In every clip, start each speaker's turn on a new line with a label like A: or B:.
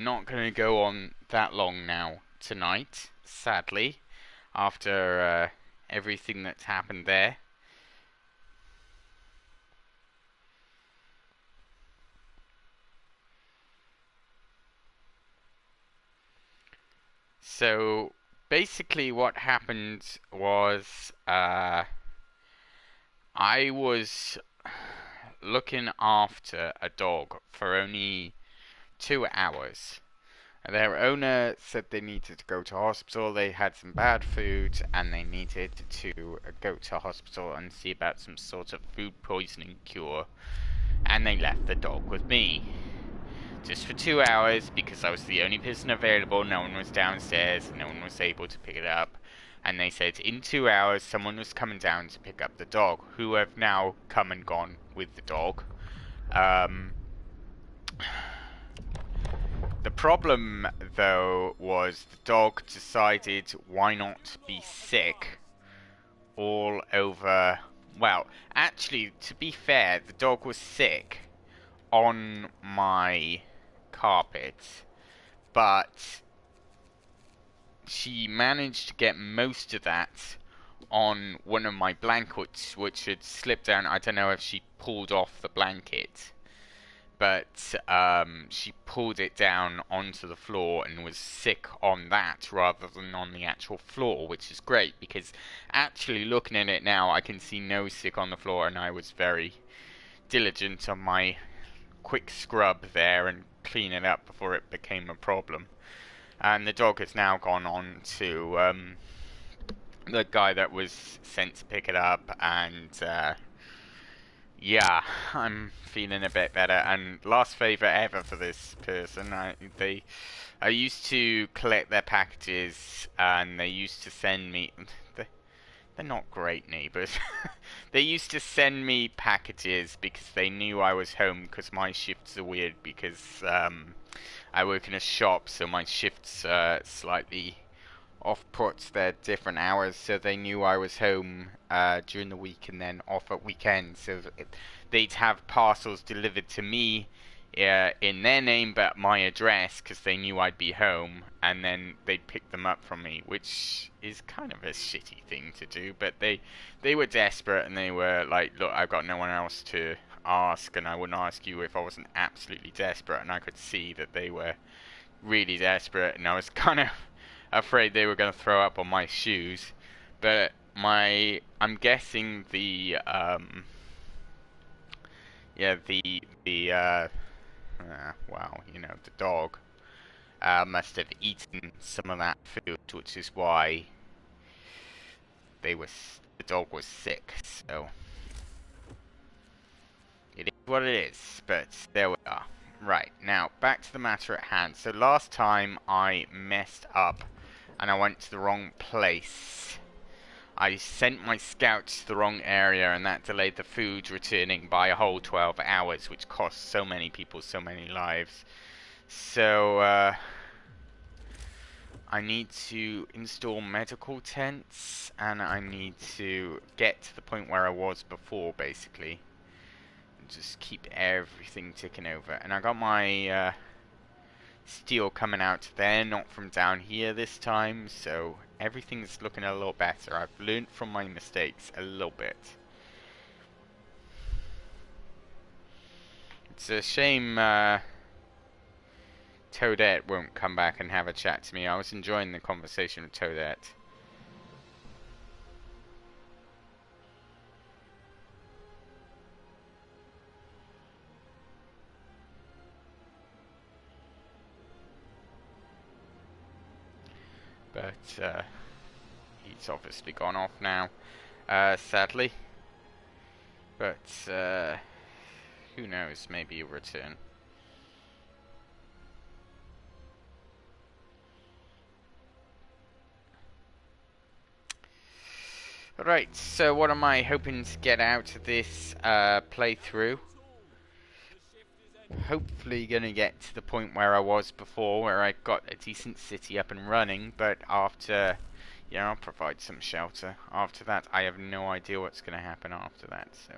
A: not going to go on that long now tonight, sadly, after everything that's happened there. So basically, what happened was I was looking after a dog for only 2 hours. Their owner said they needed to go to hospital, they had some bad food, and they needed to go to hospital and see about some sort of food poisoning cure. And they left the dog with me. Just for 2 hours, because I was the only person available, no one was downstairs, no one was able to pick it up. And they said in 2 hours someone was coming down to pick up the dog, who have now come and gone with the dog. The problem, though, was the dog decided why not be sick all over. Well, actually, to be fair, the dog was sick on my carpet, but she managed to get most of that on one of my blankets, which had slipped down. I don't know if she pulled off the blanket, but she pulled it down onto the floor and was sick on that rather than on the actual floor, which is great, because actually looking at it now I can see no sick on the floor, and I was very diligent on my quick scrub there and clean it up before it became a problem. And the dog has now gone on to the guy that was sent to pick it up, and yeah, I'm feeling a bit better. And last favour ever for this person, I used to collect their packages, and they used to send me. They're not great neighbours. They used to send me packages because they knew I was home, because my shifts are weird because I work in a shop, so my shifts slightly off-put. They're different hours, so they knew I was home during the week and then off at weekends. So they'd have parcels delivered to me in their name but my address, because they knew I'd be home, and then they'd pick them up from me, which is kind of a shitty thing to do. But they were desperate, and they were like, look, I've got no one else to ask, and I wouldn't ask you if I wasn't absolutely desperate. And I could see that they were really desperate, and I was kind of afraid they were going to throw up on my shoes. But I'm guessing the well, the dog must have eaten some of that food, which is why the dog was sick. So it is what it is. But there we are. Right, now back to the matter at hand. So last time I messed up and I went to the wrong place. I sent my scouts to the wrong area, and that delayed the food returning by a whole 12 hours, which cost so many people so many lives. So I need to install medical tents, and I need to get to the point where I was before, basically. Just keep everything ticking over. And I got my steel coming out there, not from down here this time, so everything's looking a little better. I've learned from my mistakes a little bit. It's a shame Toadette won't come back and have a chat to me. I was enjoying the conversation with Toadette. But he's obviously gone off now, sadly. But who knows, maybe he'll return. Right, so what am I hoping to get out of this playthrough? Hopefully gonna get to the point where I was before, where I got a decent city up and running, but after, I'll provide some shelter. After that, I have no idea what's gonna happen after that, so.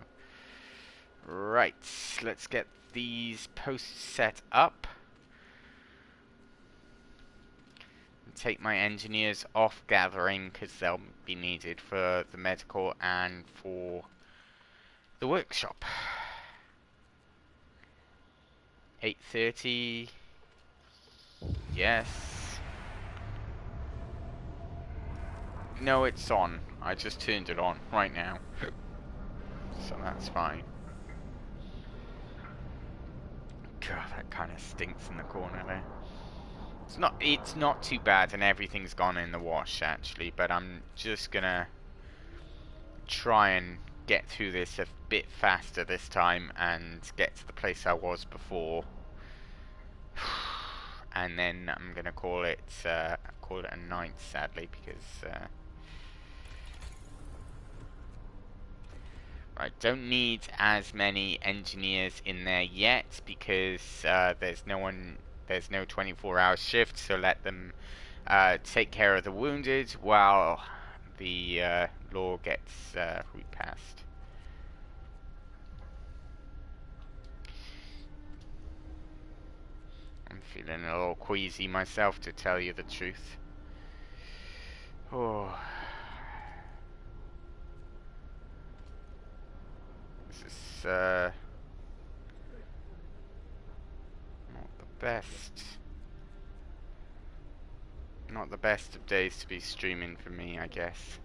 A: Right, let's get these posts set up. take my engineers off gathering because they'll be needed for the medical and for the workshop. 8:30. Yes. No, it's on. I just turned it on right now. So that's fine. God, that kind of stinks in the corner there. It's not too bad and everything's gone in the wash actually, but I'm just gonna try and get through this a bit faster this time and get to the place I was before. And then I'm gonna call it a night, sadly, because I don't need as many engineers in there yet because there's no 24-hour shift, so let them take care of the wounded while the law gets repassed. I'm feeling a little queasy myself, to tell you the truth. Oh. This is not the best. Not the best of days to be streaming for me, I guess.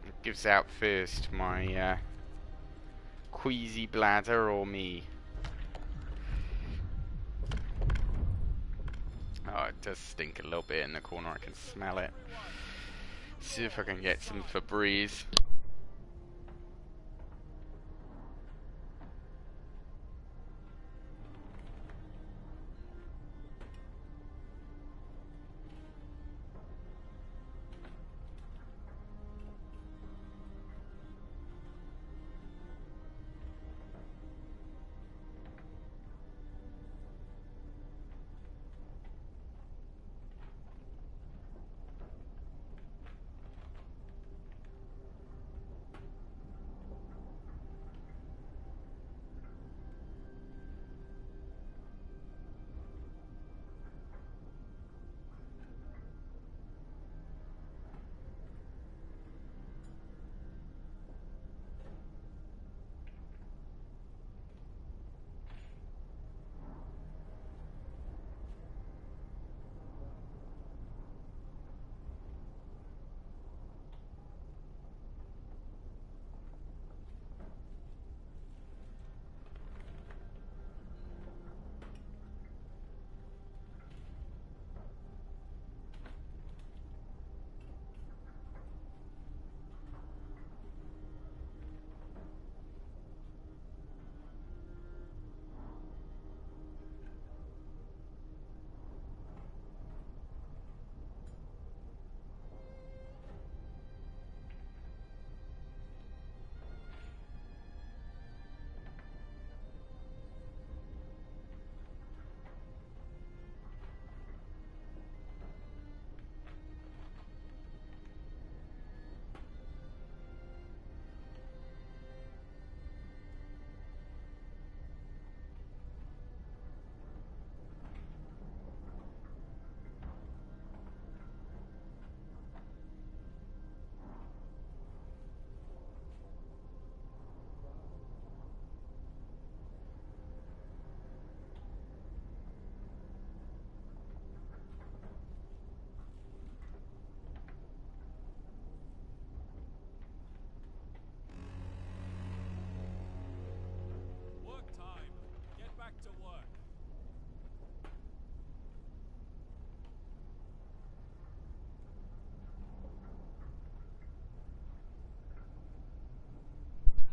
A: It gives out first, my queasy bladder or me. Oh, it does stink a little bit in the corner, I can smell it. See if I can get some Febreze.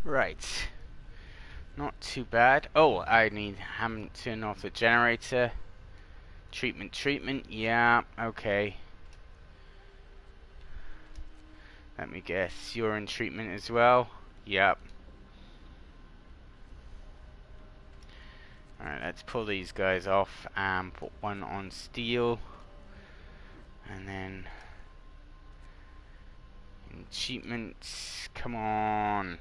A: Right. Not too bad. Oh, haven't turned off the generator. Treatment, yeah, okay. Let me guess, you're in treatment as well? Yep. Alright, let's pull these guys off and put one on steel. And then... treatment, come on.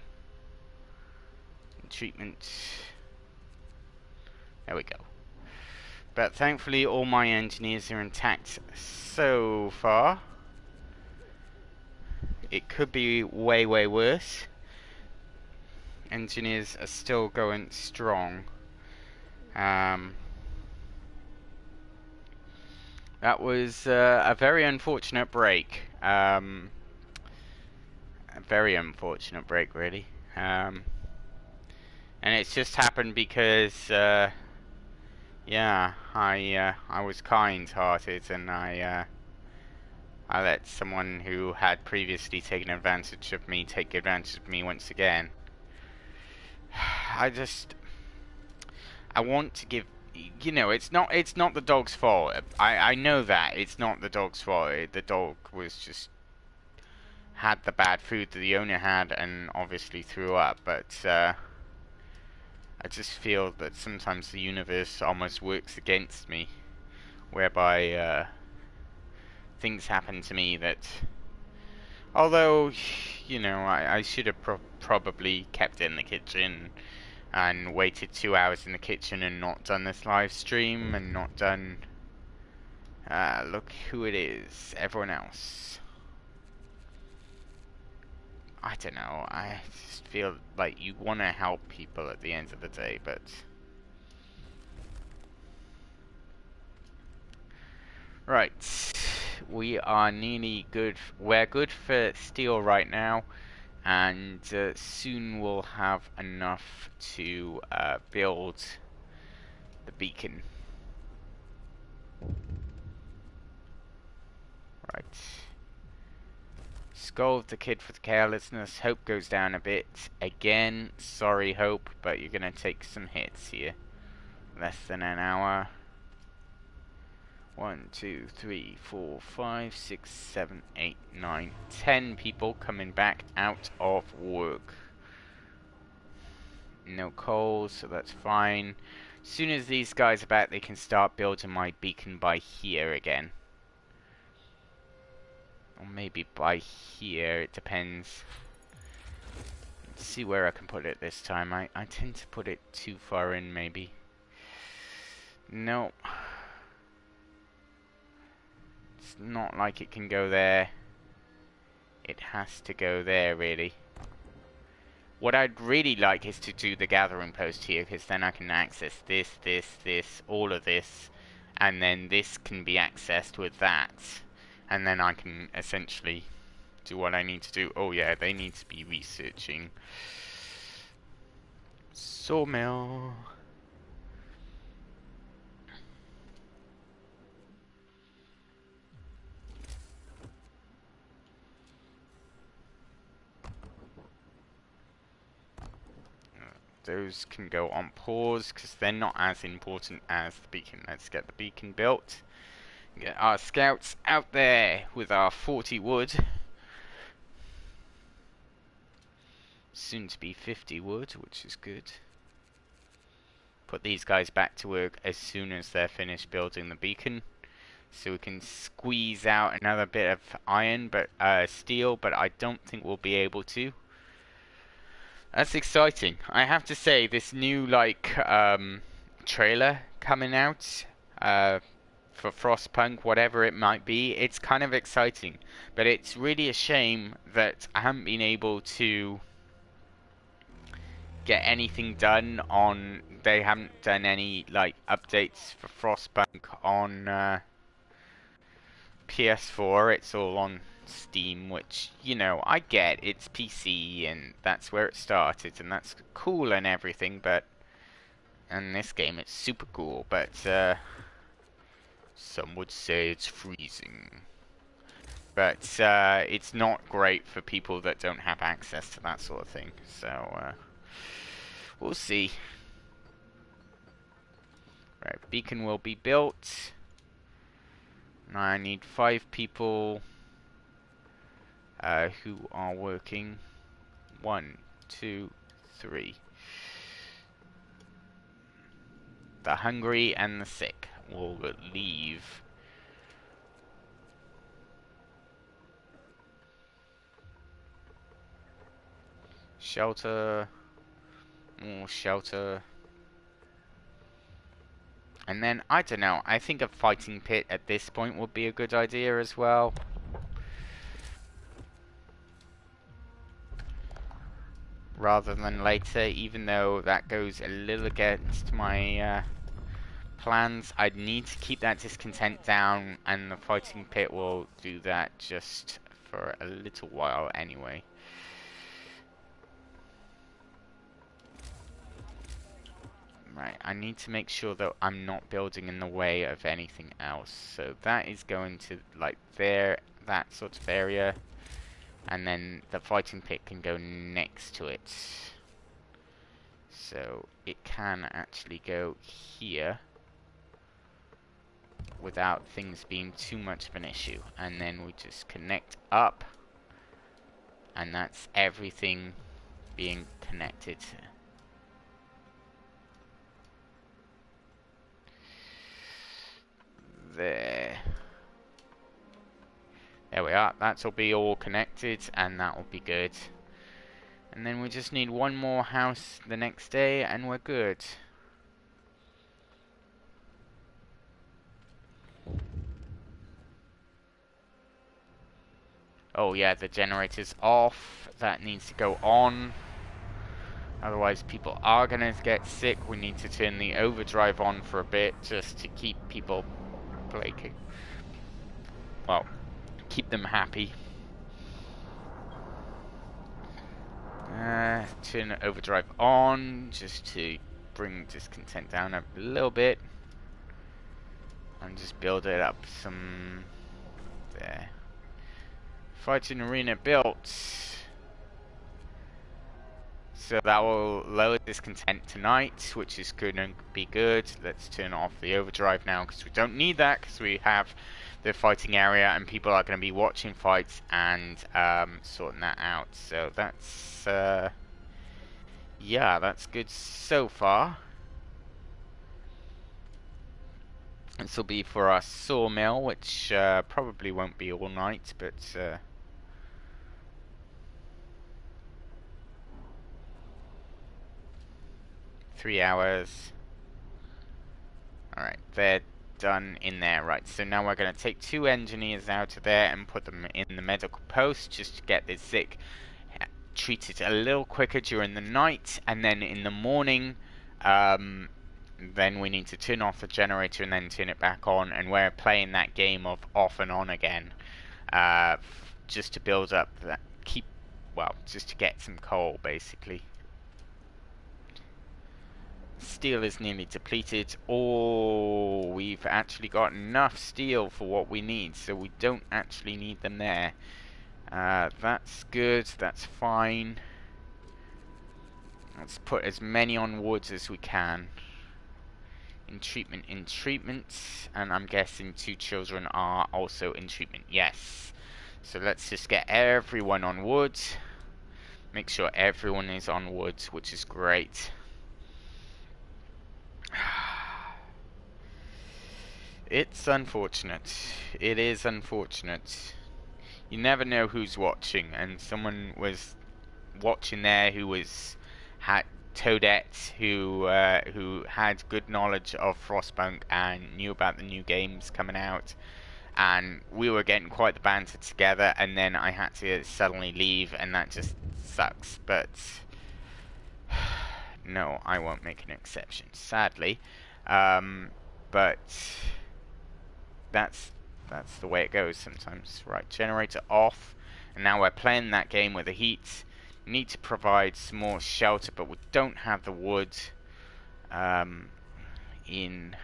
A: Treatment. There we go. But thankfully all my engineers are intact so far. It could be way, way worse. Engineers are still going strong. That was a very unfortunate break. A very unfortunate break, really. And it's just happened because, yeah, I was kind-hearted and I let someone who had previously taken advantage of me take advantage of me once again. I want to give, you know, it's not the dog's fault. I know that it's not the dog's fault. The dog was just had the bad food that the owner had and obviously threw up. But I just feel that sometimes the universe almost works against me, whereby things happen to me that, although, you know, I should have probably kept it in the kitchen and waited 2 hours in the kitchen and not done this live stream and not done... look who it is, everyone else. I don't know, I just feel like you want to help people at the end of the day, but... Right, we are nearly good, we're good for steel right now, and soon we'll have enough to build the beacon. Right. Scold the kid for the carelessness. Hope goes down a bit. Again, sorry Hope, but you're gonna take some hits here. Less than an hour. 1, 2, 3, 4, 5, 6, 7, 8, 9, 10 people coming back out of work. No coal, so that's fine. As soon as these guys are back, they can start building my beacon by here again. Or maybe by here, it depends. Let's see where I can put it this time. I tend to put it too far in, maybe. No. It's not like it can go there. It has to go there, really. What I'd really like is to do the gathering post here, because then I can access this, all of this, and then this can be accessed with that. And then I can essentially do what I need to do. Oh yeah, they need to be researching Sawmill. Those can go on pause because they're not as important as the beacon. Let's get the beacon built. Get our scouts out there with our 40 wood. Soon to be 50 wood, which is good. Put these guys back to work as soon as they're finished building the beacon. So we can squeeze out another bit of iron, but steel, but I don't think we'll be able to. That's exciting. I have to say, this new, like, trailer coming out, for Frostpunk, whatever it might be, it's kind of exciting. But it's really a shame that I haven't been able to get anything done on... They haven't done any, like, updates for Frostpunk on, PS4. It's all on Steam, which, you know, I get, it's PC and that's where it started and that's cool and everything, but in this game it's super cool, but some would say it's freezing, but it's not great for people that don't have access to that sort of thing, so we'll see. Right, beacon will be built. Now I need 5 people who are working. 1, 2, 3. The hungry and the sick will leave. Shelter. More shelter. And then, I don't know, I think a fighting pit at this point would be a good idea as well. Rather than later, even though that goes a little against my plans. I'd need to keep that discontent down, and the fighting pit will do that just for a little while anyway. Right, I need to make sure that I'm not building in the way of anything else. So that is going to, like, there, that sort of area. And then the fighting pit can go next to it. So it can actually go here without things being too much of an issue. And then we just connect up. And that's everything being connected. There we are. That'll be all connected, and that will be good. And then we just need one more house the next day, and we're good. Oh yeah, the generator's off. That needs to go on. Otherwise people are gonna get sick. We need to turn the overdrive on for a bit just to keep people playing. Well, keep them happy. Turn the overdrive on just to bring discontent down a little bit. And just build it up some there. Fighting arena built. So that will lower discontent tonight, which is going to be good. Let's turn off the overdrive now because we don't need that, because we have the fighting area and people are going to be watching fights and sorting that out. So that's yeah, that's good so far. This will be for our sawmill, which probably won't be all night, but 3 hours. Alright, they're done in there. Right, so now we're going to take 2 engineers out of there and put them in the medical post just to get this sick treated a little quicker during the night, and then in the morning then we need to turn off the generator and then turn it back on, and we're playing that game of off and on again, just to build up that, just to get some coal basically. Steel is nearly depleted. Oh, we've actually got enough steel for what we need, so we don't actually need them there. That's good, that's fine. Let's put as many on woods as we can. In treatment, and I'm guessing 2 children are also in treatment. Yes. So let's just get everyone on wood. Make sure everyone is on wood, which is great. It's unfortunate. It is unfortunate. You never know who's watching, and someone was watching there who had Toadette, who had good knowledge of Frostpunk and knew about the new games coming out, and we were getting quite the banter together, and then I had to suddenly leave, and that just sucks. But no, I won't make an exception, sadly. But that's the way it goes sometimes. Right, generator off, and now we're playing that game with the heat. Need to provide some more shelter, but we don't have the wood. In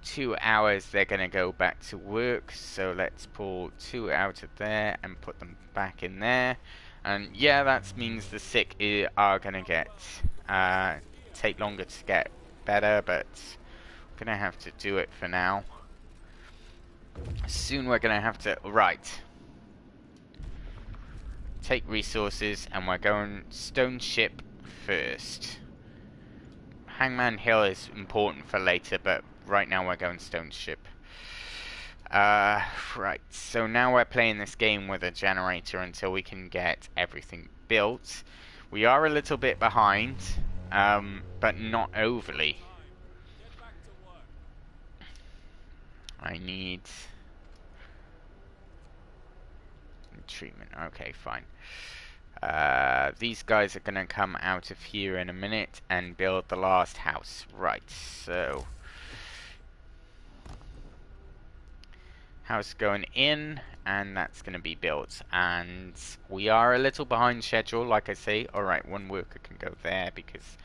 A: 2 hours they're gonna go back to work, so let's pull 2 out of there and put them back in there. And yeah, that means the sick are gonna get take longer to get better, but we're gonna have to do it for now. Soon we're gonna have to take resources, and we're going stone ship first. Hangman Hill is important for later, but right now we're going stone ship. Right, so now we're playing this game with a generator until we can get everything built. We are a little bit behind, but not overly. I need treatment. Okay, fine. These guys are gonna come out of here in a minute and build the last house. Right, so house going in, and that's gonna be built. And we are a little behind schedule, like I say. Alright, one worker can go there because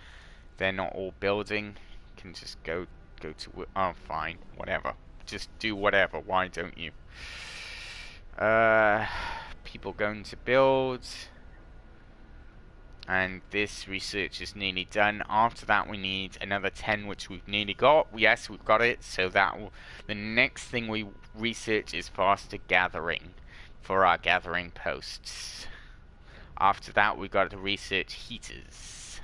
A: they're not all building. Can just go to work. Oh, fine, whatever. Just do whatever. Why don't you? People going to build. And this research is nearly done. After that we need another 10, which we've nearly got. Yes, we've got it. So that will, the next thing we research is faster gathering for our gathering posts. After that we got to research heaters.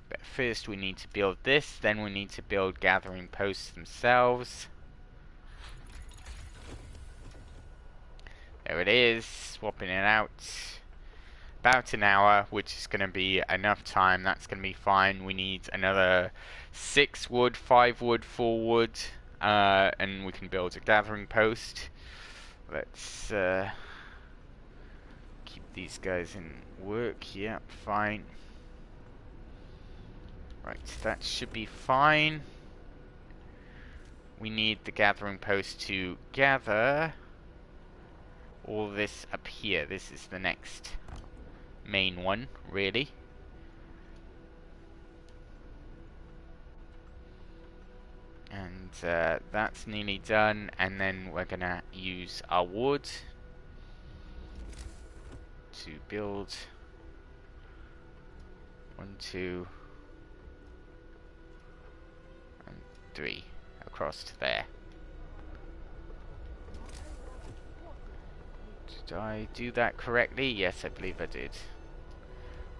A: But first we need to build this, then we need to build gathering posts themselves. There it is, swapping it out. About an hour, which is going to be enough time. That's going to be fine. We need another 6 wood, 5 wood, 4 wood, and we can build a gathering post. Let's keep these guys in work. Yeah, fine. Right, that should be fine. We need the gathering post to gather all this up here. This is the next main one, really. And that's nearly done, and then we're gonna use our wood to build 1, 2, and 3 across to there. Did I do that correctly? Yes, I believe I did.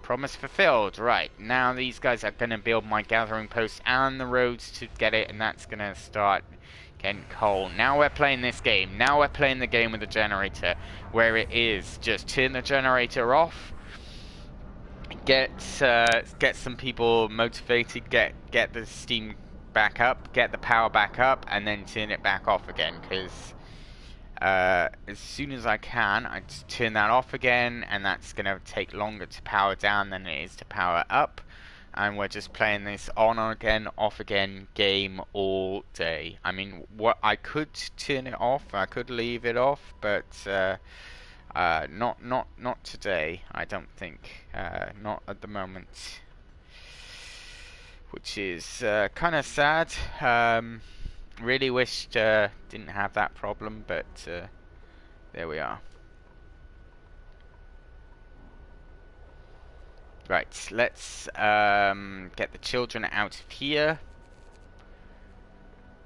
A: Promise fulfilled. Right, now these guys are going to build my gathering post and the roads to get it, and that's going to start getting coal. Now we're playing this game. Now we're playing the game with the generator, where it is just turn the generator off, get some people motivated, get the steam back up, get the power back up, and then turn it back off again, because as soon as I can, I just turn that off again, and that's going to take longer to power down than it is to power up. And we're just playing this on again, off again game all day. I mean, what I could turn it off, I could leave it off, but not today. I don't think, not at the moment, which is kind of sad. Really wished didn't have that problem, but there we are. Right, let's get the children out of here,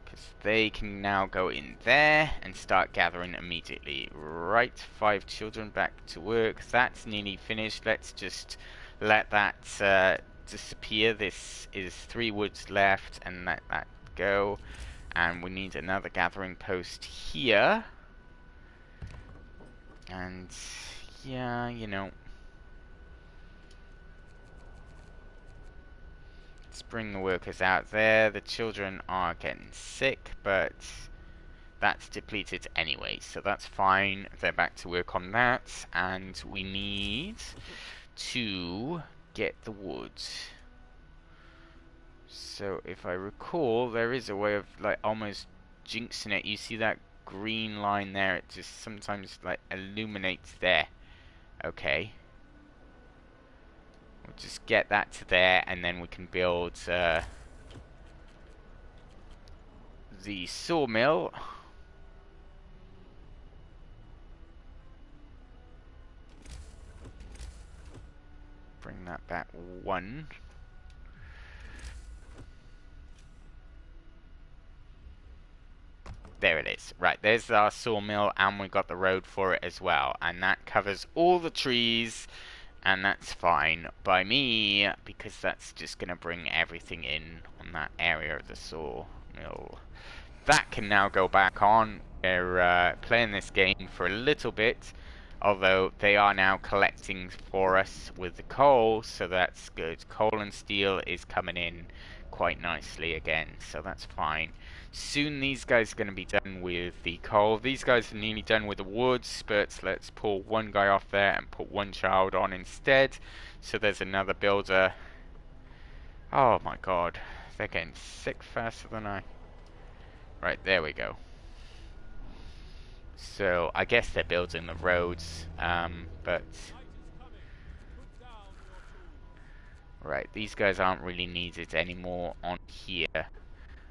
A: because they can now go in there and start gathering immediately. Right, 5 children back to work. That's nearly finished. Let's just let that disappear. This is 3 woods left, and let that go. And we need another gathering post here. And yeah, you know, let's bring the workers out there. The children are getting sick, but that's depleted anyway, so that's fine. They're back to work on that. And we need to get the wood. So if I recall, there is a way of like almost jinxing it. You see that green line there? It just sometimes like illuminates there. Okay. We'll just get that to there, and then we can build the sawmill. Bring that back 1. There it is. Right, there's our sawmill, and we got the road for it as well. And that covers all the trees, and that's fine by me, because that's just going to bring everything in on that area of the sawmill. That can now go back on. We're playing this game for a little bit, although they are now collecting for us with the coal, so that's good. Coal and steel is coming in quite nicely again, so that's fine. soon these guys are going to be done with the coal. These guys are nearly done with the woods, but let's pull one guy off there and put one child on instead. So there's another builder. Oh my god, they're getting sick faster than I... Right, there we go. So I guess they're building the roads, but... Right, these guys aren't really needed anymore on here.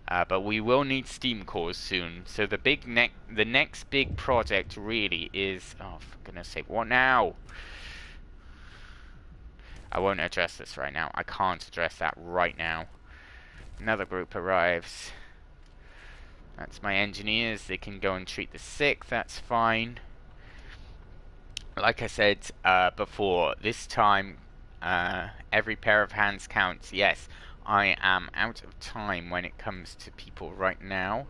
A: But we will need steam cores soon. So the next big project really is... Oh, for goodness sake, what now? I won't address this right now. I can't address that right now. Another group arrives. That's my engineers. They can go and treat the sick. That's fine. Like I said before, this time every pair of hands counts. Yes, I am out of time when it comes to people right now.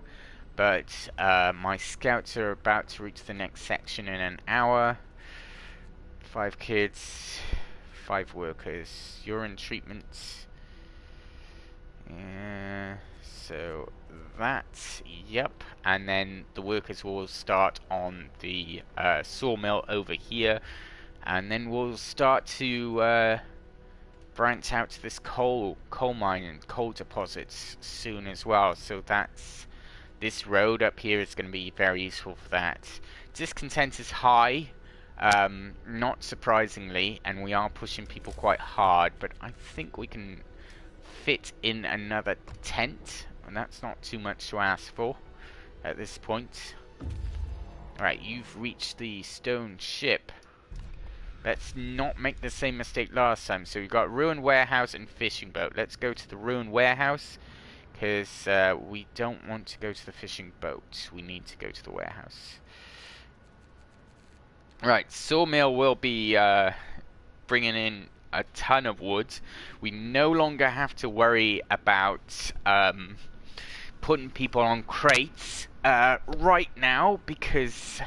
A: But my scouts are about to reach the next section in an hour. 5 kids, 5 workers. You're in treatment. So that, yep. And then the workers will start on the sawmill over here. And then we'll start to branch out to this coal mine and coal deposits soon as well. So that's... This road up here is going to be very useful for that. Discontent is high, not surprisingly, and we are pushing people quite hard, but I think we can fit in another tent, and that's not too much to ask for at this point. Alright, you've reached the stone ship. Let's not make the same mistake last time. So we've got ruined warehouse and fishing boat. Let's go to the ruined warehouse, because we don't want to go to the fishing boat. We need to go to the warehouse. Right, Sawmill will be bringing in a ton of wood. We no longer have to worry about putting people on crates right now, because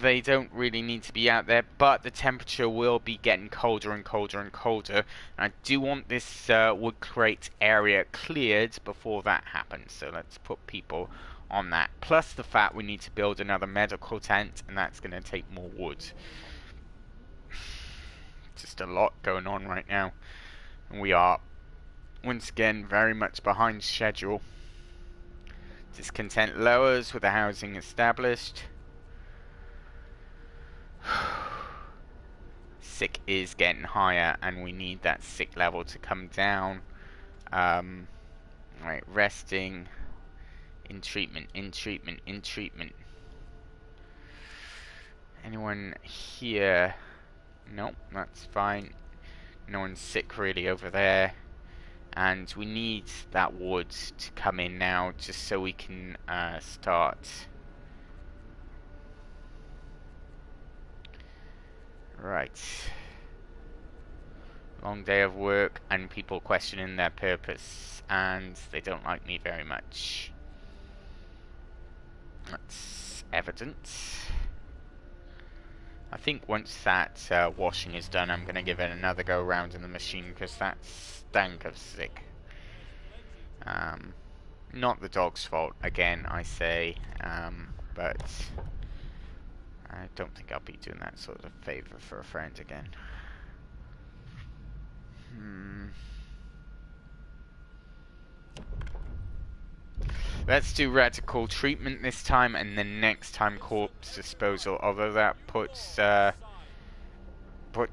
A: they don't really need to be out there, but the temperature will be getting colder and colder and colder. And I do want this wood crate area cleared before that happens, so let's put people on that. Plus the fact we need to build another medical tent, and that's going to take more wood. Just a lot going on right now. And we are, once again, very much behind schedule. Discontent lowers with the housing established. Sick is getting higher, and we need that sick level to come down. Right, resting, in treatment, in treatment, in treatment. Anyone here? Nope, that's fine. No one's sick really over there. And we need that wood to come in now, just so we can start. Right. Long day of work and people questioning their purpose, and they don't like me very much. That's evident. I think once that washing is done, I'm going to give it another go around in the machine, because that stank of sick. Not the dog's fault, again, I say, but I don't think I'll be doing that sort of favor for a friend again. Let's do radical treatment this time, and then next time corpse disposal. Although that puts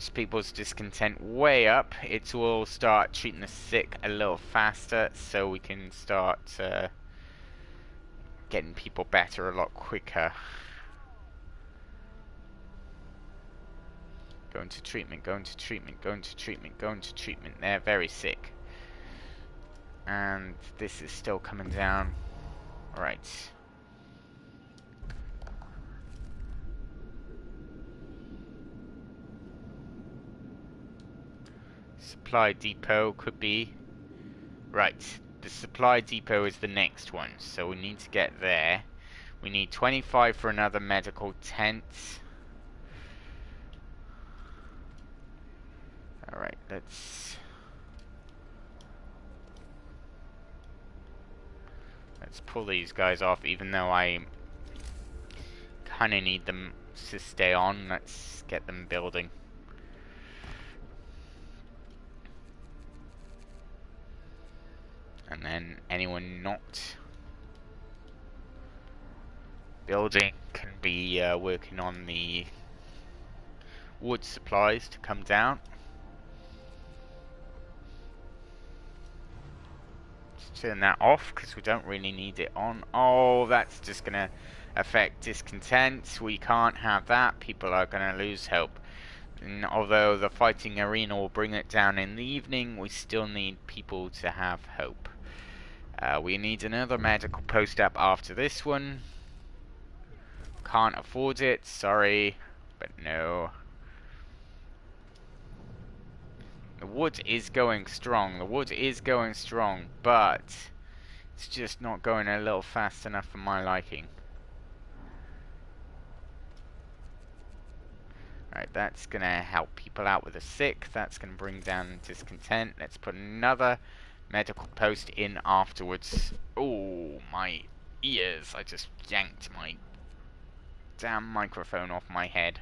A: people's discontent way up, it will start treating the sick a little faster, so we can start getting people better a lot quicker. Going to treatment, going to treatment, going to treatment, going to treatment. They're very sick. And this is still coming down. Right. Supply depot could be. Right. The supply depot is the next one, so we need to get there. We need 25 for another medical tent. Alright, let's Let's pull these guys off, even though I kind of need them to stay on. Let's get them building. And then anyone not building can be working on the wood supplies to come down. Let's turn that off because we don't really need it on. Oh, that's just going to affect discontent. We can't have that. People are going to lose hope. And although the fighting arena will bring it down in the evening, we still need people to have hope. We need another medical post up after this one. Can't afford it, sorry, but no. The wood is going strong, but it's just not going a little fast enough for my liking. Alright, that's gonna help people out with the sick, that's gonna bring down discontent. Let's put another medical post in afterwards. Oh, my ears, I just yanked my damn microphone off my head.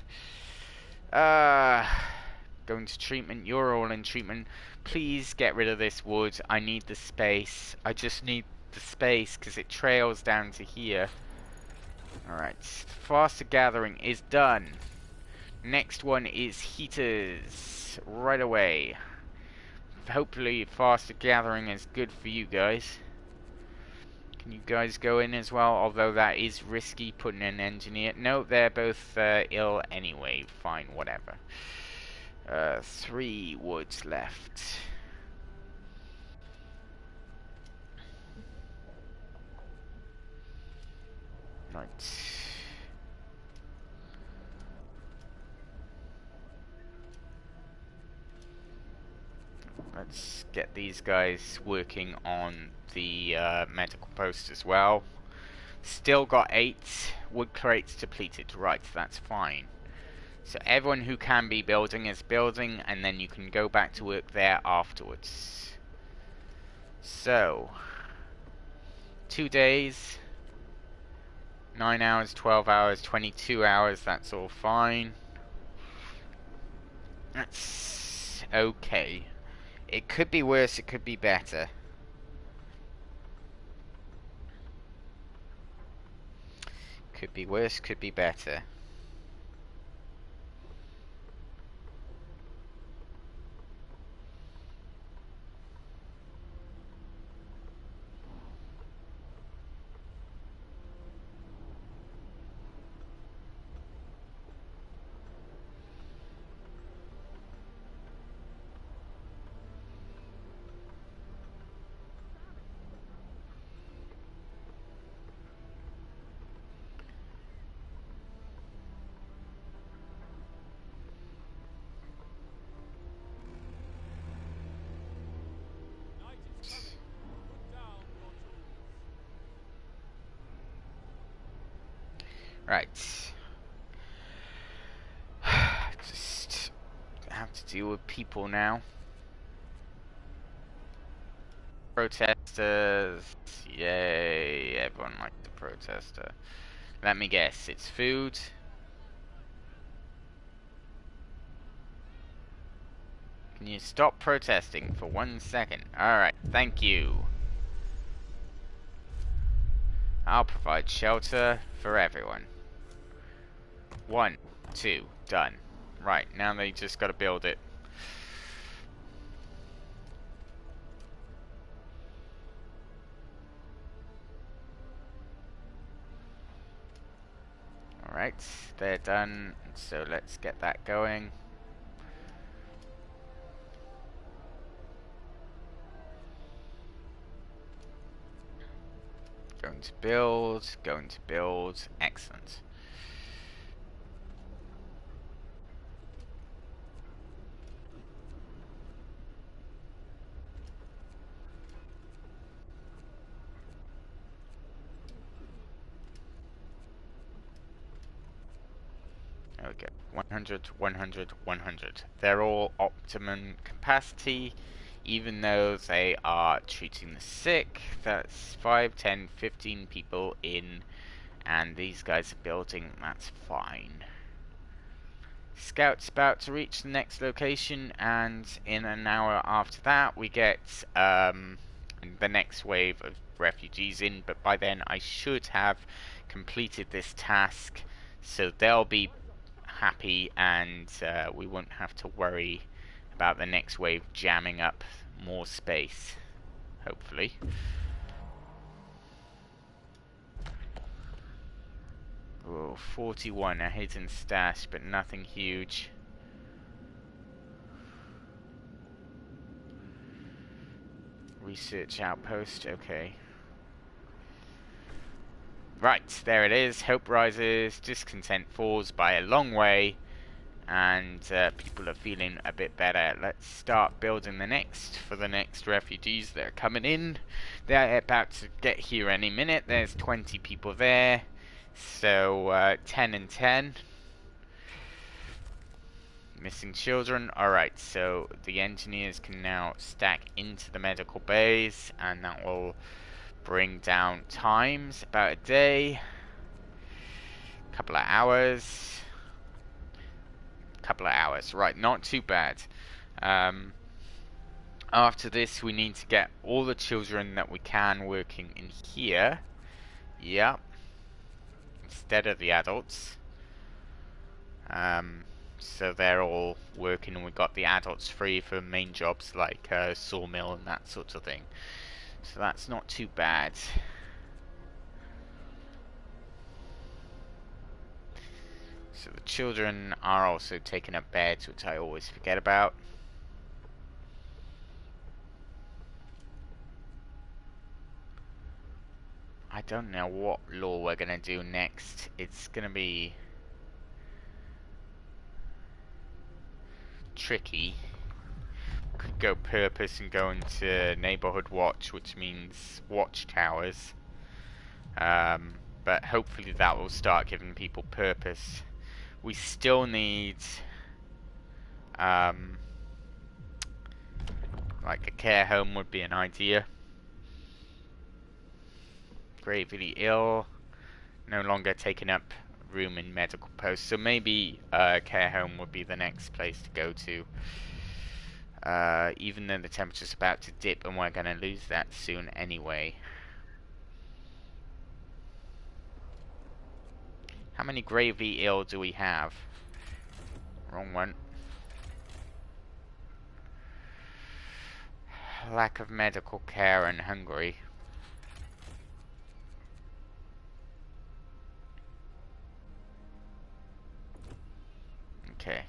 A: Going to treatment. You're all in treatment. Please get rid of this wood. I need the space. I just need the space because it trails down to here. Alright. Faster gathering is done. Next one is heaters. Right away. Hopefully faster gathering is good for you guys. Can you guys go in as well? Although that is risky putting an engineer. No, they're both ill anyway. Fine, whatever. 3 woods left. Right. Let's get these guys working on the medical post as well. Still got 8 wood crates depleted. Right, that's fine. So everyone who can be building is building, and then you can go back to work there afterwards. So 2 days, 9 hours, 12 hours, 22 hours, that's all fine. That's okay. It could be worse, it could be better. Could be worse, could be better. Right. Just have to deal with people now. Protesters. Yay, everyone likes the protester. Let me guess, it's food. Can you stop protesting for 1 second? Alright, thank you. I'll provide shelter for everyone. 1, 2, done. Right, now they just gotta build it. Alright, they're done, so let's get that going. Going to build, excellent. There we go. 100, 100, 100. They're all optimum capacity. even though they are treating the sick. That's 5, 10, 15 people in, and these guys are building. That's fine. Scout's about to reach the next location, and in an hour after that we get the next wave of refugees in, but by then I should have completed this task, so they'll be happy, and we won't have to worry about the next wave jamming up more space, hopefully. Oh, 41, a hidden stash, but nothing huge. Research outpost, okay. Right, there it is. Hope rises, discontent falls by a long way, and people are feeling a bit better. Let's start building the next for the next refugees that are coming in. They're about to get here any minute. There's 20 people there. So 10 and 10. Missing children. Alright, so the engineers can now stack into the medical bays, and that will bring down times about a day. Couple of hours. Right, not too bad. After this, we need to get all the children that we can working in here. Yep. Instead of the adults. So they're all working, and we got the adults free for main jobs like Sawmill and that sort of thing. So that's not too bad. So the children are also taking up beds, which I always forget about. I don't know what law we're gonna do next. It's gonna be tricky. Could go purpose and go into neighborhood watch, which means watchtowers. But hopefully that will start giving people purpose. We still need like a care home would be an idea. Gravely ill, no longer taking up room in medical post, so maybe care home would be the next place to go to. Even though the temperature's about to dip and we're going to lose that soon anyway. How many gravely ill do we have? Wrong one. Lack of medical care and hungry. Okay.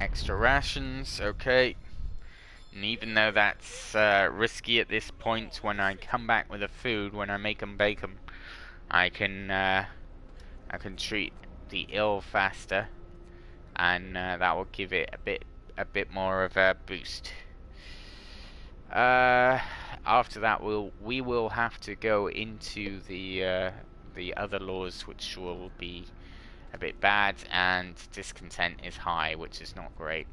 A: Extra rations, okay. And even though that's risky at this point, when I come back with the food, when I make them bake them, I can treat the ill faster, and that will give it a bit more of a boost. After that, we will have to go into the other laws, which will be a bit bad, and discontent is high, which is not great.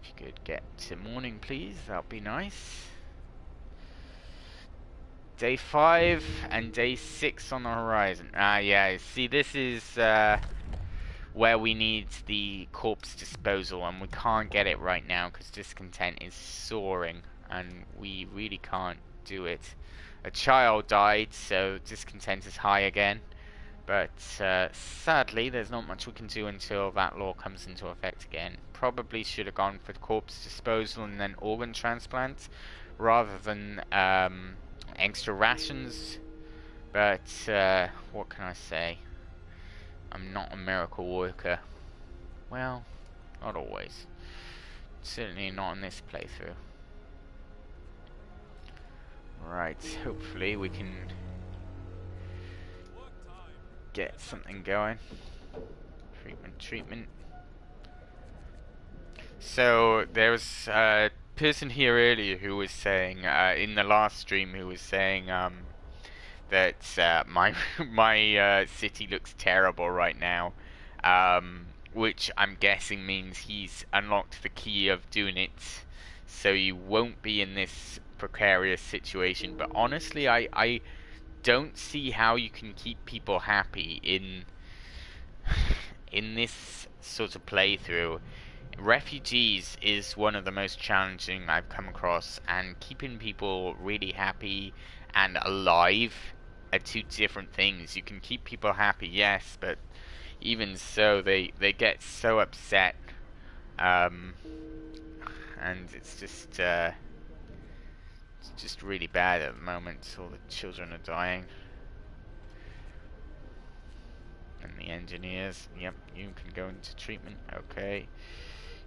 A: If you could get to morning, please, that'd be nice. Day 5 and day 6 on the horizon. Yeah, see, this is where we need the corpse disposal, and we can't get it right now because discontent is soaring, and we really can't do it. A child died, so discontent is high again, but sadly there's not much we can do until that law comes into effect again. Probably should have gone for corpse disposal and then organ transplant rather than extra rations, but what can I say? I'm not a miracle worker. Well, not always. Certainly not in this playthrough. Right, hopefully we can get something going. Treatment. So, there was a person here earlier who was saying, in the last stream, who was saying that my city looks terrible right now, which I'm guessing means he's unlocked the key of doing it, so you won't be in this precarious situation. But honestly, I don't see how you can keep people happy in this sort of playthrough. Refugees is one of the most challenging I've come across, and keeping people really happy and alive are two different things. You can keep people happy, yes, but even so, they get so upset, um, and it's just really bad at the moment. All the children are dying. And the engineers, yep, you can go into treatment, okay.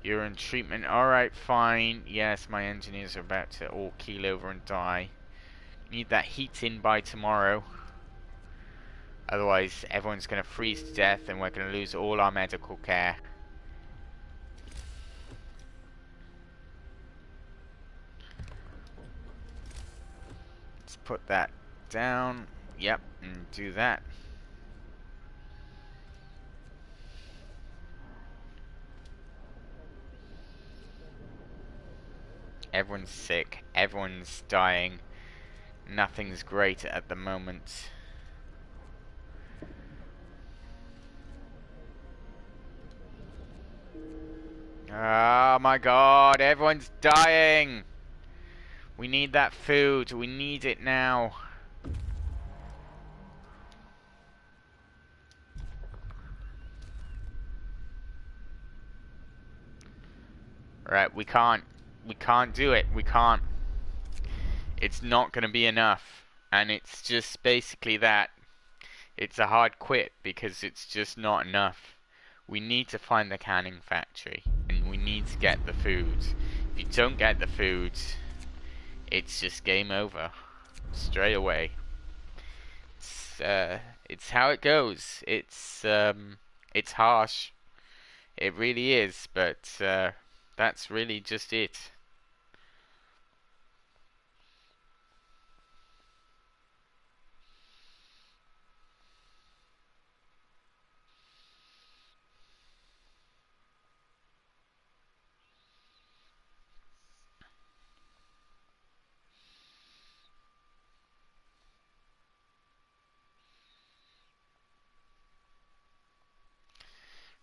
A: You're in treatment, alright, fine. Yes, my engineers are about to all keel over and die. Need that heat in by tomorrow. Otherwise, everyone's going to freeze to death and we're going to lose all our medical care. Let's put that down. Yep, and do that. Everyone's sick. Everyone's dying. Nothing's great at the moment. Oh my god, everyone's dying! We need that food. We need it now. Right, we can't do it. We can't. It's not going to be enough. And it's just basically that. It's a hard quit because it's just not enough. We need to find the canning factory. And we need to get the food. If you don't get the food, it's just game over. Straight away. It's how it goes. It's harsh. It really is, but that's really just it.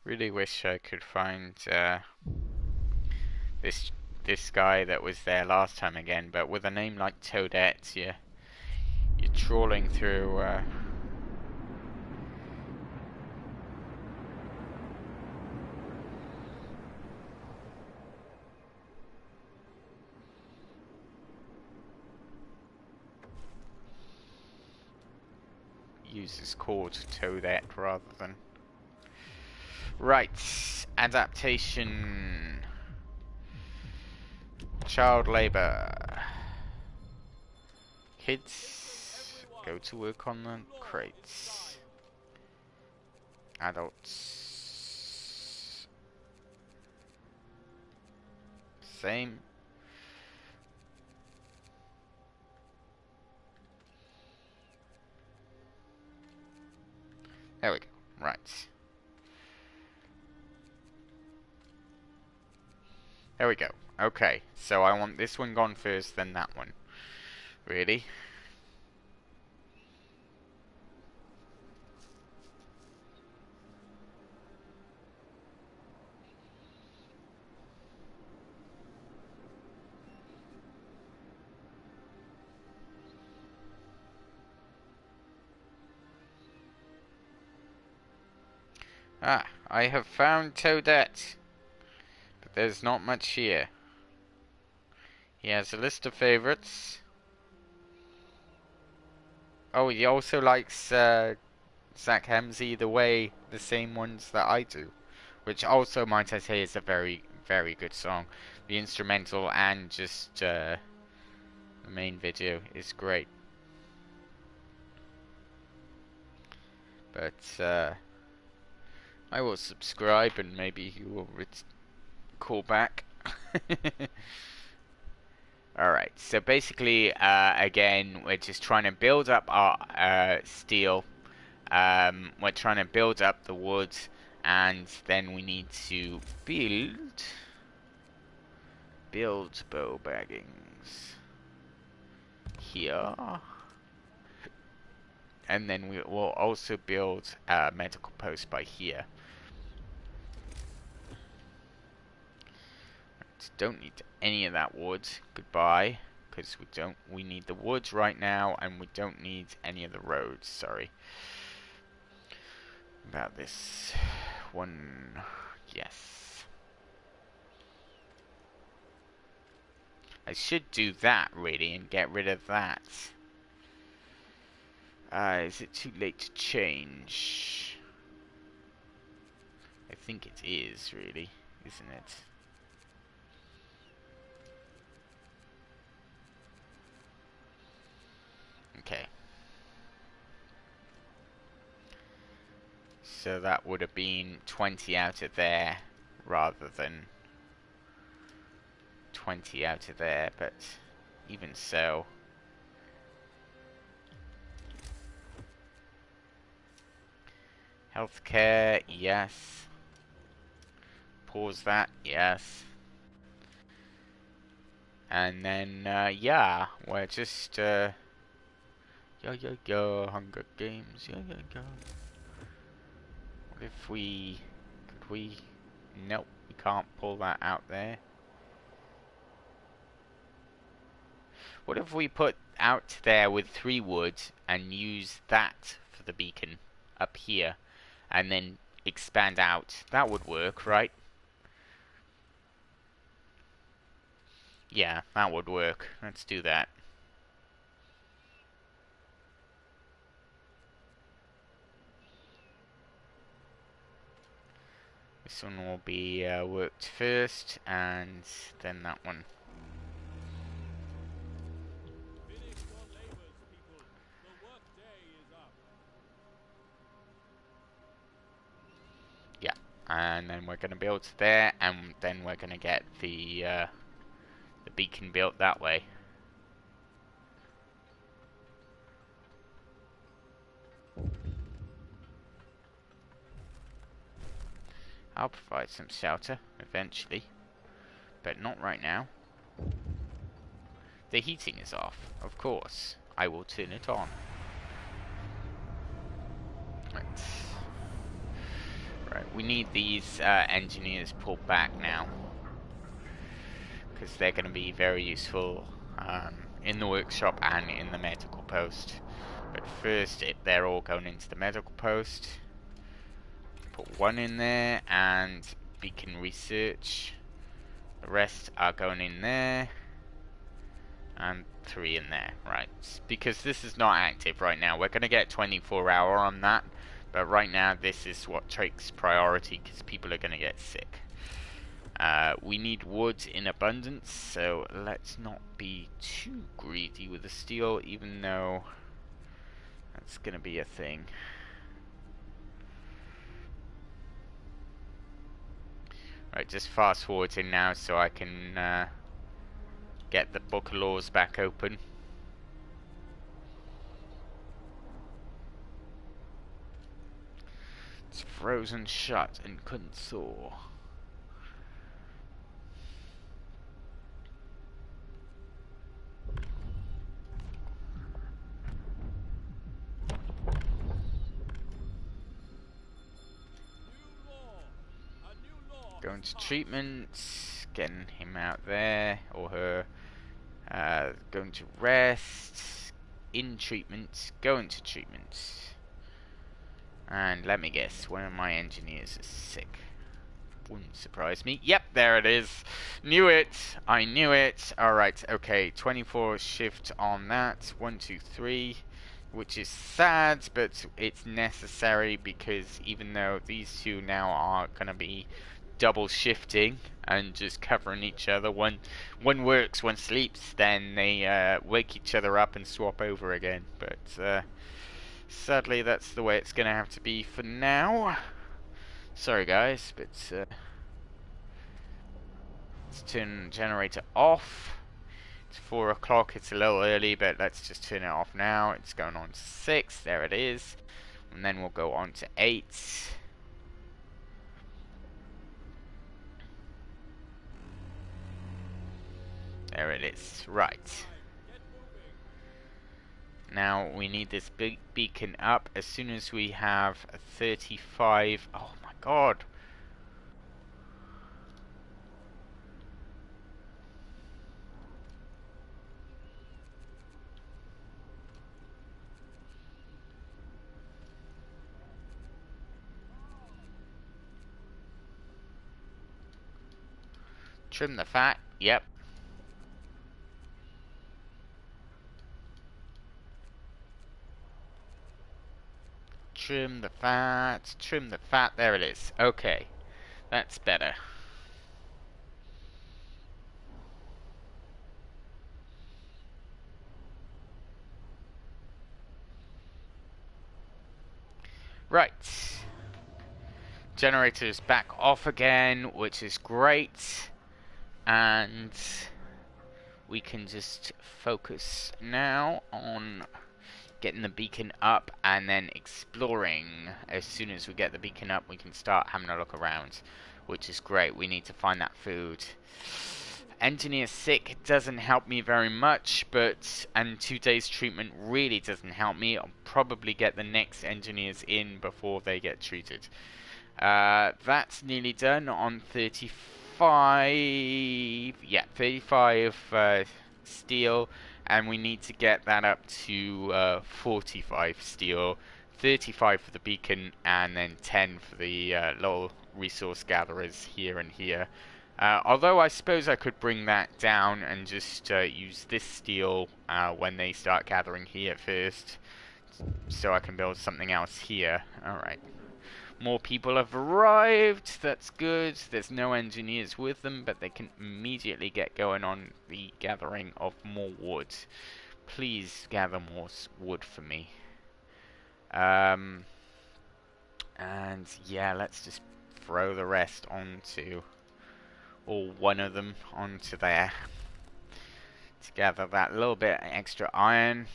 A: Really wish I could find this guy that was there last time again, but with a name like Toadette, you're trawling through. Use this called Toadette rather than. Right, adaptation. Child labor. Kids, go to work on the crates. Adults, same. There we go. Right. There we go. Okay, so I want this one gone first, then that one. Really? Ah, I have found Toadette. But there's not much here. He has a list of favorites. Oh, he also likes Zach Hemsey the same ones that I do. Which also, might I say, is a very, very good song. The instrumental and just the main video is great. But I will subscribe and maybe he will call back. Alright, so basically, again, we're just trying to build up our steel. We're trying to build up the wood, and then we need to build bow baggings here. And then we will also build a medical post by here. Don't need any of that wood. Goodbye. Because we need the woods right now, and we don't need any of the roads. Sorry. About this one. Yes. I should do that, really, and get rid of that. Is it too late to change? I think it is, really, isn't it? Okay. So that would have been 20 out of there rather than 20 out of there, but even so. Healthcare, yes. Pause that, yes. And then, yeah, we're just, Hunger Games, What if we, could we, nope, we can't pull that out there. What if we put out there with 3 wood and use that for the beacon up here, and then expand out? That would work, right? Yeah, that would work. Let's do that. This one will be worked first, and then that one. Yeah, and then we're going to build there, and then we're going to get the beacon built that way. I'll provide some shelter eventually, but not right now. The heating is off, of course. I will turn it on. Right, we need these engineers pulled back now, because they're going to be very useful in the workshop and in the medical post. But first, they're all going into the medical post. Put 1 in there, and beacon research. The rest are going in there, and 3 in there, right? Because this is not active right now. We're going to get 24-hour on that, but right now this is what takes priority because people are going to get sick. We need wood in abundance, so let's not be too greedy with the steel, even though that's going to be a thing. Right, just fast forwarding now so I can get the book of laws back open. It's frozen shut and couldn't soar. Going to treatment, getting him out there, or her. Going to rest, in treatment, going to treatment. And let me guess, one of my engineers is sick. Wouldn't surprise me. Yep, there it is. Knew it. I knew it. Alright, okay. 24 shift on that. 1, 2, 3. Which is sad, but it's necessary because even though these two now are going to be double shifting and just covering each other, one works, one sleeps, then they wake each other up and swap over again. But sadly, that's the way it's going to have to be for now. Sorry guys, but let's turn the generator off It's 4 o'clock, it's a little early, but let's just turn it off now. It's going on to 6, there it is. And then we'll go on to 8. There it is. Right. Now we need this big beacon up as soon as we have a 35. Oh my god. Trim the fat. Yep. Trim the fat. Trim the fat. There it is. Okay. That's better. Right. Generator's back off again, which is great. And we can just focus now on getting the beacon up and then exploring. As soon as we get the beacon up, we can start having a look around, which is great. We need to find that food. Engineer sick doesn't help me very much, and 2 days treatment really doesn't help me. I'll probably get the next engineers in before they get treated. That's nearly done on 35. Yeah, 35 steel, and we need to get that up to 45 steel, 35 for the beacon, and then 10 for the little resource gatherers here and here. Although I suppose I could bring that down and just use this steel when they start gathering here first, so I can build something else here. Alright. More people have arrived, that's good. There's no engineers with them, but they can immediately get going on the gathering of more wood. Please gather more wood for me. And yeah, let's just throw the rest onto, or one of them onto there, to gather that little bit extra iron.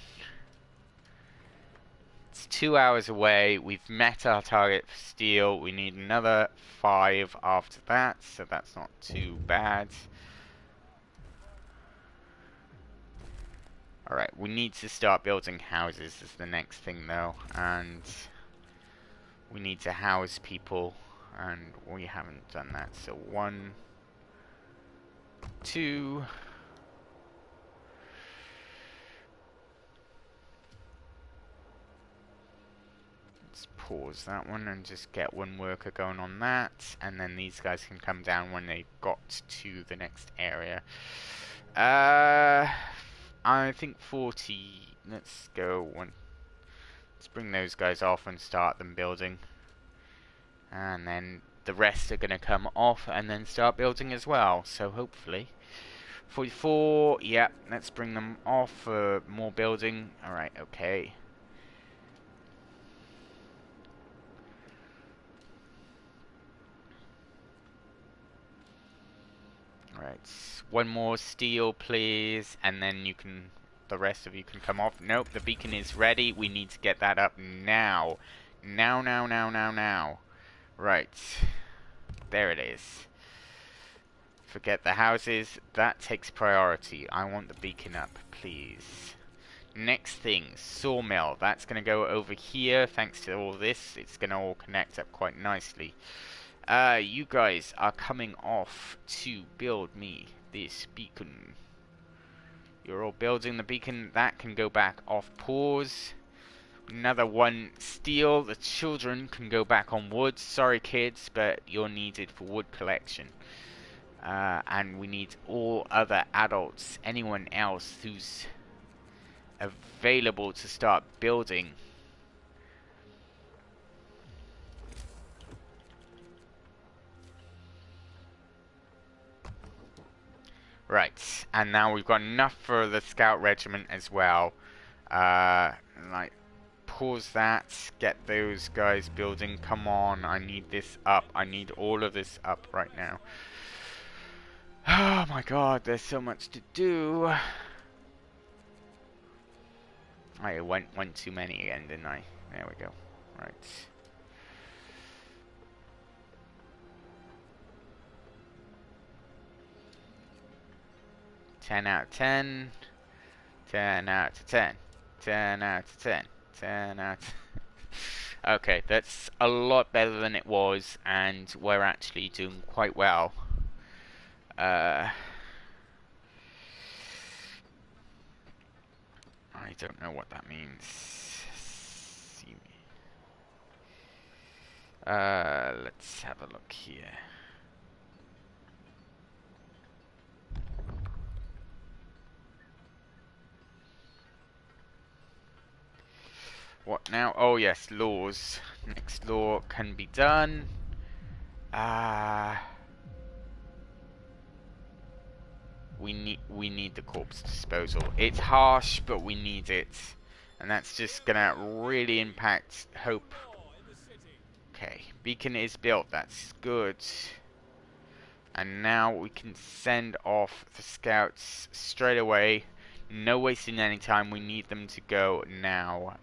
A: It's 2 hours away. We've met our target for steel. We need another 5 after that, so that's not too bad. Alright, we need to start building houses is the next thing though, and we need to house people, and we haven't done that. So 1, 2... pause that one and just get one worker going on that, and then these guys can come down when they got to the next area. I think 40. Let's go one. Let's bring those guys off and start them building, and then the rest are gonna come off and then start building as well. So hopefully 44. Yeah, let's bring them off for more building. All right, okay. Right, one more steel please, and then you can, the rest of you can come off. Nope, the beacon is ready. We need to get that up now. Now. Right, there it is. Forget the houses, that takes priority. I want the beacon up, please. Next thing, Sawmill. That's going to go over here. Thanks to all this, it's going to all connect up quite nicely. You guys are coming off to build me this beacon. You're all building the beacon. That can go back off pause. Another one steel. The children can go back on wood. Sorry kids, but you're needed for wood collection. And we need all other adults, anyone else who's available to start building. Right, and now we've got enough for the scout regiment as well. Like, pause that, get those guys building. Come on, I need this up. I need all of this up right now. Oh my god, there's so much to do. I went too many again, didn't I? There we go. Right. 10 out of 10. 10 out of 10. 10 out of 10. 10 out of Okay, that's a lot better than it was, and we're actually doing quite well. I don't know what that means. See me. Let's have a look here. What now? Oh yes, laws. Next law can be done. We need the corpse disposal. It's harsh, but we need it, and that's just gonna really impact hope. Okay, beacon is built. That's good. And now we can send off the scouts straight away. No wasting any time. We need them to go now.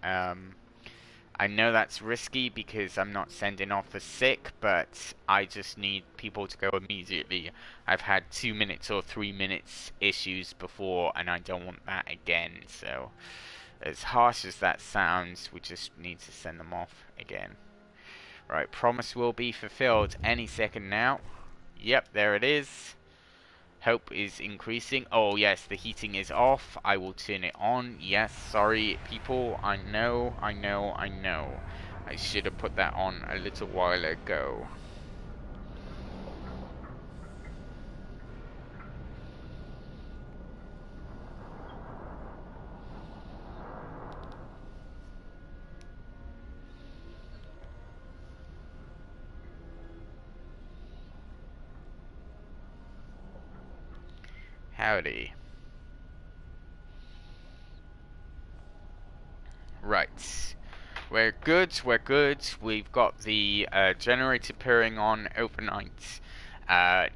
A: I know that's risky because I'm not sending off the sick, but I just need people to go immediately. I've had 2 minutes or 3 minutes issues before, and I don't want that again. So, as harsh as that sounds, we just need to send them off again. Right, promise will be fulfilled any second now. Yep, there it is. Hope is increasing. Oh yes, the heating is off. I will turn it on. Yes, sorry people. I know. I should have put that on a little while ago. Howdy. Right. We're good. We've got the generator purring on overnight.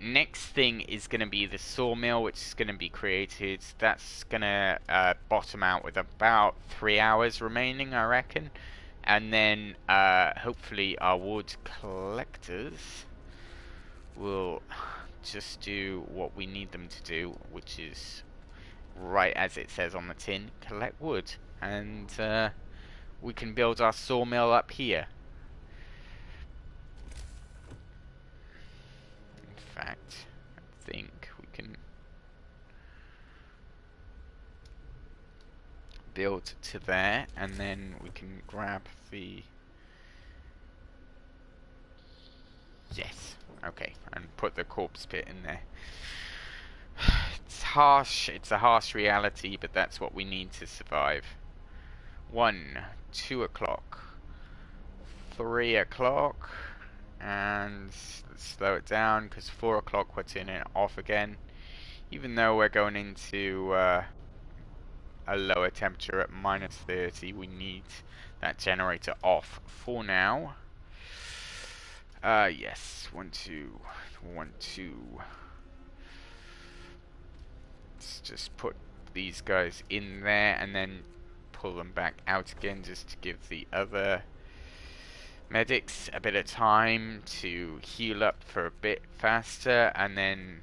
A: Next thing is going to be the sawmill, which is going to be created. That's going to bottom out with about 3 hours remaining, I reckon. And then hopefully our wood collectors will just do what we need them to do, which is right as it says on the tin, collect wood. And we can build our sawmill up here. In fact, I think we can build to there, and then we can grab the... Yes, okay, and put the corpse pit in there. It's harsh, it's a harsh reality, but that's what we need to survive. 1, 2 o'clock, 3 o'clock, and let's slow it down because 4 o'clock we're turning it off again. Even though we're going into a lower temperature at -30, we need that generator off for now. Yes, 1, 2, 1, 2. Let's just put these guys in there and then pull them back out again just to give the other medics a bit of time to heal up for a bit faster. And then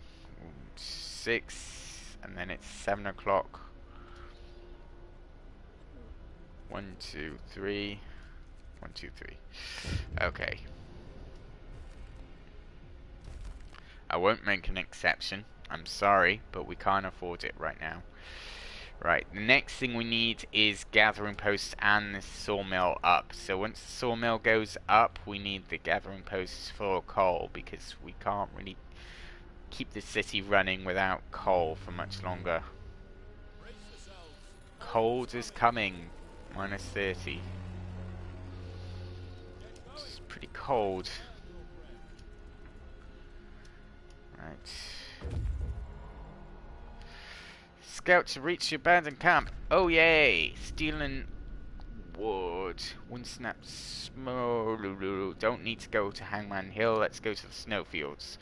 A: 6, and then it's 7 o'clock. 1, 2, 3. 1, 2, 3. Okay. I won't make an exception. I'm sorry, but we can't afford it right now. Right, the next thing we need is gathering posts and the sawmill up. So once the sawmill goes up, we need the gathering posts for coal, because we can't really keep the city running without coal for much longer. Cold is coming. -30. It's pretty cold. Right. Scouts reach the abandoned camp. Oh yay! Stealing wood. Wind snap smoke. Don't need to go to Hangman Hill. Let's go to the snowfields.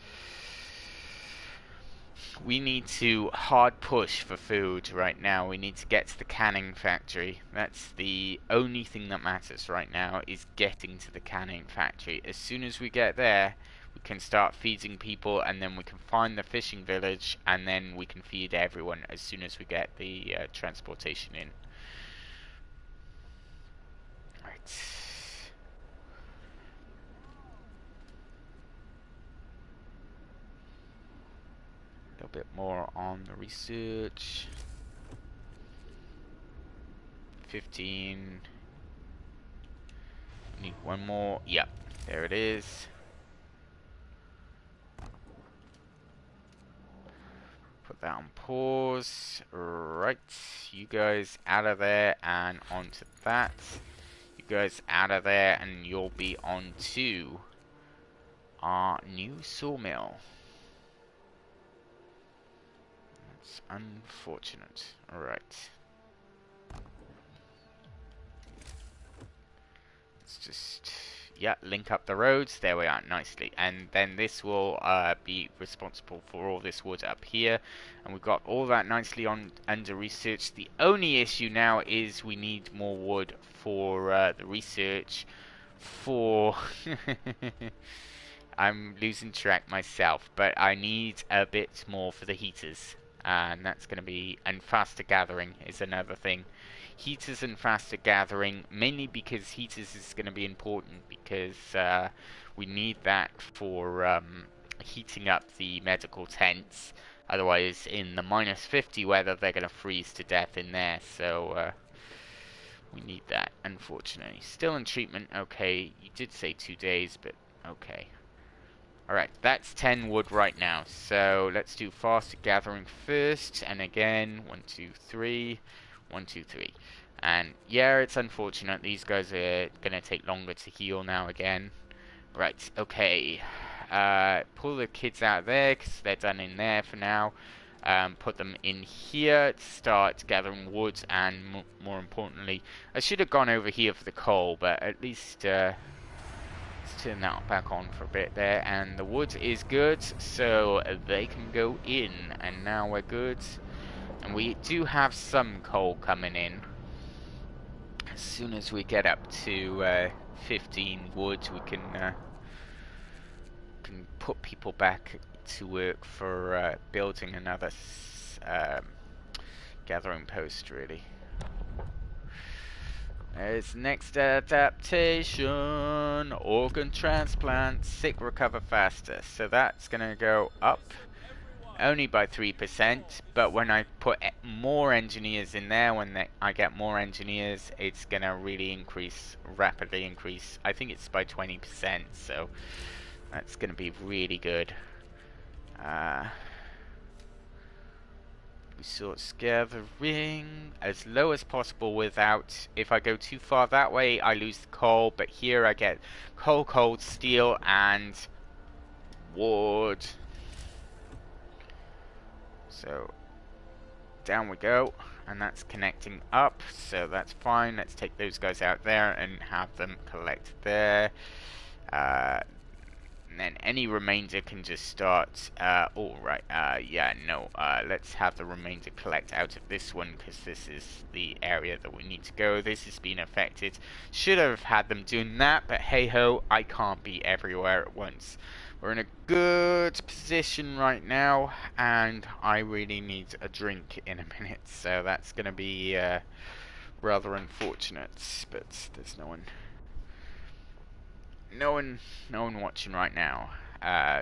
A: we need to hard push for food right now. We need to get to the canning factory. That's the only thing that matters right now, is getting to the canning factory. As soon as we get there, we can start feeding people, and then we can find the fishing village, and then we can feed everyone as soon as we get the transportation in. Right. A little bit more on the research. 15. Need one more. Yep, there it is. Put that on pause. Right, you guys out of there and onto that. You guys out of there, and you'll be on to our new sawmill. That's unfortunate. Alright. Let's just, yeah, link up the roads. There we are, nicely. And then this will be responsible for all this wood up here. And we've got all that nicely on under research. The only issue now is we need more wood for the research for... I'm losing track myself, but I need a bit more for the heaters. And that's going to be... and faster gathering is another thing. Heaters and faster gathering, mainly because heaters is going to be important, because we need that for heating up the medical tents. Otherwise, in the -50 weather, they're going to freeze to death in there. So we need that, unfortunately. Still in treatment. Okay, you did say 2 days, but okay. Alright, that's 10 wood right now. So let's do faster gathering first. And again, 1, 2, 3. 1, 2, 3. And yeah, it's unfortunate. These guys are gonna take longer to heal now again. Right, okay. Pull the kids out of there, because they're done in there for now. Put them in here to start gathering wood, and more importantly, I should have gone over here for the coal, but at least let's turn that back on for a bit there. And the wood is good, so they can go in. And now we're good. And we do have some coal coming in. As soon as we get up to 15 wood, we can put people back to work for building another gathering post, really. There's next adaptation, organ transplant, sick recover faster. So that's gonna go up. Only by 3%, but when I put more engineers in there, when I get more engineers, it's gonna really increase, rapidly increase. I think it's by 20%, so that's gonna be really good. Resource gathering as low as possible without, if I go too far that way, I lose the coal, but here I get coal, steel, and wood. So down we go, and that's connecting up, so that's fine. Let's take those guys out there and have them collect there. And then any remainder can just start. Let's have the remainder collect out of this one, because this is the area that we need to go. This has been affected. Should have had them doing that, but hey ho, I can't be everywhere at once. We're in a good position right now, and I really need a drink in a minute, so that's going to be rather unfortunate, but there's no one watching right now.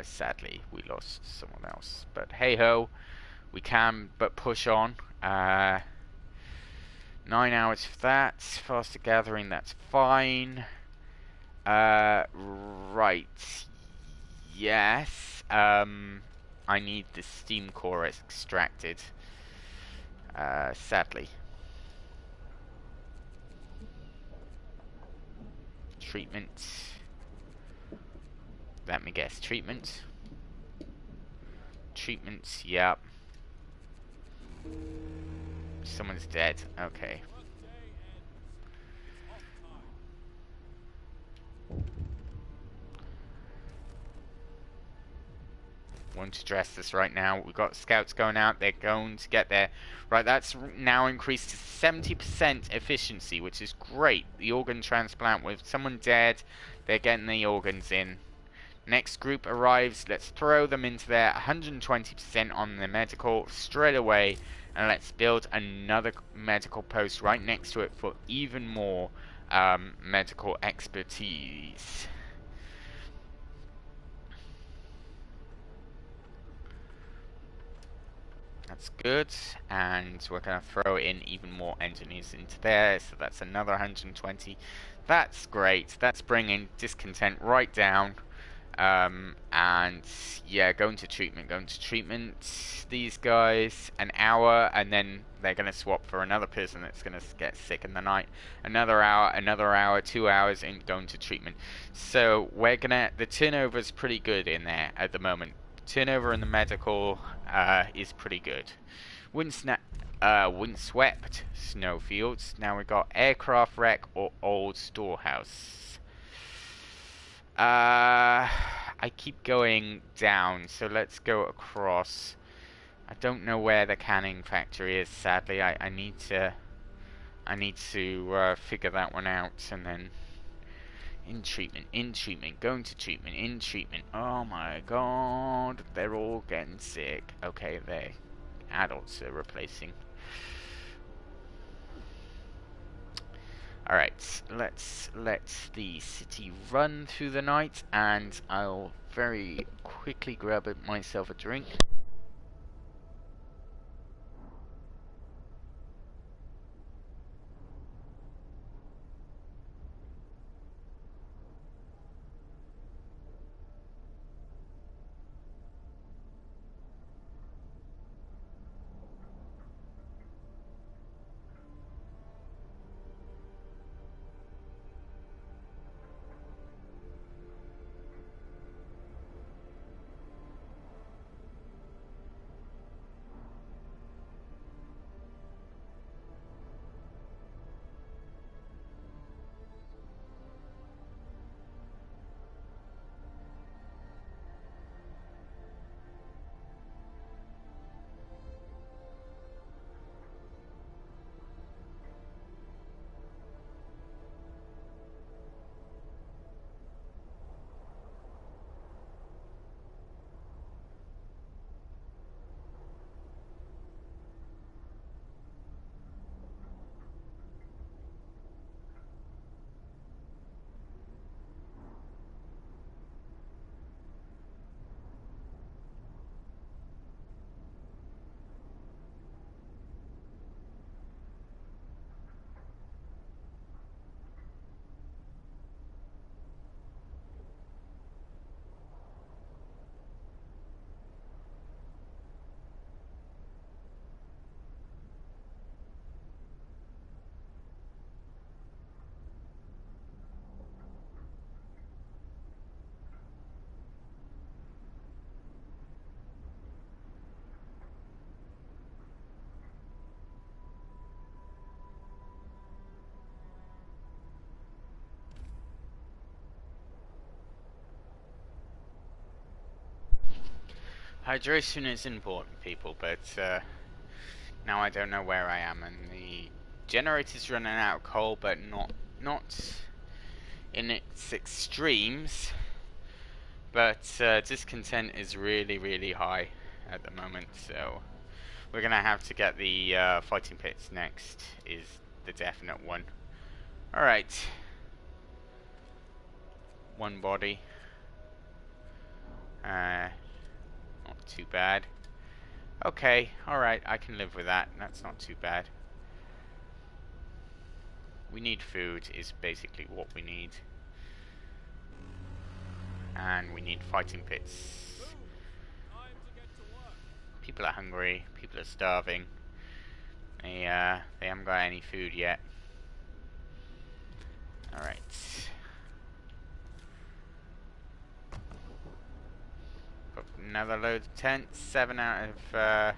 A: Sadly, we lost someone else, but hey ho, we can but push on. 9 hours for that. Faster gathering, that's fine. Right. Yes. I need the steam core extracted. Sadly. Treatment. Let me guess. Treatment. Treatments. Yep. Someone's dead. Okay. Want to address this right now. We've got scouts going out. They're going to get there. Right, that's now increased to 70% efficiency, which is great. The organ transplant, with someone dead, they're getting the organs in. Next group arrives. Let's throw them into there. 120% on the medical straight away. And let's build another medical post right next to it for even more medical expertise. That's good, and we're going to throw in even more engineers into there, so that's another 120. That's great. That's bringing discontent right down. And yeah, going to treatment. These guys, an hour, and then they're going to swap for another person that's going to get sick in the night. Another hour, 2 hours, and going to treatment. So we're gonna, the turnover's pretty good in there at the moment. Turnover in the medical is pretty good. Windswept snowfields. Now we've got aircraft wreck or old storehouse. I keep going down, so let's go across. I don't know where the canning factory is, sadly. I need to figure that one out, and then in treatment, going to treatment, in treatment. Oh my god, they're all getting sick. Okay, they adults are replacing. Alright, let's let the city run through the night, and I'll very quickly grab myself a drink. Hydration is important, people, but now I don't know where I am, and the generator's running out of coal, but not in its extremes. But discontent is really high at the moment, so we're gonna have to get the fighting pits next. Is the definite one. All right, one body. Not too bad. Okay, alright, I can live with that. That's not too bad. We need food, is basically what we need. And we need fighting pits. People are hungry, people are starving. They haven't got any food yet. Alright. Another load of tents. 7 out of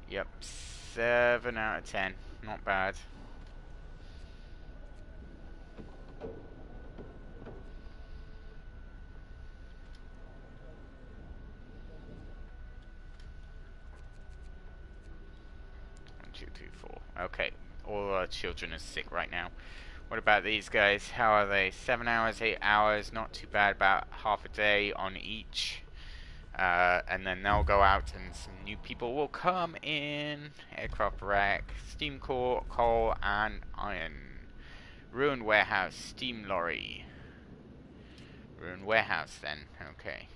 A: yep, 7 out of 10. Not bad. 2, 3, 4. Okay, all our children are sick right now. What about these guys? How are they? 7 hours, 8 hours, not too bad, about half a day on each. And then they'll go out and some new people will come in. Aircraft wreck, steam core, coal, and iron. Ruined warehouse, steam lorry. Ruined warehouse then, okay.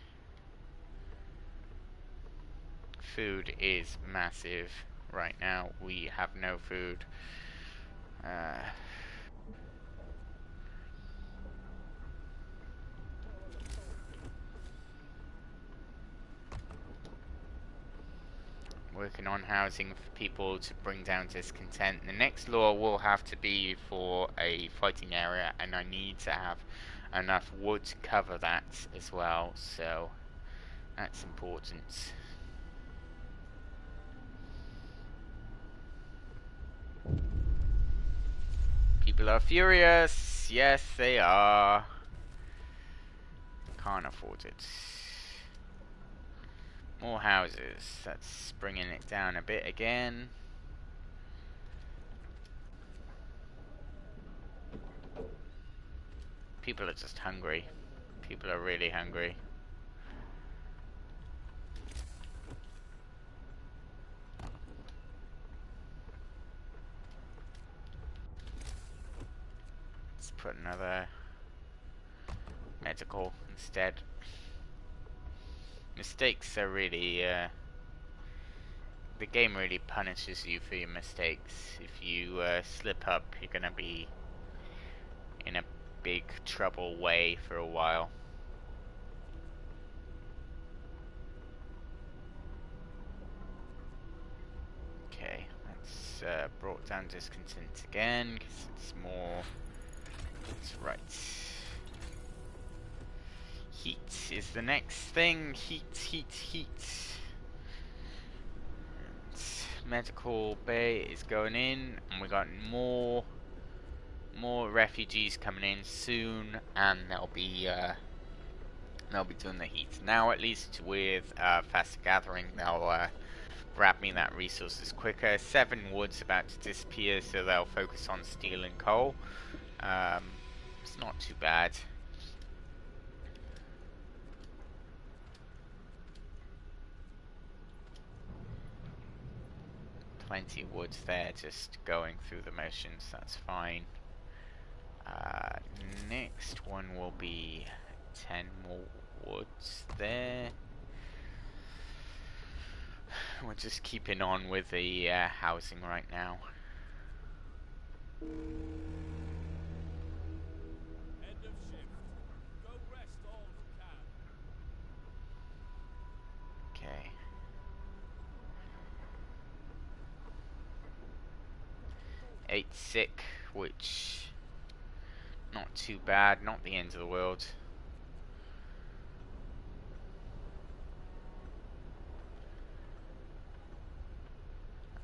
A: Food is massive right now. We have no food. Working on housing for people to bring down discontent. The next law will have to be for a fighting area, and I need to have enough wood to cover that as well, so that's important. People are furious. Yes, they are. Can't afford it. More houses. That's bringing it down a bit again. People are just hungry. People are really hungry. Let's put another medical instead. Mistakes are really, the game really punishes you for your mistakes. If you slip up, you're gonna be in a big trouble way for a while. Okay, that's brought down discontent again, because it's more... That's right. Heat is the next thing. Heat, heat, heat. Medical bay is going in, and we got more refugees coming in soon, and they'll be doing the heat now. At least with faster gathering, they'll grab me that resources quicker. 7 wood's about to disappear, so they'll focus on steel and coal. It's not too bad. Plenty of woods there, just going through the motions, that's fine. Next one will be 10 more woods there. We're just keeping on with the housing right now.
B: End of shift. Go rest all you can.
A: Okay. Eight sick, which not too bad, not the end of the world.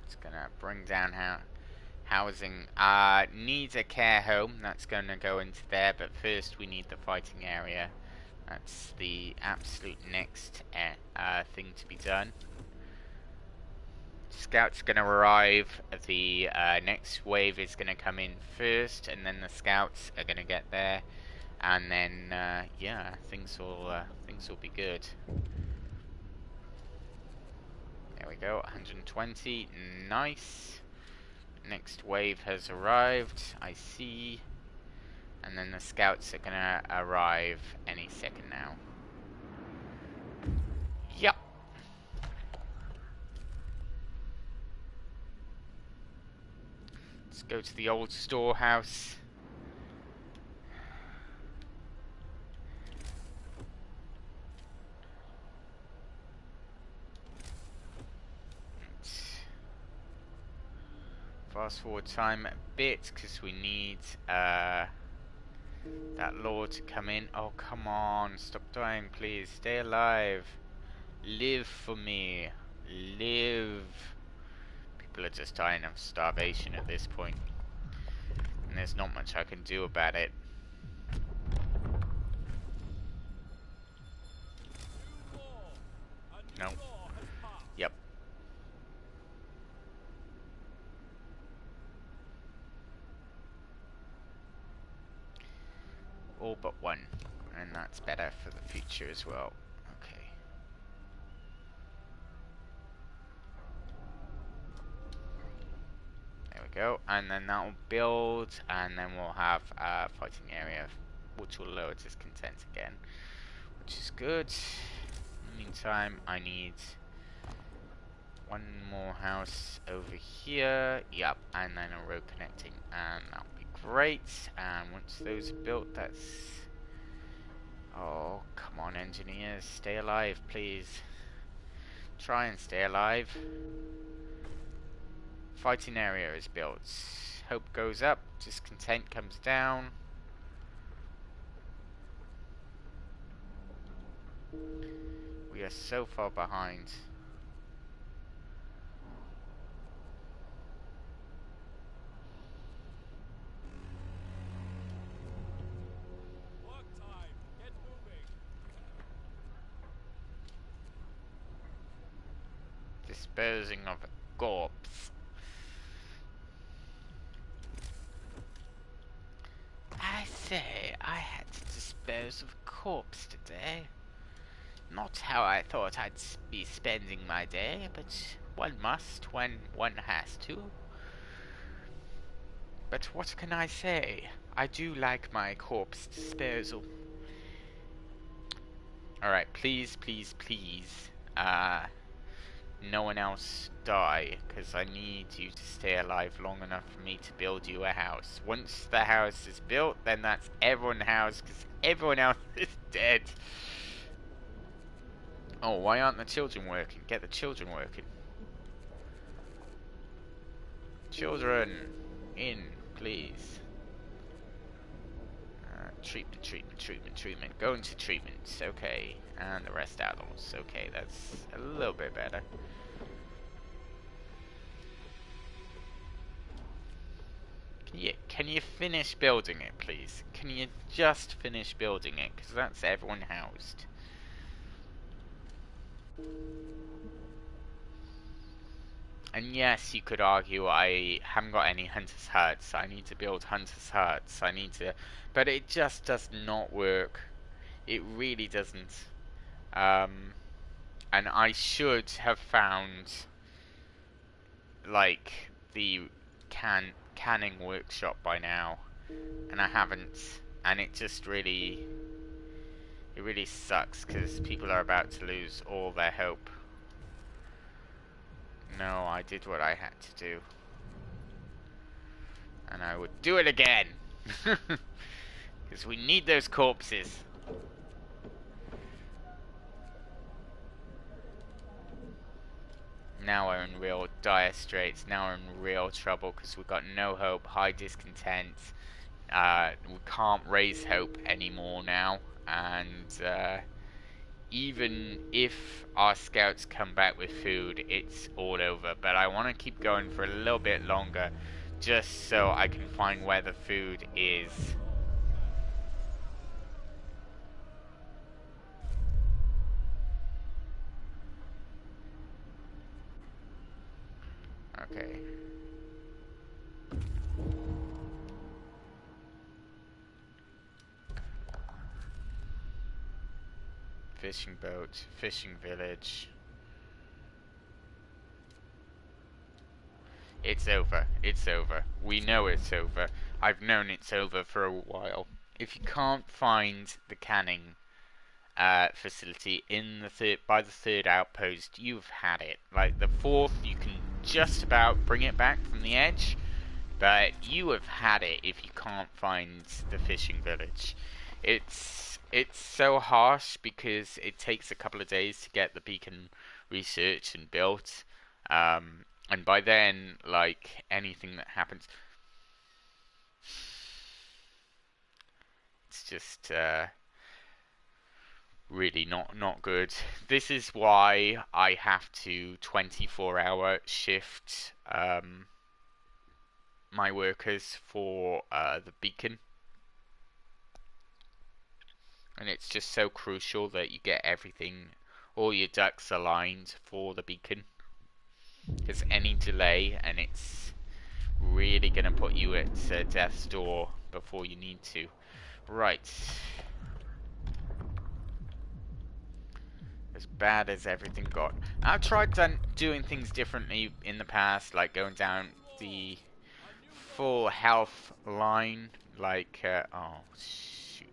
A: It's gonna bring down housing. Needs a care home, that's gonna go into there, but first we need the fighting area. That's the absolute next thing to be done. Scouts gonna arrive. The next wave is gonna come in first, and then the scouts are gonna get there, and then yeah, things will be good. There we go, 120, nice. Next wave has arrived, I see, and then the scouts are gonna arrive any second now. Yep. Let's go to the old storehouse. Fast forward time a bit because we need that law to come in. Oh, come on, stop dying, please. Stay alive. Live for me. Live. People are just dying of starvation at this point, and there's not much I can do about it. No. Yep. future as well. Okay. There we go, and then that will build, and then we'll have a fighting area, which will lower discontent again, which is good. In the meantime, I need one more house over here, yep, and then a road connecting, and that'll be great. And once those are built, that's... Oh, come on, engineers, stay alive, please. Try and stay alive. Fighting area is built. Hope goes up, discontent comes down. We are so far behind.
B: Work time. Get moving.
A: Disposing of a corpse. I say, I had to dispose of a corpse today. Not how I thought I'd be spending my day, but one must when one has to. But what can I say? I do like my corpse disposal. Alright, please, please, please, no one else die, because I need you to stay alive long enough for me to build you a house. Once the house is built, then that's everyone's house, because everyone else is dead. Oh, why aren't the children working? Get the children working. Children, in, please. Treatment, treatment, treatment, treatment. Go into treatment, okay. And the rest adults, okay, that's a little bit better. Can you finish building it, please? Can you just finish building it? Because that's everyone housed. And yes, you could argue I haven't got any hunters' huts. I need to build hunters' huts. I need to... But it just does not work. It really doesn't. And I should have found, like, the canning workshop by now. And I haven't. And it just really... It really sucks, because people are about to lose all their hope. No, I did what I had to do. And I would do it again! Because we need those corpses. Now we're in real dire straits. Now we're in real trouble because we've got no hope, high discontent. We can't raise hope anymore now. And even if our scouts come back with food, it's all over. But I want to keep going for a little bit longer, just so I can find where the food is. Okay. Fishing boat, fishing village. It's over. It's over. We know it's over. I've known it's over for a while. If you can't find the canning facility in the by the third outpost, you've had it. Like the fourth, you can just about bring it back from the edge, but you have had it if you can't find the fishing village. It's so harsh because it takes a couple of days to get the beacon researched and built. And by then, like, anything that happens, it's just really not good. This is why I have to 24-hour shift my workers for the beacon. And it's just so crucial that you get everything, all your ducks aligned for the beacon. Because any delay, and it's really going to put you at death's door before you need to. Right. as bad as everything got. I've tried doing things differently in the past, like going down the full health line, like, oh, shoot.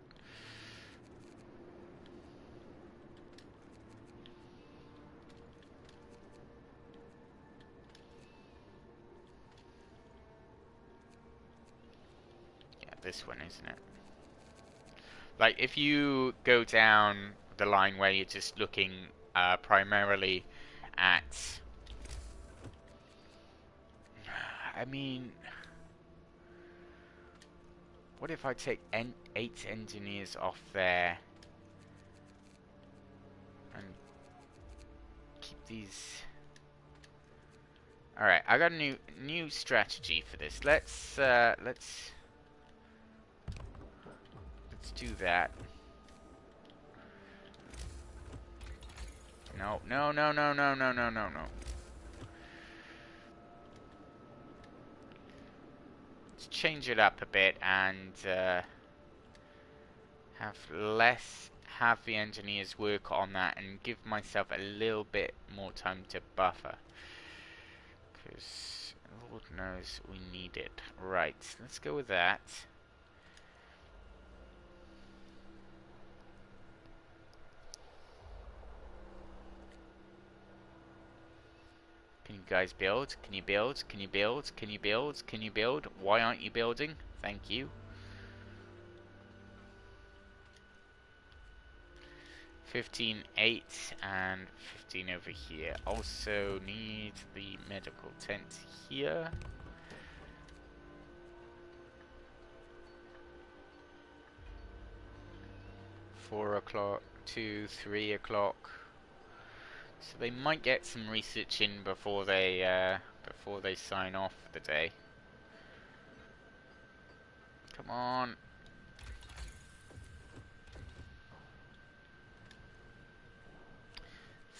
A: Yeah, this one, isn't it? Like, if you go down the line where you're just looking primarily at... I mean... What if I take 8 engineers off there and keep these... Alright, I got a new strategy for this. Let's do that. No, no, no, no, no, no, no, no, no. Let's change it up a bit and have the engineers work on that and give myself a little bit more time to buffer. Because Lord knows we need it. Right, let's go with that. Can you guys build? Can you build? Can you build? Can you build? Can you build? Why aren't you building? Thank you. 15, 8, and 15 over here. Also need the medical tent here. Four o'clock, 2, 3 o'clock. So they might get some research in before they sign off for the day. Come on.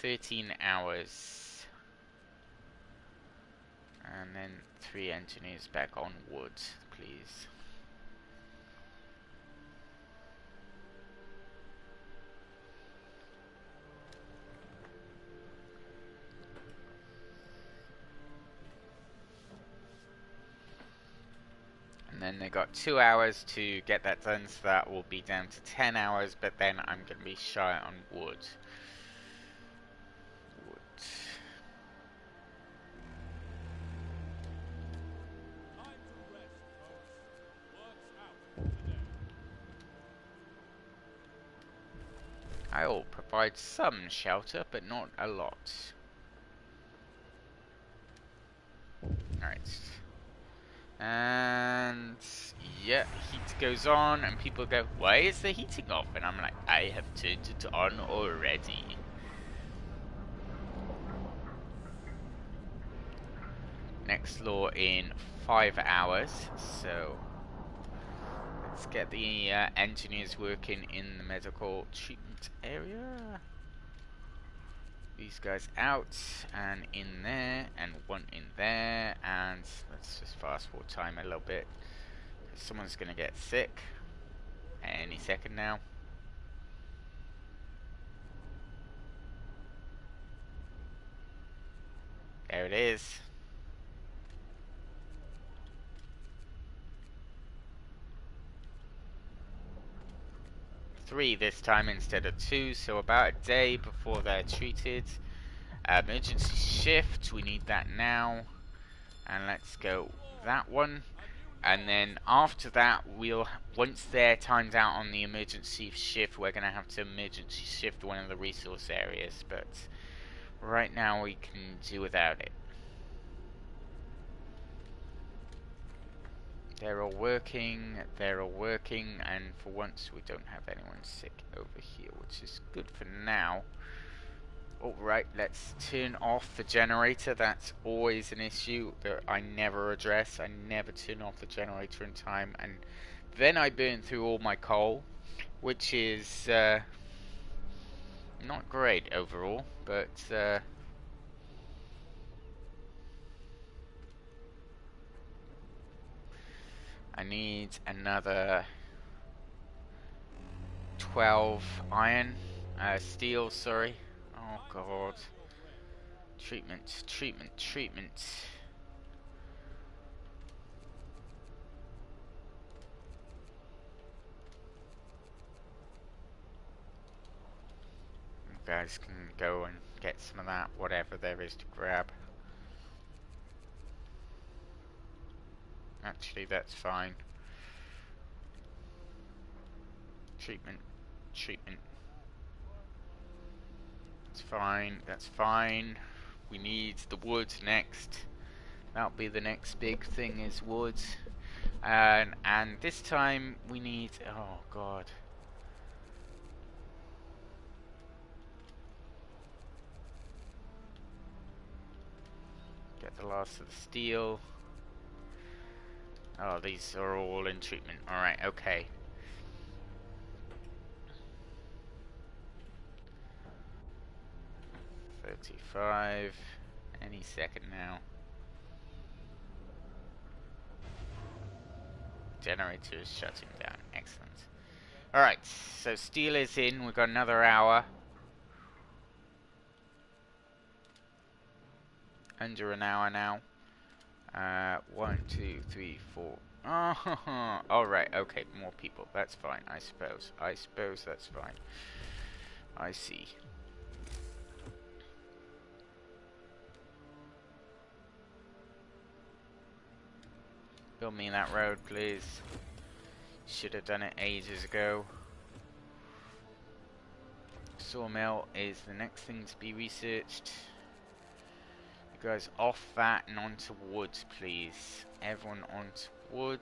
A: $13 hours. And then 3 engineers back on wood, please. And then they got 2 hours to get that done, so that will be down to 10 hours, but then I'm going to be shy on wood. I'll provide some shelter, but not a lot. Alright. And yeah, heat goes on, and people go, why is the heating off? And I'm like, I have turned it on already. Next law in 5 hours, so let's get the engineers working in the medical treatment area. These guys out, and in there, and one in there, and let's just fast forward time a little bit. Someone's gonna get sick any second now. There it is. 3 this time instead of 2, so about a day before they're treated. Emergency shift, we need that now. And let's go that one. And then after that, once they're timed out on the emergency shift, we're going to have to emergency shift one of the resource areas. But right now we can do without it. They're all working, and for once we don't have anyone sick over here, which is good for now. Alright, let's turn off the generator. That's always an issue that I never address. I never turn off the generator in time, and then I burn through all my coal, which is not great overall, but I need another 12 iron, steel, sorry. Oh God. Treatment, treatment, treatment. You guys can go and get some of that, whatever there is to grab. Actually, that's fine. Treatment, treatment. It's fine, that's fine. We need the wood next. That'll be the next big thing is wood. And this time we need, oh God. Get the last of the steel. Oh, these are all in treatment. Alright, okay. $35. Any second now. Generator is shutting down. Excellent. Alright, so steel is in. We've got another hour. Under an hour now. 1, 2, 3, 4. Oh, alright, okay, more people. That's fine, I suppose. I suppose that's fine. I see. Build me that road, please. Should have done it ages ago. Sawmill is the next thing to be researched. You guys off that and onto wood, please. Everyone onto wood.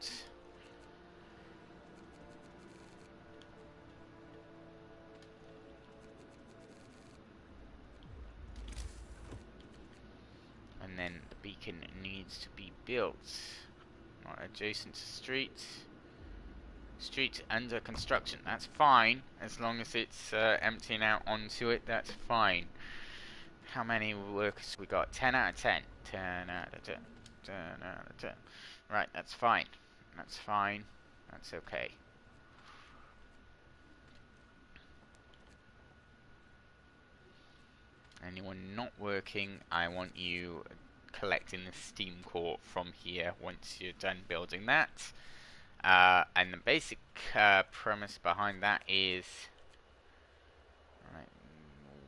A: And then the beacon needs to be built. Not adjacent to street. Street under construction. That's fine. As long as it's emptying out onto it, that's fine. How many workers we got? 10 out of 10. 10 out of 10. 10 out of 10. Right, that's fine. That's fine. That's okay. Anyone not working, I want you collecting the steam core from here once you're done building that. And the basic premise behind that is, right,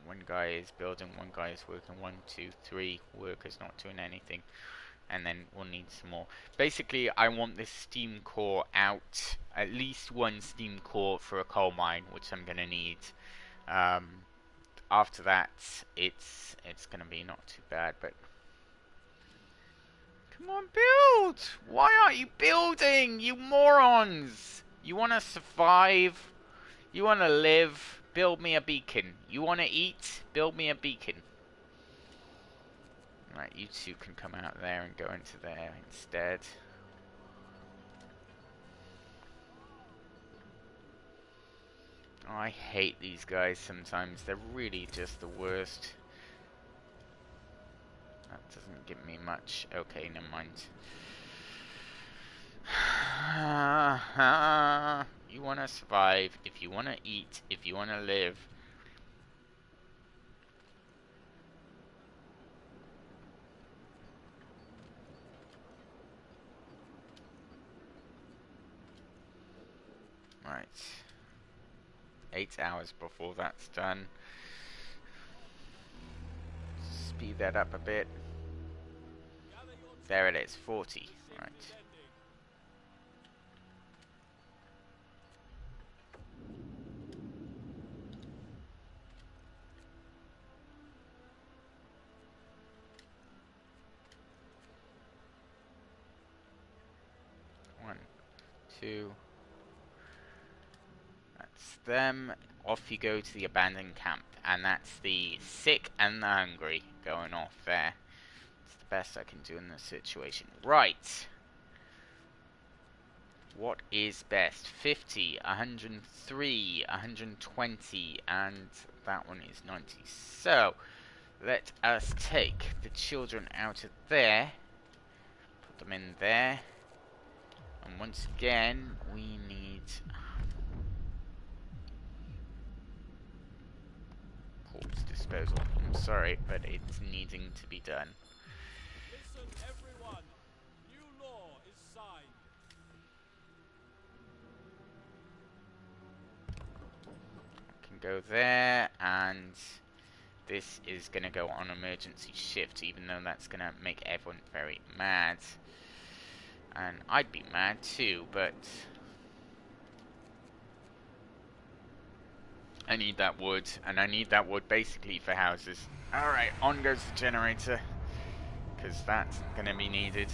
A: one guy is building, one guy is working, 1, 2, 3 workers not doing anything, and then we'll need some more. Basically, I want this steam core out, at least one steam core for a coal mine, which I'm gonna need. After that, it's gonna be not too bad, but come on, build! Why aren't you building, you morons? You wanna survive? You wanna live? Build me a beacon. You wanna eat? Build me a beacon. Right, you two can come out there and go into there instead. Oh, I hate these guys sometimes. They're really just the worst. That doesn't give me much. Okay, never mind. You want to survive, if you want to eat, if you want to live. Right. 8 hours before that's done. Speed that up a bit. There it is, 40. Right. One, two. That's them. Off you go to the abandoned camp. And that's the sick and the hungry going off there. It's the best I can do in this situation. Right. What is best? 50, 103, 120, and that one is 90. So, let us take the children out of there. Put them in there. And once again, we need ports disposal. I'm sorry, but it's needing to be done.
B: Listen, everyone. New law is signed.
A: Can go there, and this is going to go on emergency shift, even though that's going to make everyone very mad. And I'd be mad too, but I need that wood, and I need that wood basically for houses. Alright, on goes the generator, because that's going to be needed.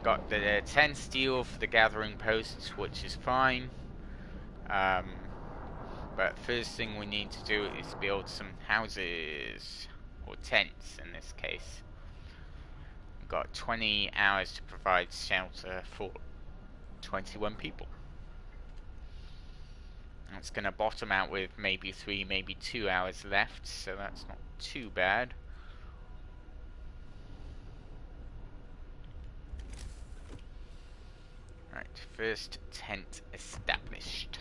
A: Got the 10 steel for the gathering posts, which is fine. But first thing we need to do is build some houses, or tents in this case. We've got 20 hours to provide shelter for 21 people. It's going to bottom out with maybe 3, maybe 2 hours left, so that's not too bad. Right, first tent established.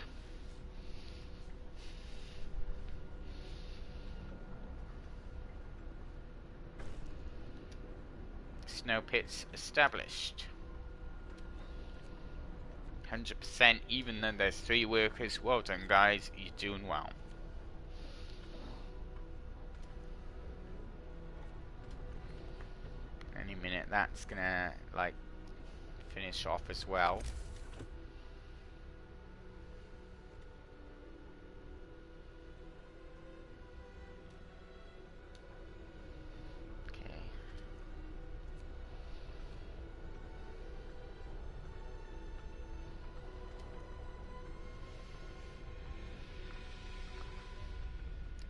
A: Snow pits established. 100%, even though there's 3 workers. Well done, guys, you're doing well. Any minute that's gonna, like, finish off as well.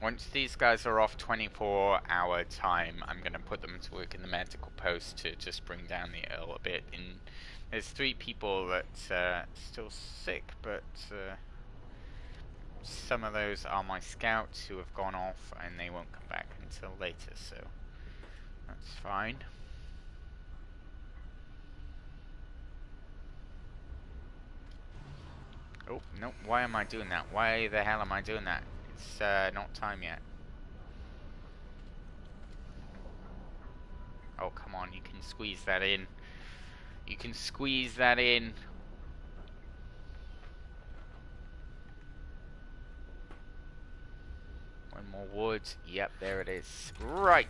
A: Once these guys are off 24-hour time, I'm going to put them to work in the medical post to just bring down the Earl a bit. And there's 3 people that still sick, but some of those are my scouts who have gone off and they won't come back until later, so that's fine. Oh, no, why am I doing that? Why the hell am I doing that? It's not time yet. Oh, come on, you can squeeze that in. You can squeeze that in. One more wood. Yep, there it is. Right.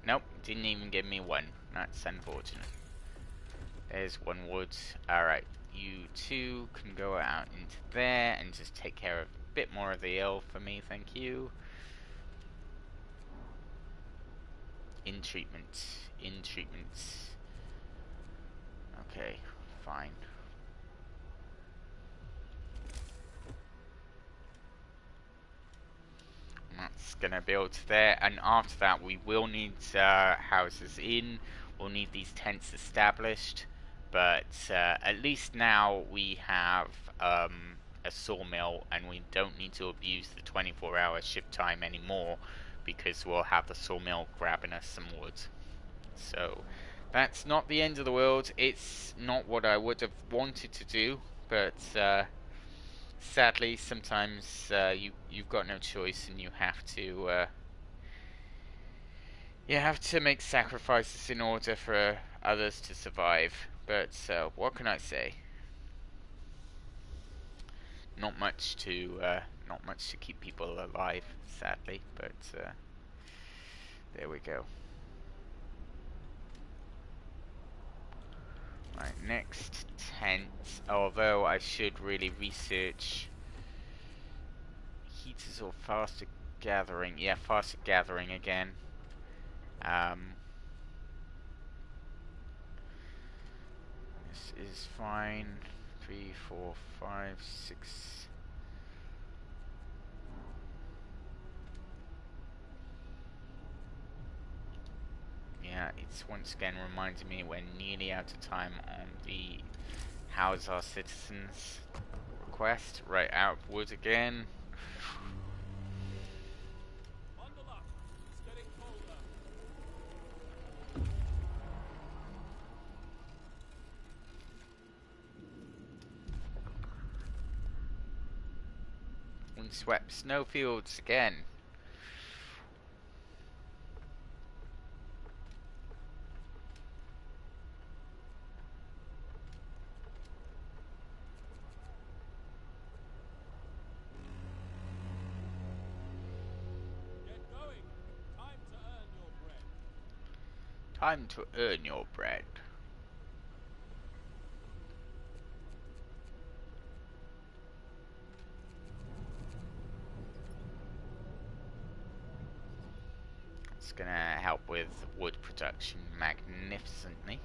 A: Nope, didn't even give me one. That's unfortunate. There's one wood. Alright, you 2 can go out into there and just take care of a bit more of the ill for me, thank you. In treatment. In treatment. Okay, fine. That's gonna build there, and after that we will need houses in. We'll need these tents established, but at least now we have a sawmill, and we don't need to abuse the 24-hour shift time anymore because we'll have the sawmill grabbing us some wood. So that's not the end of the world. It's not what I would have wanted to do, but sadly, sometimes you've got no choice, and you have to make sacrifices in order for others to survive. But what can I say? Not much to keep people alive, sadly. But there we go. Right, next tent. Although I should really research heaters or faster gathering. Yeah, faster gathering again. This is fine. 3, 4, 5, 6. that's once again reminding me we're nearly out of time on the House Our Citizens request. Right, out of wood again.
B: Bundle up. It's getting colder.
A: Windswept snowfields again.
B: Get going. Time to earn your bread.
A: Time to earn your bread. It's gonna help with wood production magnificently.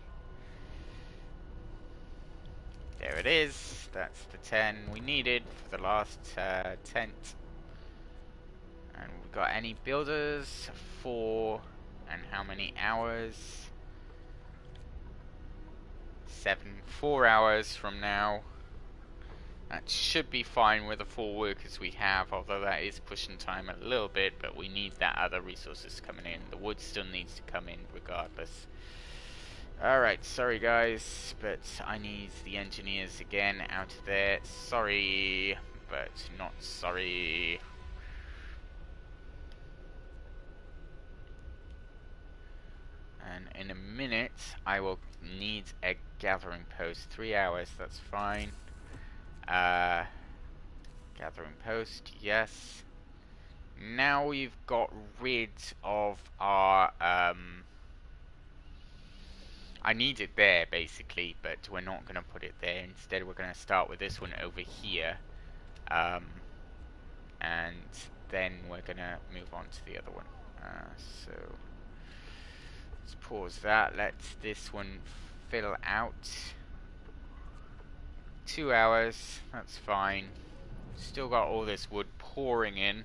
A: There it is. That's the 10 we needed for the last tent. And we got any builders? 4. And how many hours? 7. 4 hours from now. That should be fine with the 4 workers we have, although that is pushing time a little bit, but we need that other resources coming in. The wood still needs to come in regardless. Alright, sorry guys, but I need the engineers again out of there. Sorry, but not sorry. And in a minute, I will need a gathering post. 3 hours, that's fine. Gathering post, yes. Now we've got rid of our, I need it there, basically, but we're not going to put it there. Instead, we're going to start with this one over here. And then we're going to move on to the other one. So, let's pause that. Let this one fill out. 2 hours, that's fine. Still got all this wood pouring in.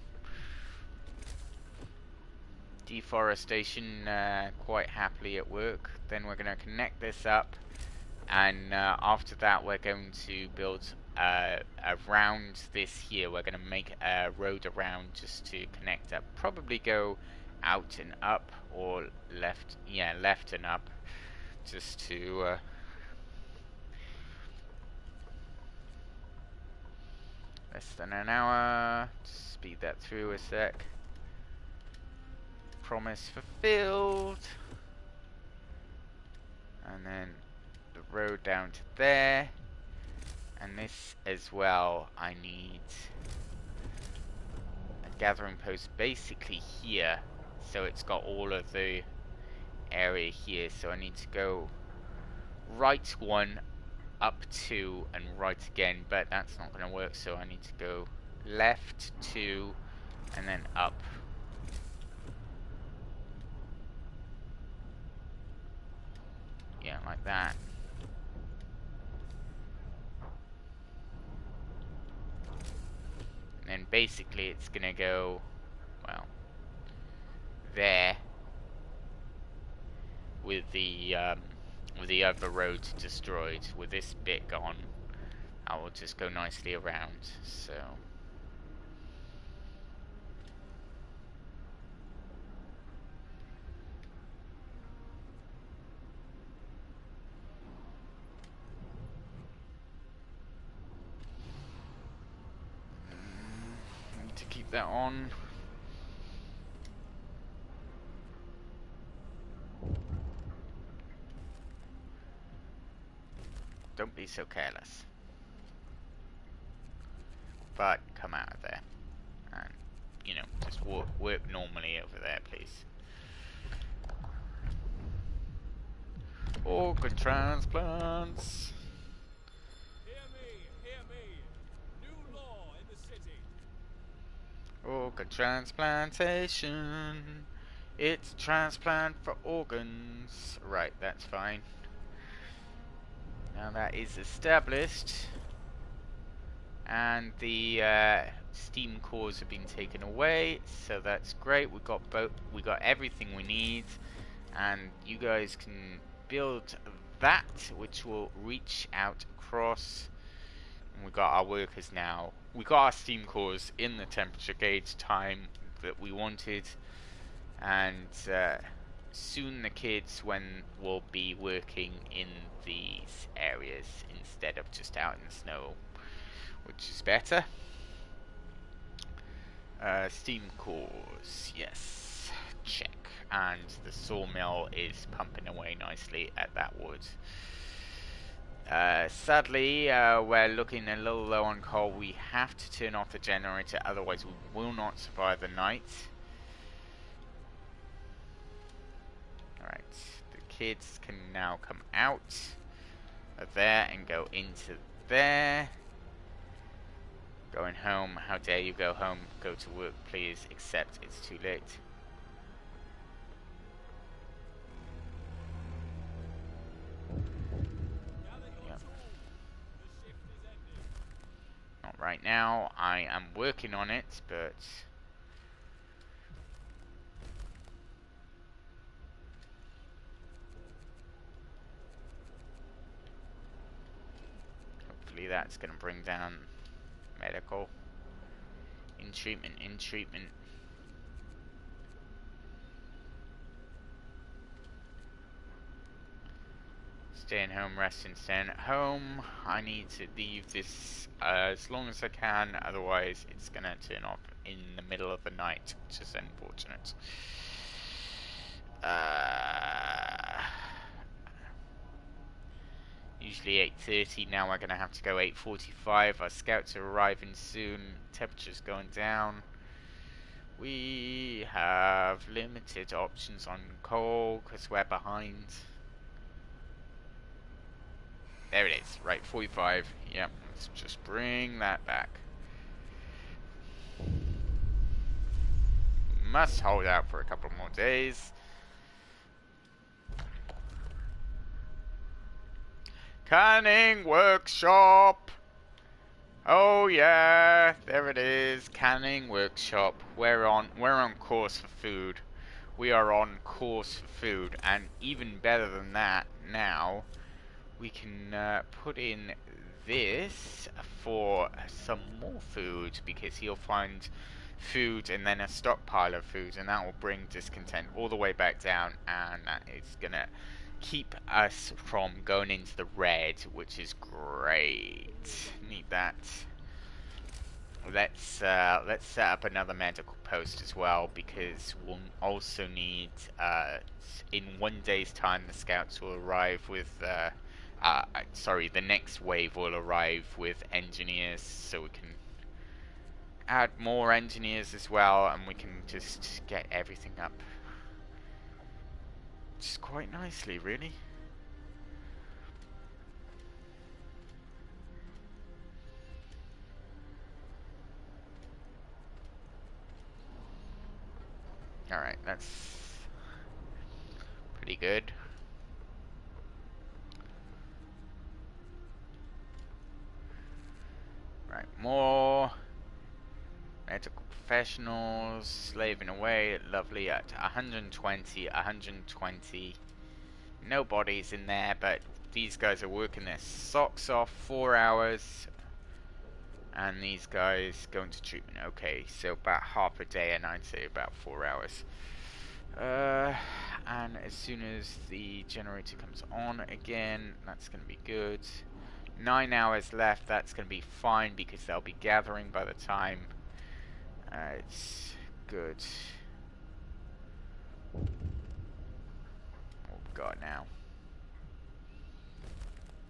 A: Deforestation quite happily at work. Then we're going to connect this up, and after that we're going to build around this here. We're going to make a road around just to connect up. Probably go out and up, or left, yeah, left and up, just to less than an hour. Speed that through a sec. Promise fulfilled. And then the road down to there. And this as well, I need a gathering post basically here. So it's got all of the area here. So I need to go right 1, up 2, and right again. But that's not going to work, so I need to go left 2, and then up. Yeah, like that. And then basically it's gonna go, well, there with the other road destroyed. With this bit gone, I will just go nicely around. So. Need to keep that on. Don't be so careless. But come out of there. And, you know, just work normally over there, please. Organ transplants.
B: Hear me, hear me. New law in the city.
A: Organ transplantation. It's a transplant for organs. Right, that's fine. Now that is established. And the steam cores have been taken away, so that's great. We got everything we need. And you guys can build that, which will reach out across. And we got our workers now. We got our steam cores in the temperature gauge time that we wanted. And soon the kids will be working in these areas instead of just out in the snow, which is better. Steam cores, yes, check. And the sawmill is pumping away nicely at that wood. Sadly, we're looking a little low on coal. We have to turn off the generator, otherwise we will not survive the night. Alright, the kids can now come out of there and go into there. Going home, how dare you go home, go to work please, except it's too late. Yep. Not right now, I am working on it, but hopefully that's going to bring down medical. In treatment, in treatment. Staying home, resting, staying at home. I need to leave this as long as I can, otherwise it's going to turn off in the middle of the night, which is unfortunate. Usually 8:30, now we're going to have to go 8:45. Our scouts are arriving soon, temperature's going down. We have limited options on coal because we're behind. There it is, right, 45. Yep, let's just bring that back. Must hold out for a couple more days. Canning workshop! Oh yeah, there it is, canning workshop. We're on course for food. We are on course for food, and even better than that, now we can put in this for some more food, because he'll find food and then a stockpile of food, and that will bring discontent all the way back down, and that is gonna keep us from going into the red, which is great. Need that. Let's set up another medical post as well, because we'll also need in 1 day's time the scouts will arrive with sorry, the next wave will arrive with engineers, so we can add more engineers as well, and we can just get everything up just quite nicely, really. Alright, that's pretty good. Right, more medical professionals slaving away, lovely, at 120, 120. No bodies in there, but these guys are working their socks off, 4 hours. And these guys going to treatment. Okay, so about half a day, and I'd say about 4 hours. And as soon as the generator comes on again, that's going to be good. 9 hours left, that's going to be fine, because they'll be gathering by the time. It's good. What we've got now.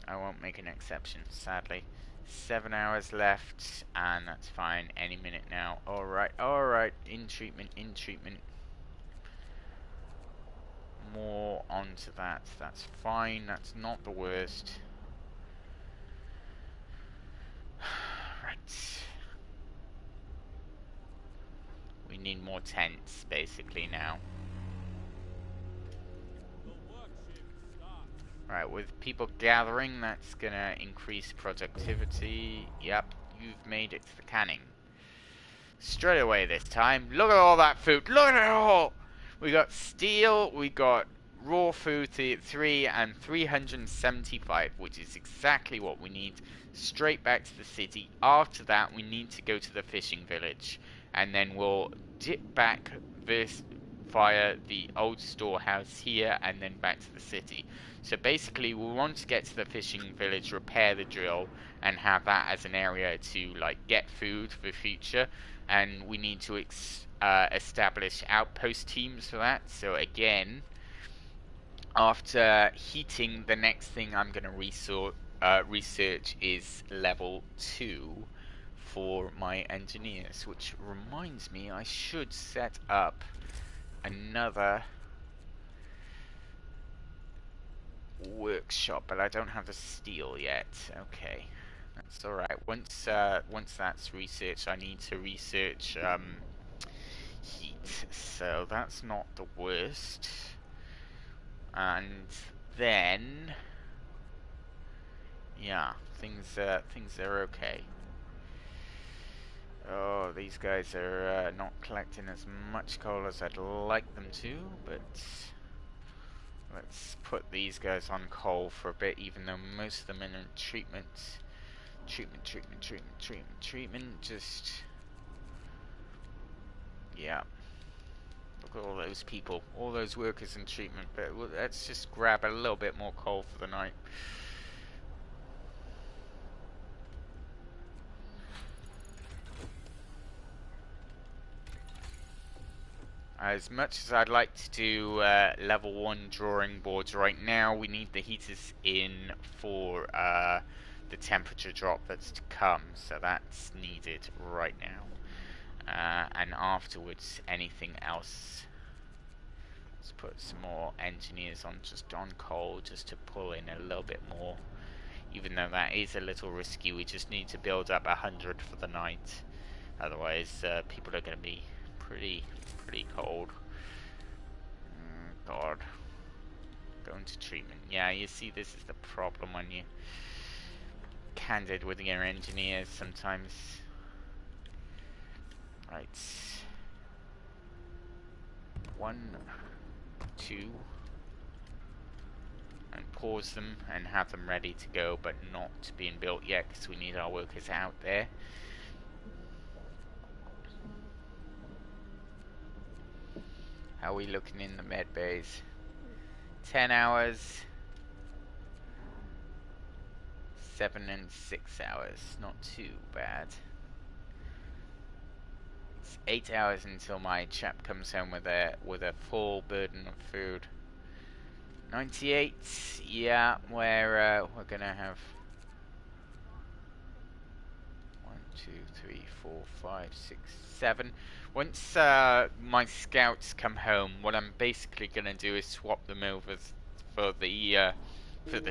A: I won't make an exception, sadly. 7 hours left, and that's fine. Any minute now. Alright, alright. In treatment, in treatment. More onto that. That's fine. That's not the worst. Right. We need more tents, basically, now. Right, with people gathering, that's gonna increase productivity. Yep, you've made it to the canning. Straight away this time. Look at all that food. Look at it all! We got steel, we got raw food 3 and 375, which is exactly what we need. Straight back to the city. After that, we need to go to the fishing village, and then we'll dip back this via the old storehouse here, and then back to the city. So basically, we want to get to the fishing village, repair the drill, and have that as an area to like get food for the future. And we need to establish outpost teams for that. So again, after heating, the next thing I'm going to research is level 2 for my engineers, which reminds me I should set up another workshop, but I don't have the steel yet. Okay, that's alright. Once that's researched, I need to research heat, so that's not the worst. And then, yeah, things are okay. Oh, these guys are not collecting as much coal as I'd like them to, but let's put these guys on coal for a bit, even though most of them are in treatment. Treatment, just... yeah. Look at all those people, all those workers in treatment, but let's just grab a little bit more coal for the night. As much as I'd like to do level 1 drawing boards right now, we need the heaters in for the temperature drop that's to come, so that's needed right now. And afterwards, anything else. Let's put some more engineers on, just on coal, just to pull in a little bit more. Even though that is a little risky, we just need to build up 100 for the night. Otherwise, people are going to be pretty cold. God. Going to treatment. Yeah, you see, this is the problem when you're candid with your engineers sometimes. Right. 1, 2. And pause them and have them ready to go, but not being built yet because we need our workers out there. How are we looking in the med bays? 10 hours, 7 and 6 hours. Not too bad. It's 8 hours until my chap comes home with a full burden of food. 98. Yeah, we're gonna have 1, 2, 3, 4, 5, 6, 7. Once my scouts come home, what I'm basically gonna do is swap them over for the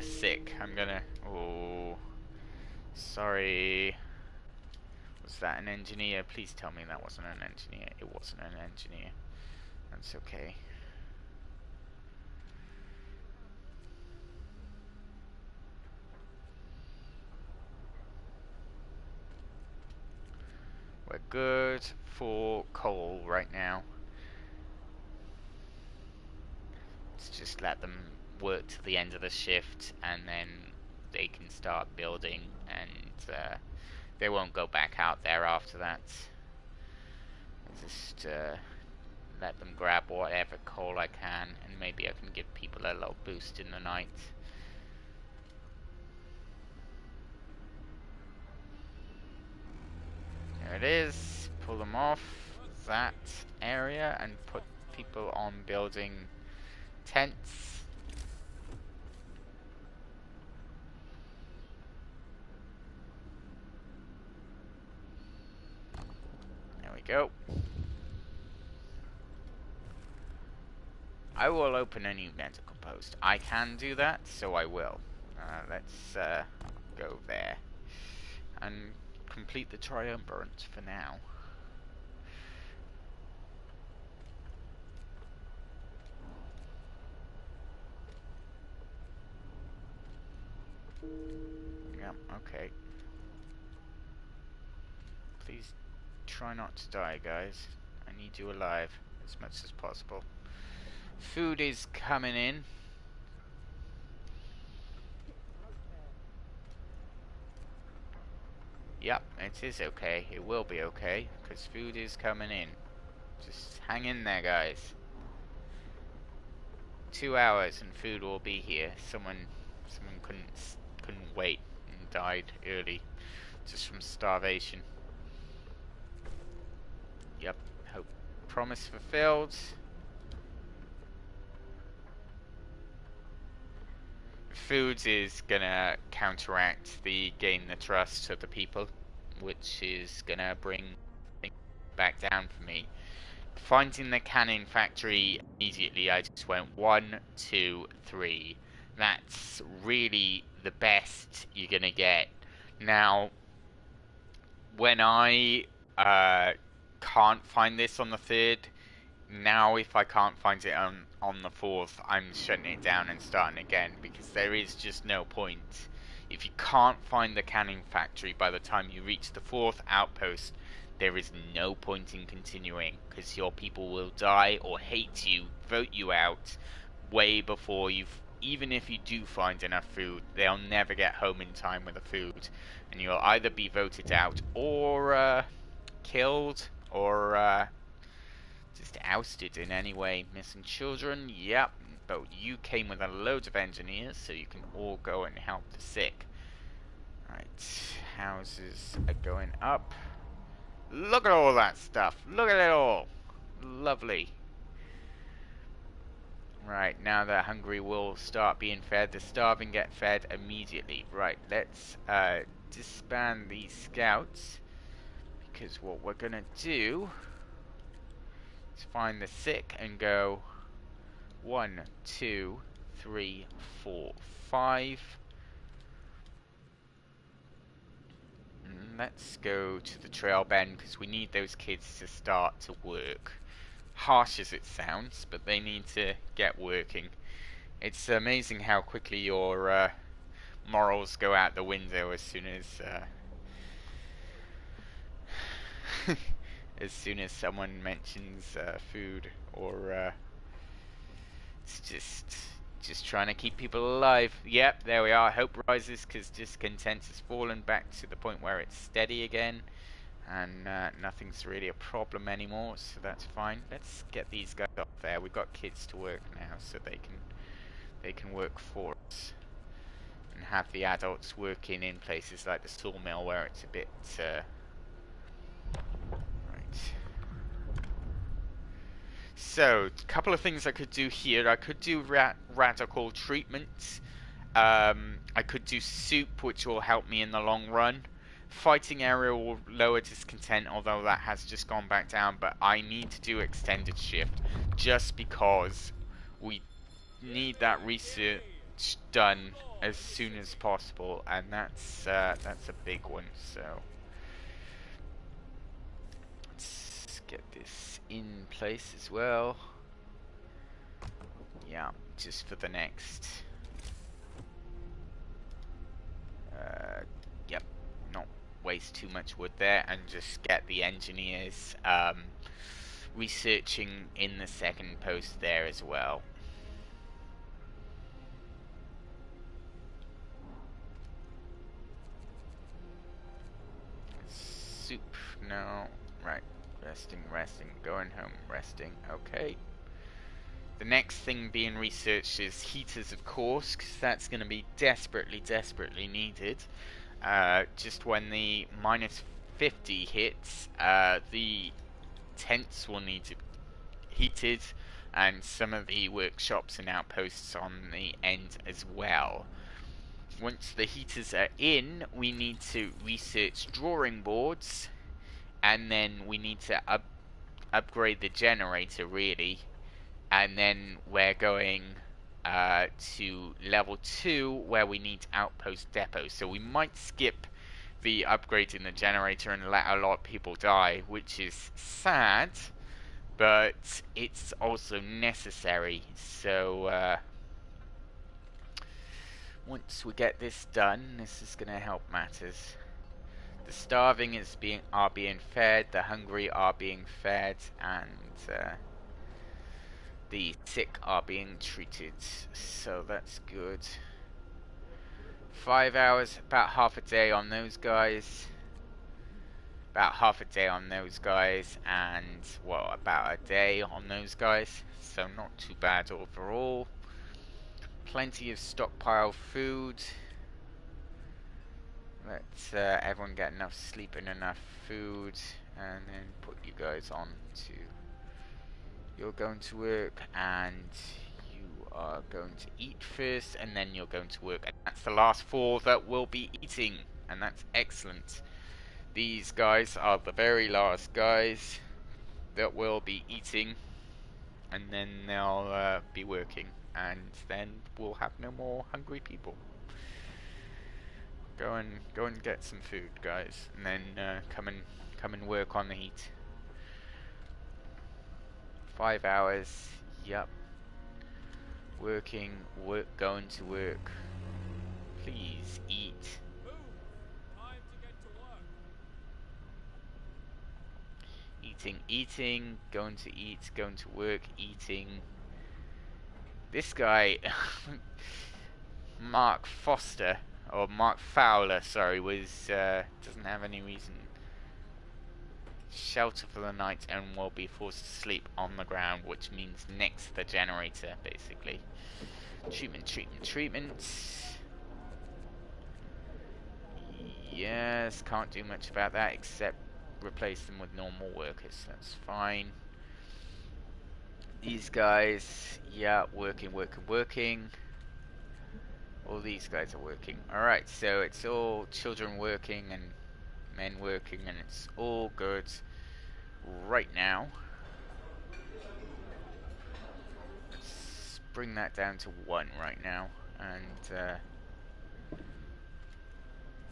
A: sick. I'm gonna... oh, sorry. Was that an engineer? Please tell me that wasn't an engineer. It wasn't an engineer. That's okay. We're good for coal right now. Let's just let them work to the end of the shift, and then they can start building, and they won't go back out there after that. Just let them grab whatever coal I can, and maybe I can give people a little boost in the night. There it is. Pull them off that area and put people on building tents. There we go. I will open a new medical post. I can do that, so I will. Let's go there and complete the triumvirate for now. Yep, okay. Please try not to die, guys. I need you alive as much as possible. Food is coming in. Yep, it is okay. It will be okay, because food is coming in. Just hang in there, guys. 2 hours and food will be here. Someone couldn't wait and died early, just from starvation. Yep, hope promise fulfilled. Foods is gonna counteract the gain the trust of the people, which is gonna bring things back down for me. Finding the canning factory immediately, I just went 1, 2, 3. That's really the best you're gonna get. Now, when I can't find this on the 3rd, now if I can't find it on the 4th, I'm shutting it down and starting again, because there is just no point. If you can't find the canning factory by the time you reach the 4th outpost, there is no point in continuing, because your people will die or hate you, vote you out, way before you've... Even if you do find enough food, they'll never get home in time with the food, and you'll either be voted out, or killed, or just ousted in any way. Missing children, yep, but you came with a load of engineers, so you can all go and help the sick. Right, houses are going up. Look at all that stuff. Look at it all. Lovely. Right, now the hungry will start being fed. The starving get fed immediately. Right, let's disband these scouts, because what we're gonna do is find the sick and go 1, 2, 3, 4, 5. Let's go to the trail bend, because we need those kids to start to work. Harsh as it sounds, but they need to get working. It's amazing how quickly your morals go out the window as soon as as soon as someone mentions food, or it's just trying to keep people alive. Yep, there we are. Hope rises, because discontent has fallen back to the point where it's steady again, and nothing's really a problem anymore, so that's fine. Let's get these guys up there. We've got kids to work now, so they can work for us, and have the adults working in places like the Sawmill, where it's a bit right. So, a couple of things I could do here. I could do radical treatments. I could do soup, which will help me in the long run. Fighting area will lower discontent, although that has just gone back down. But I need to do extended shift, just because we need that research done as soon as possible, and that's a big one. So let's get this in place as well. Yeah, just for the next. Yep, not waste too much wood there, and just get the engineers researching in the second post there as well. Soup, no, right, resting, going home, resting, okay. The next thing being researched is heaters, of course, because that's going to be desperately needed. Just when the -50 hits, the tents will need to be heated, and some of the workshops and outposts on the end as well. Once the heaters are in, we need to research drawing boards, and then we need to upgrade the generator, really. And then we're going to level 2, where we need Outpost Depot. So we might skip the upgrade in the generator and let a lot of people die, which is sad, but it's also necessary. So once we get this done, this is going to help matters. The starving are being fed, the hungry are being fed, and The sick are being treated, so that's good. 5 hours, about half a day on those guys. About half a day on those guys, and, well, about a day on those guys. So not too bad overall. Plenty of stockpile food. Let everyone get enough sleep and enough food, and then put you guys on to... You're going to work, and you are going to eat first, and then you're going to work. And that's the last 4 that will be eating, and that's excellent. These guys are the very last guys that will be eating, and then they'll be working, and then we'll have no more hungry people. Go and get some food, guys, and then come and work on the heat. 5 hours. Yep. Working, going to work. Please eat.
B: Move! Time to get to work.
A: Eating, going to eat, going to work, eating. This guy, Mark Foster, or Mark Fowler, sorry, doesn't have any reason. Shelter for the night and will be forced to sleep on the ground, which means next to the generator, basically. Treatment. Yes, can't do much about that except replace them with normal workers. That's fine. These guys, yeah, working. All these guys are working. Alright, so it's all children working and men working, and it's all good right now. Let's bring that down to 1 right now, and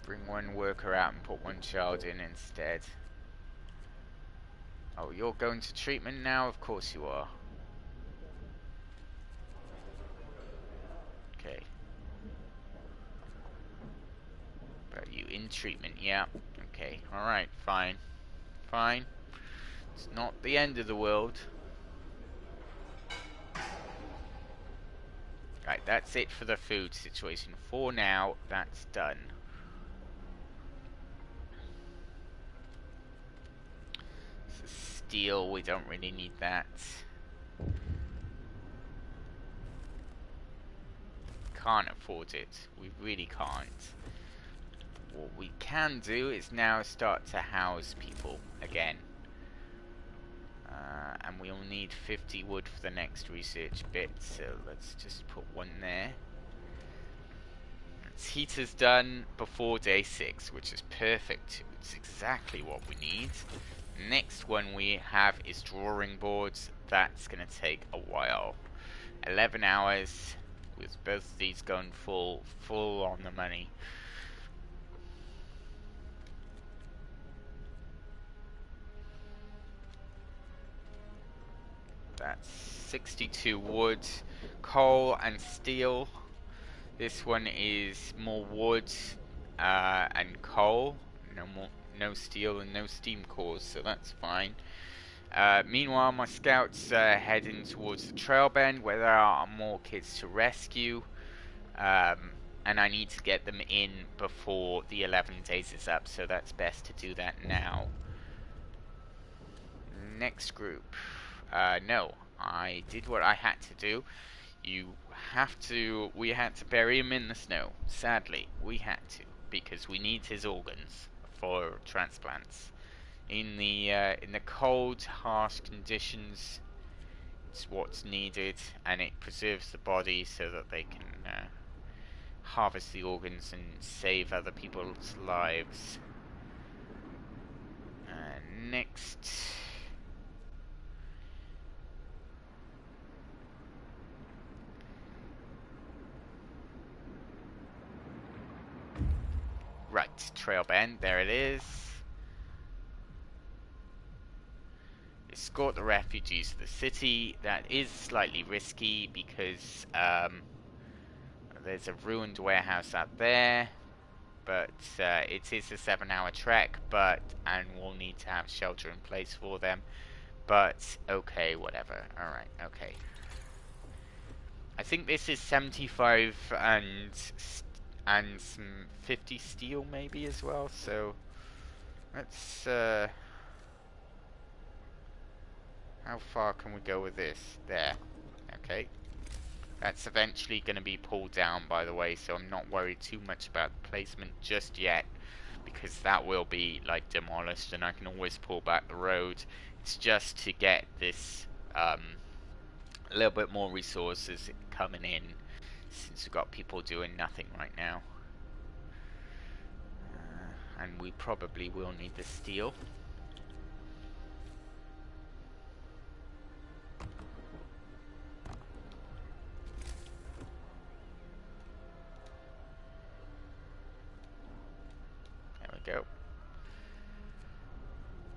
A: bring 1 worker out and put 1 child in instead. Oh, you're going to treatment now? Of course you are. Okay. But you in treatment, yeah. Okay, alright, fine. It's not the end of the world. Right, that's it for the food situation. For now, that's done. So steel, we don't really need that. Can't afford it. We really can't. What we can do is now start to house people again. And we'll need 50 wood for the next research bit, so let's just put 1 there. Its heater's done before day 6, which is perfect. It's exactly what we need. Next one we have is drawing boards. That's going to take a while. 11 hours with both of these going full on the money. That's 62 wood, coal and steel. This one is more wood and coal. No steel and no steam cores, so that's fine. Meanwhile, my scouts heading towards the trail bend where there are more kids to rescue, and I need to get them in before the 11 days is up, so that's best to do that now. Next group. No, I did what I had to do. We had to bury him in the snow. Sadly, we had to, because we need his organs for transplants. In the cold, harsh conditions, it's what's needed, and it preserves the body so that they can harvest the organs and save other people's lives. Next. Right, trail bend, there it is. Escort the refugees to the city. That is slightly risky because there's a ruined warehouse out there, but it is a 7-hour trek, and we'll need to have shelter in place for them. But okay, whatever. Alright, okay. I think this is 75 and some 50 steel maybe as well. So let's how far can we go with this? There. Okay. That's eventually going to be pulled down, by the way, so I'm not worried too much about the placement just yet, because that will be like demolished and I can always pull back the road. It's just to get this a little bit more resources coming in, since we've got people doing nothing right now. And we probably will need the steel. There we go.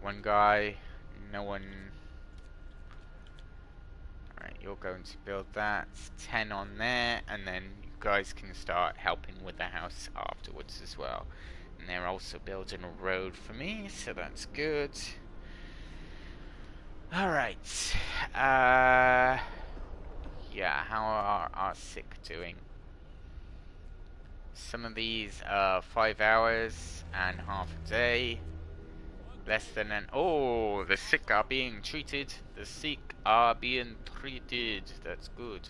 A: One guy, no one. Alright, you're going to build that. 10 on there, and then you guys can start helping with the house afterwards as well. And they're also building a road for me, so that's good. Alright. Yeah, how are our sick doing? Some of these are 5 hours and half a day. Less than an... Oh, the sick are being treated. The sick are being treated. That's good.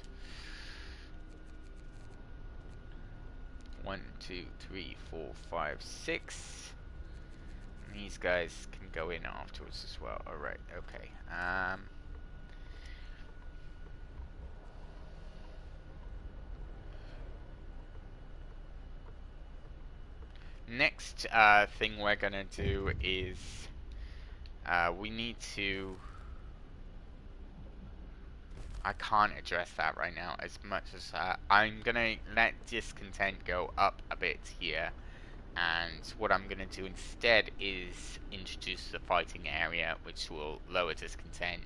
A: 1, 2, 3, 4, 5, 6. And these guys can go in afterwards as well. Alright, okay. Next thing we're gonna do is we need to... I can't address that right now as much as I'm gonna let discontent go up a bit here, and what I'm gonna do instead is introduce the fighting area, which will lower discontent.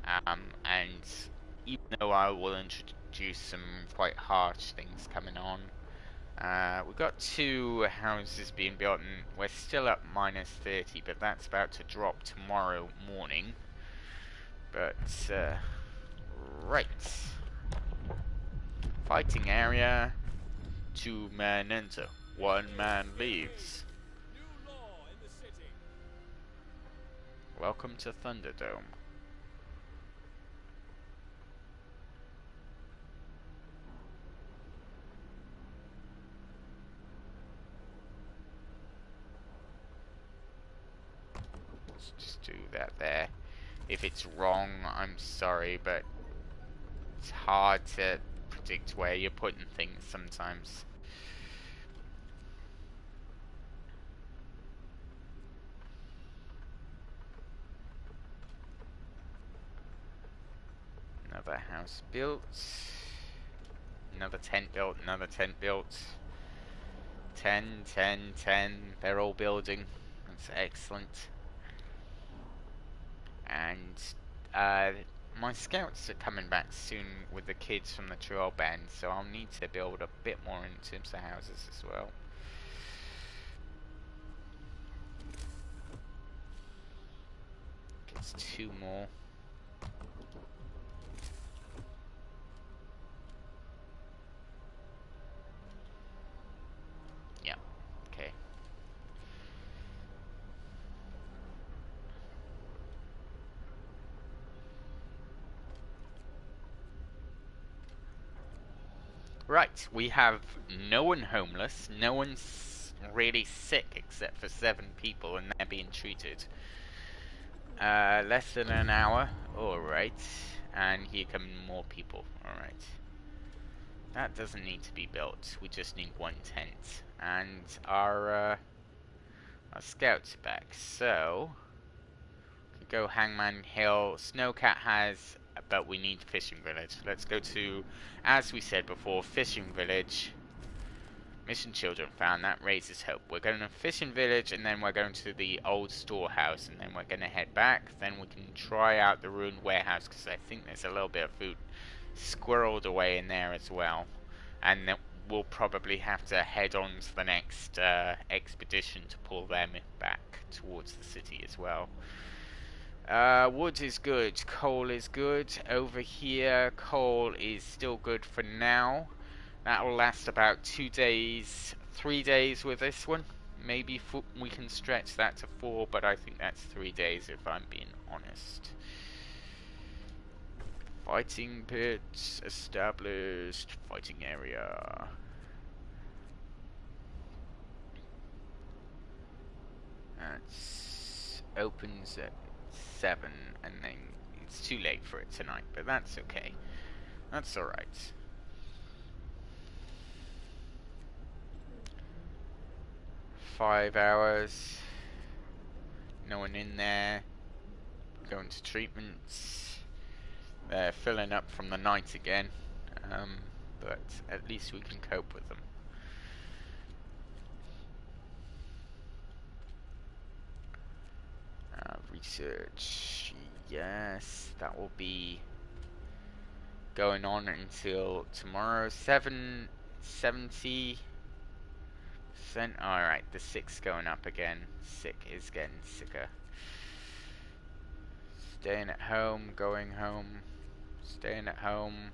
A: And even though I will introduce some quite harsh things coming on, we've got 2 houses being built, and we're still at minus 30, but that's about to drop tomorrow morning. But, right. Fighting area. 2 men enter, 1 man leaves.
B: New law in the city.
A: Welcome to Thunderdome. Let's just do that there. If it's wrong, I'm sorry, but it's hard to predict where you're putting things sometimes. Another house built. Another tent built, another tent built. 10, 10, 10. They're all building. That's excellent. And my scouts are coming back soon with the kids from the trail band, so I'll need to build a bit more in terms of houses as well. Gets 2 more. Yeah, okay. Right, we have no one homeless, no one's really sick except for 7 people, and they're being treated. Less than an hour, alright. And here come more people, alright. That doesn't need to be built, we just need 1 tent. And our scouts are back, so... we could go Hangman Hill. Snowcat has... but we need Fishing Village. Let's go to, as we said before, Fishing Village. Mission Children found. That raises hope. We're going to Fishing Village, and then we're going to the old storehouse, and then we're going to head back. Then we can try out the ruined warehouse, because I think there's a little bit of food squirreled away in there as well. And then we'll probably have to head on to the next expedition to pull them back towards the city as well. wood is good. Coal is good. Over here, coal is still good for now. That'll last about 2 days, 3 days with this one. Maybe we can stretch that to 4, but I think that's 3 days if I'm being honest. Fighting pits established. Fighting area. That opens at 7, and then it's too late for it tonight, but that's okay. That's alright. Five hours. No one in there. Going to treatments. They're filling up from the night again. But at least we can cope with them. Research. Yes, that will be going on until tomorrow. 70%. Alright, the 6 going up again. Sick is getting sicker. Staying at home, going home. Staying at home.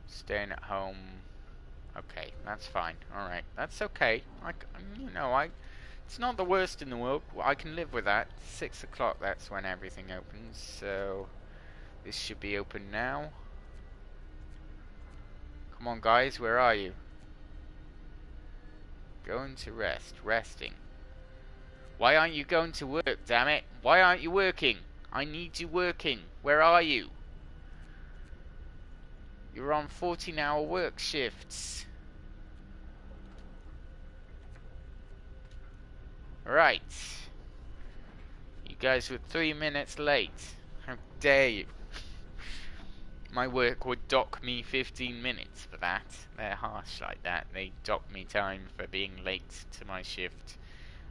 A: Staying at home. Okay, that's fine. Alright, that's okay. It's not the worst in the world. I can live with that. 6 o'clock, that's when everything opens. So, this should be open now. Come on, guys, where are you? Going to rest. Resting. Why aren't you going to work, damn it? Why aren't you working? I need you working. Where are you? You're on 14-hour work shifts. Right. You guys were 3 minutes late. How dare you? My work would dock me 15 minutes for that. They're harsh like that. They dock me time for being late to my shift.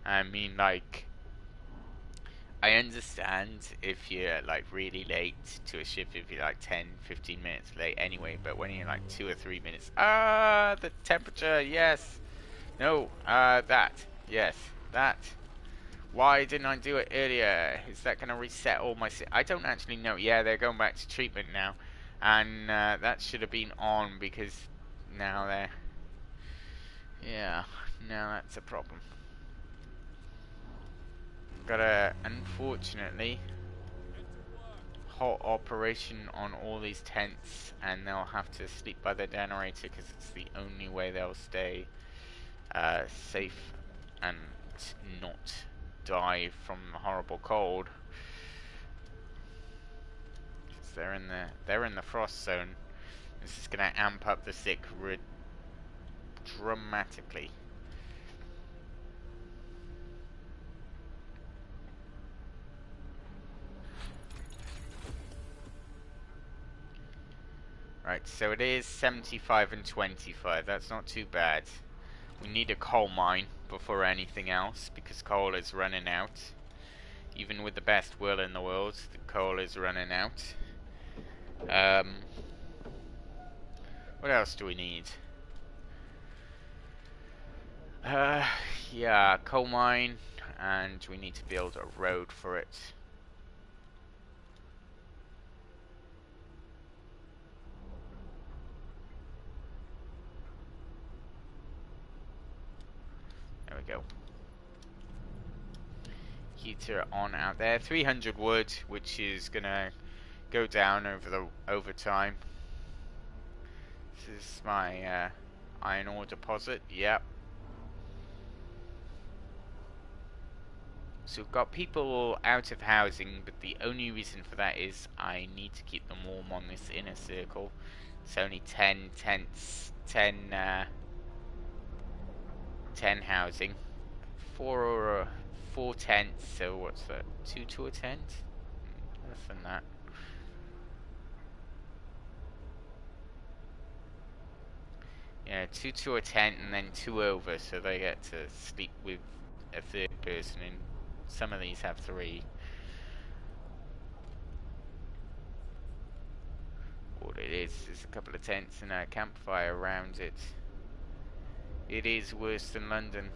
A: I mean, like, I understand if you're like really late to a shift, if you're like 10, 15 minutes late anyway, but when you're like 2 or 3 minutes, the temperature, yes. No, that, yes, that. Why didn't I do it earlier? Is that going to reset all my... I don't actually know. Yeah, they're going back to treatment now. And that should have been on because now they're... Yeah, now that's a problem. Got a, unfortunately, halt operation on all these tents, and they'll have to sleep by the generator because it's the only way they'll stay safe and not die from the horrible cold. Because they're in the frost zone. This is gonna amp up the sick dramatically. Right, so it is 75 and 25. That's not too bad. We need a coal mine before anything else because coal is running out. Even with the best will in the world, the coal is running out. What else do we need? Yeah, coal mine, and we need to build a road for it. There we go. Heater on out there. 300 wood, which is gonna go down over time. This is my iron ore deposit. Yep. So we've got people out of housing, but the only reason for that is I need to keep them warm on this inner circle. It's only 10 tents, 10 housing. Four tents, so what's that? 2 to a tent? Less than that. Yeah, 2 to a tent and then 2 over, so they get to sleep with a third person, and some of these have 3. All it is a couple of tents and a campfire around it. It is worse than London.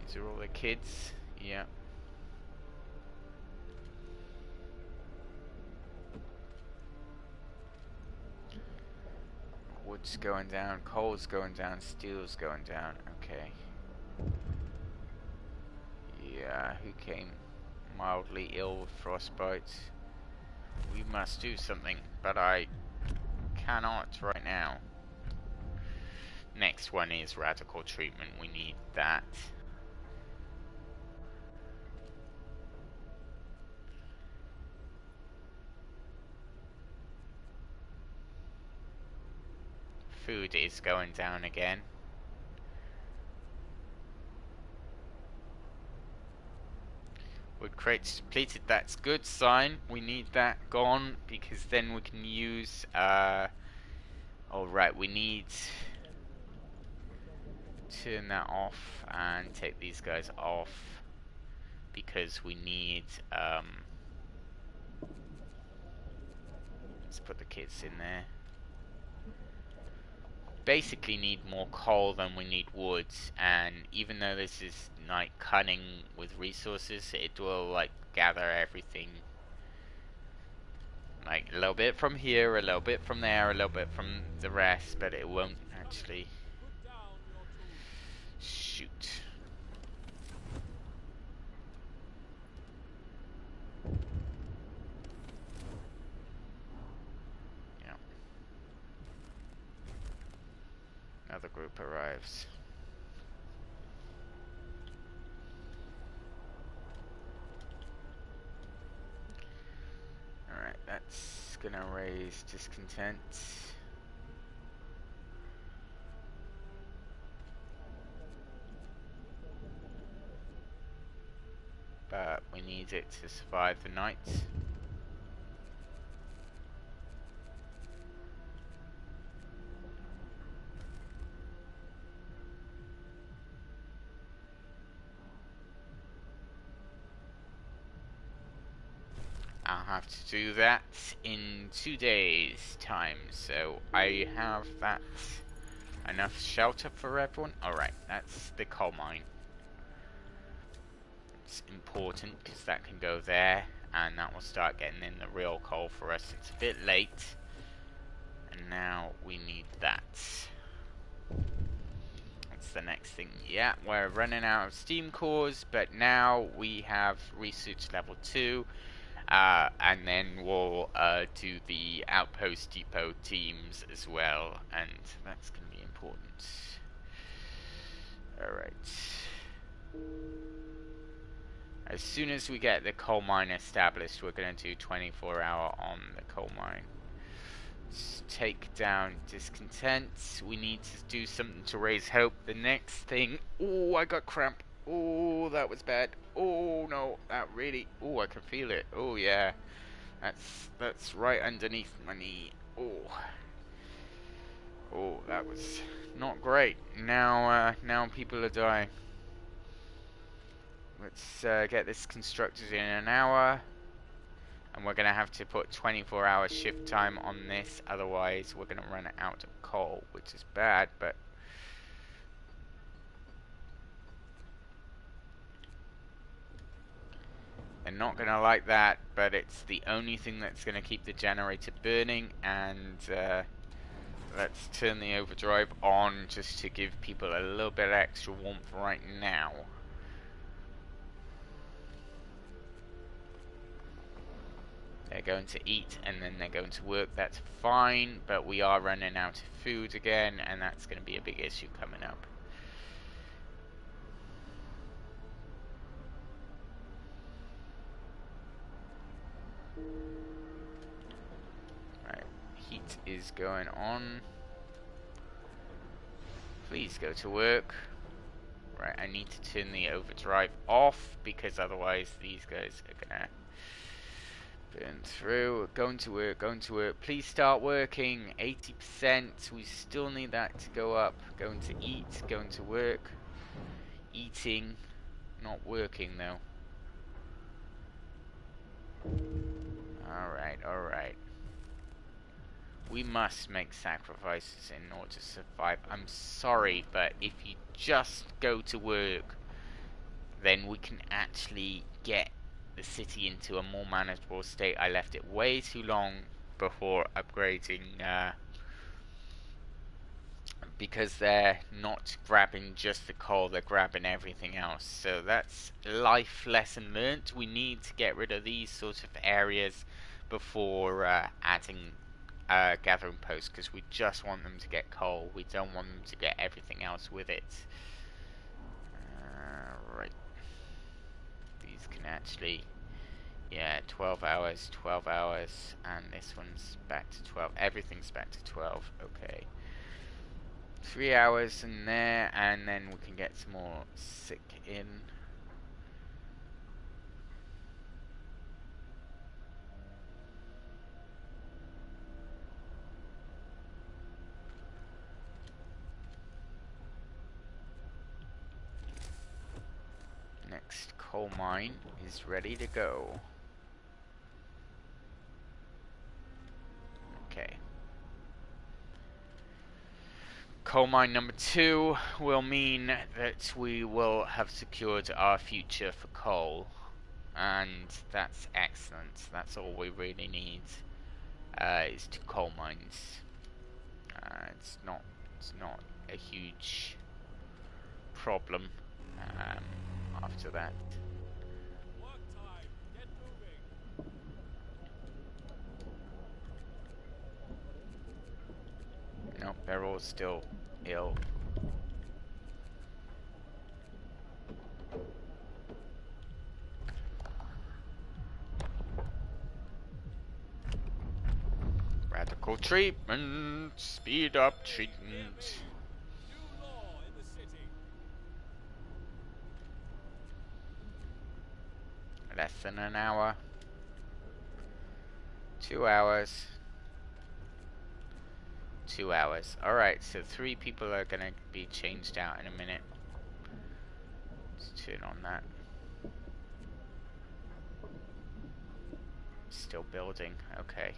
A: These are all the kids. Yeah. Wood's going down, coal's going down, steel's going down. Okay. Yeah, who came mildly ill with frostbite? We must do something, but I cannot right now. Next one is radical treatment. We need that. Food is going down again. Wood crates depleted, that's good sign. We need that gone because then we can use alright, we need turn that off and take these guys off because we need let's put the kits in there. Basically need more coal than we need wood, and even though this is like cunning with resources, it will like gather everything, like a little bit from here, a little bit from there, a little bit from the rest, but it won't actually
B: Put down your tools.
A: shoot. Yeah. Another group arrives. Alright, that's gonna raise discontent. But we need it to survive the night. I'll have to do that in 2 days' time, so I have that enough shelter for everyone. Alright, that's the coal mine. It's important because that can go there and that will start getting in the real coal for us. It's a bit late and now we need that. That's the next thing. Yeah, we're running out of steam cores, but now we have research level 2. And then we'll do the Outpost Depot teams as well, and that's going to be important. Alright. As soon as we get the coal mine established, we're going to do 24-hour on the coal mine. Let's take down discontent. We need to do something to raise hope. The next thing... Oh, I got cramp. Oh, that was bad. Oh, no, that really... Oh, I can feel it. Oh, yeah. That's right underneath my knee. Oh. Oh, that was not great. Now people are dying. Let's get this constructed in an hour. And we're going to have to put 24-hour shift time on this. Otherwise, we're going to run out of coal, which is bad, but... They're not going to like that, but it's the only thing that's going to keep the generator burning, and let's turn the overdrive on just to give people a little bit extra warmth right now. They're going to eat and then they're going to work, that's fine, but we are running out of food again, and that's going to be a big issue coming up. Right, heat is going on. Please go to work. Right, I need to turn the overdrive off because otherwise these guys are gonna burn through. Going to work, going to work. Please start working. 80%. We still need that to go up. Going to eat, going to work. Eating, not working though. Alright, alright. We must make sacrifices in order to survive. I'm sorry, but if you just go to work, then we can actually get the city into a more manageable state. I left it way too long before upgrading, because they're not grabbing just the coal, they're grabbing everything else. So that's life lesson learnt. We need to get rid of these sort of areas before adding gathering posts, because we just want them to get coal. We don't want them to get everything else with it. Right. These can actually, yeah, 12 hours, 12 hours, and this one's back to 12. Everything's back to 12. Okay. 3 hours in there, and then we can get some more sick in. Next coal mine is ready to go. Okay. Coal mine number 2 will mean that we will have secured our future for coal. And that's excellent. That's all we really need, is 2 coal mines. It's not a huge problem after that.
B: Work time. Get moving.
A: Nope, they're all still ill. Radical treatment, speed up treatment.
B: New law in the city.
A: Less than an hour. 2 hours. 2 hours. Alright, so 3 people are gonna be changed out in a minute. Let's turn on that. Still building, okay.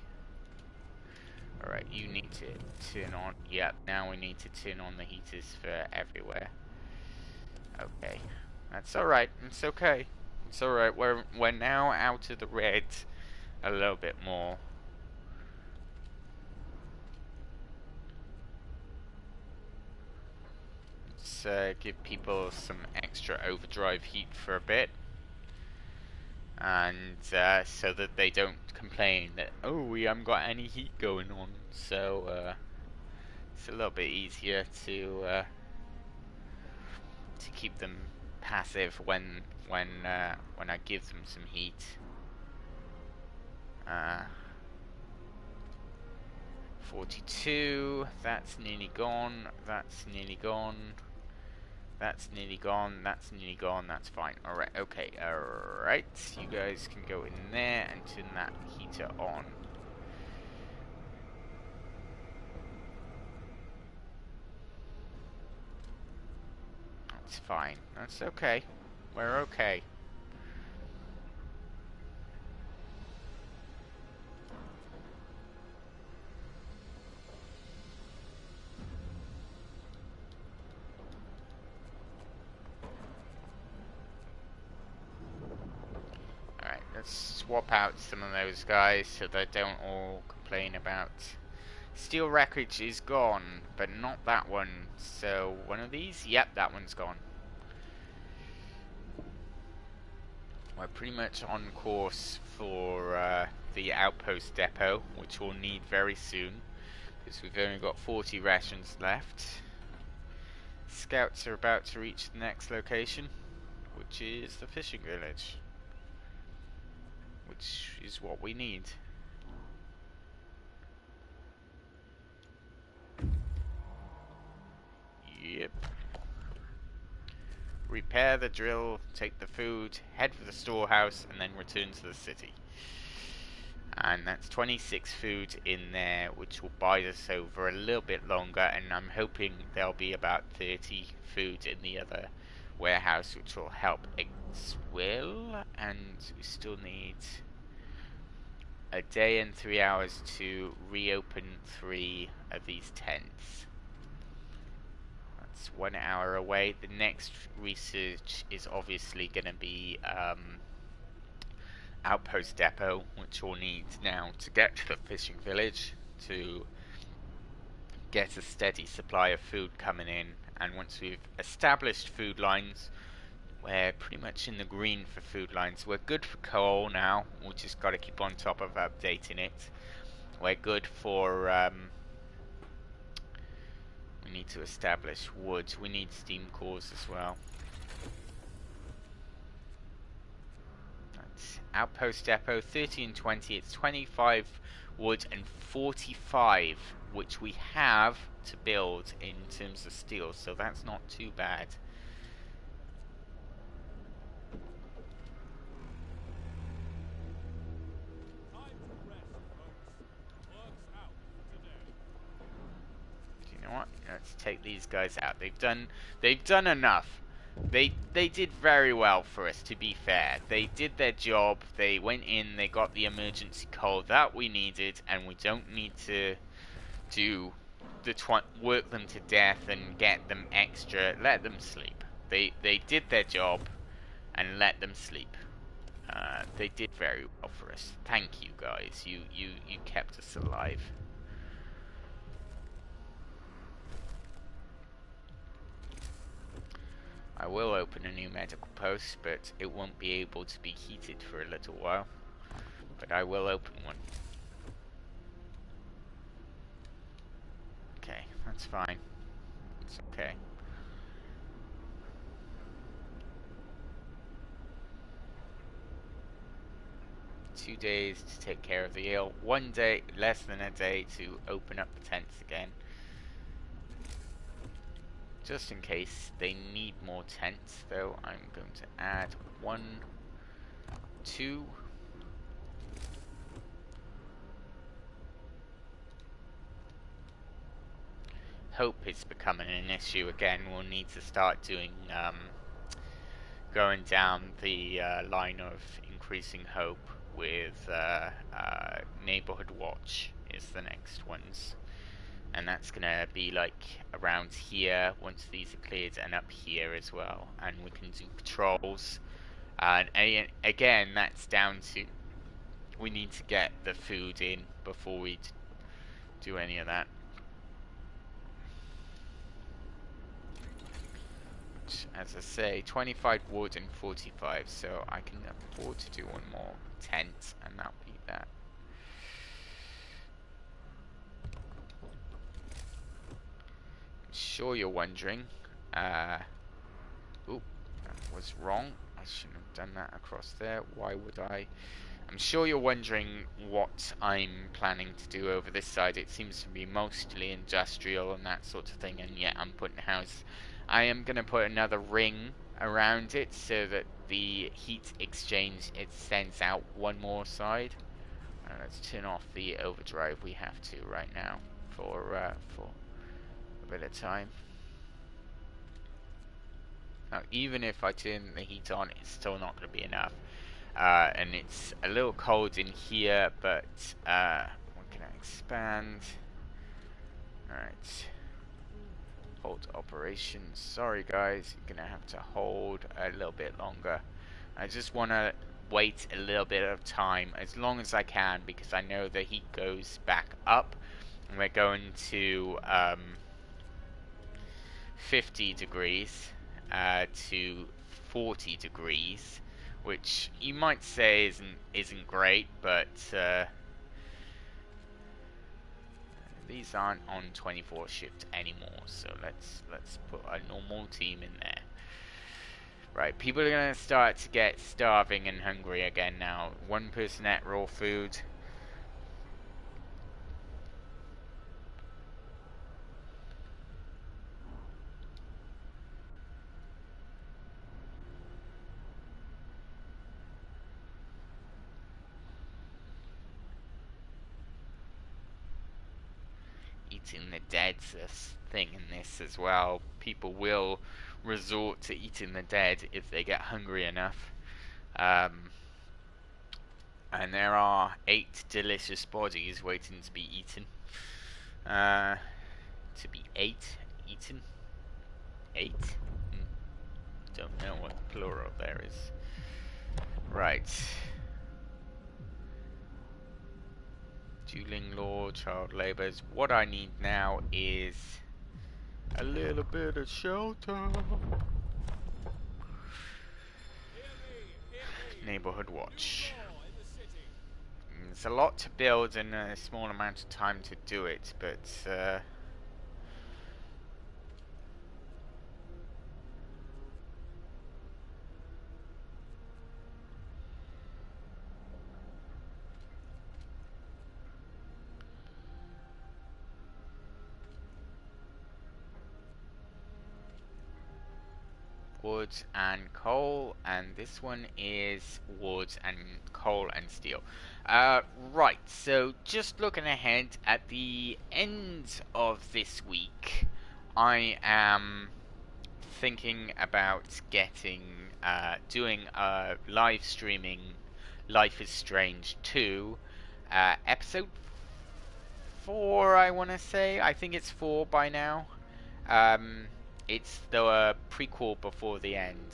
A: Alright, you need to turn on, yep, now we need to turn on the heaters for everywhere. Okay, that's alright, it's okay. It's alright, we're now out of the red a little bit more. Let's give people some extra overdrive heat for a bit. And so that they don't complain that, oh, we haven't got any heat going on. So it's a little bit easier to keep them passive when I give them some heat. 42, that's nearly gone, that's nearly gone, that's nearly gone, that's nearly gone, that's fine. Alright, okay, alright, you guys can go in there and turn that heater on. That's fine, that's okay, we're okay. Alright, let's swap out some of those guys so they don't all complain about... Steel wreckage is gone, but not that one. So, one of these? Yep, that one's gone. We're pretty much on course for the Outpost Depot, which we'll need very soon, because we've only got 40 rations left. Scouts are about to reach the next location, which is the fishing village, which is what we need. Yep. Repair the drill, take the food, head for the storehouse, and then return to the city. And that's 26 food in there, which will buy us over a little bit longer, and I'm hoping there'll be about 30 food in the other warehouse, which will help as well. And we still need a day and 3 hours to reopen 3 of these tents. That's It's 1 hour away. The next research is obviously going to be Outpost Depot, which we'll need now to get to the fishing village to get a steady supply of food coming in. And once we've established food lines, we're pretty much in the green for food lines. We're good for coal now. We just got to keep on top of updating it. We're good for we need to establish wood. We need steam cores as well. That's Outpost Depot, 30 and 20. It's 25 wood and 45, which we have to build in terms of steel, so that's not too bad.
B: Time to rest, folks. Work's out for today.
A: Do you know what? Let's take these guys out. They've done enough. They did very well for us, to be fair. They did their job. They went in, they got the emergency coal that we needed, and we don't need to do work them to death and get them extra. Let them sleep. They did their job and let them sleep. They did very well for us. Thank you guys. You kept us alive. I will open a new medical post, but it won't be able to be heated for a little while. But I will open one. Okay, that's fine. It's okay. Two days to take care of the ill. 1 day, less than a day to open up the tents again. Just in case they need more tents, though, I'm going to add 1, 2. Hope is becoming an issue again. We'll need to start doing, going down the line of increasing hope with Neighborhood Watch is the next ones. And that's gonna be like around here once these are cleared, and up here as well. And we can do patrols. And again, that's down to we need to get the food in before we do any of that. Which, as I say, 25 wood and 45, so I can afford to do one more tent, and that'll be that. Sure you're wondering, oop, that was wrong. I shouldn't have done that across there. Why would I? I'm sure you're wondering what I'm planning to do over this side. It seems to be mostly industrial and that sort of thing, and yet I'm putting houses. I am going to put another ring around it so that the heat exchange, it sends out one more side. Let's turn off the overdrive we have to right now for a bit of time. Now, even if I turn the heat on, it's still not going to be enough. And it's a little cold in here, but we're going to expand. Alright. Hold operations. Sorry guys, you're going to have to hold a little bit longer. I just want to wait a little bit of time, as long as I can, because I know the heat goes back up. And we're going to 50 degrees to 40 degrees, which you might say isn't great, but these aren't on 24 shift anymore, so let's put a normal team in there. Right, people are gonna start to get starving and hungry again now. One person at raw food. Eating the dead's a thing in this as well. People will resort to eating the dead if they get hungry enough. And there are 8 delicious bodies waiting to be eaten. To be eaten. 8? Hmm. Don't know what the plural there is. Right. Dueling law, child labours. What I need now is a little bit of shelter. Neighborhood watch. It's a lot to build in a small amount of time to do it, but wood and coal, and this one is wood and coal and steel. Right, so just looking ahead at the end of this week, I am thinking about doing live streaming Life is Strange 2, episode 4, I want to say. I think it's 4 by now. Um, it's the prequel before the end.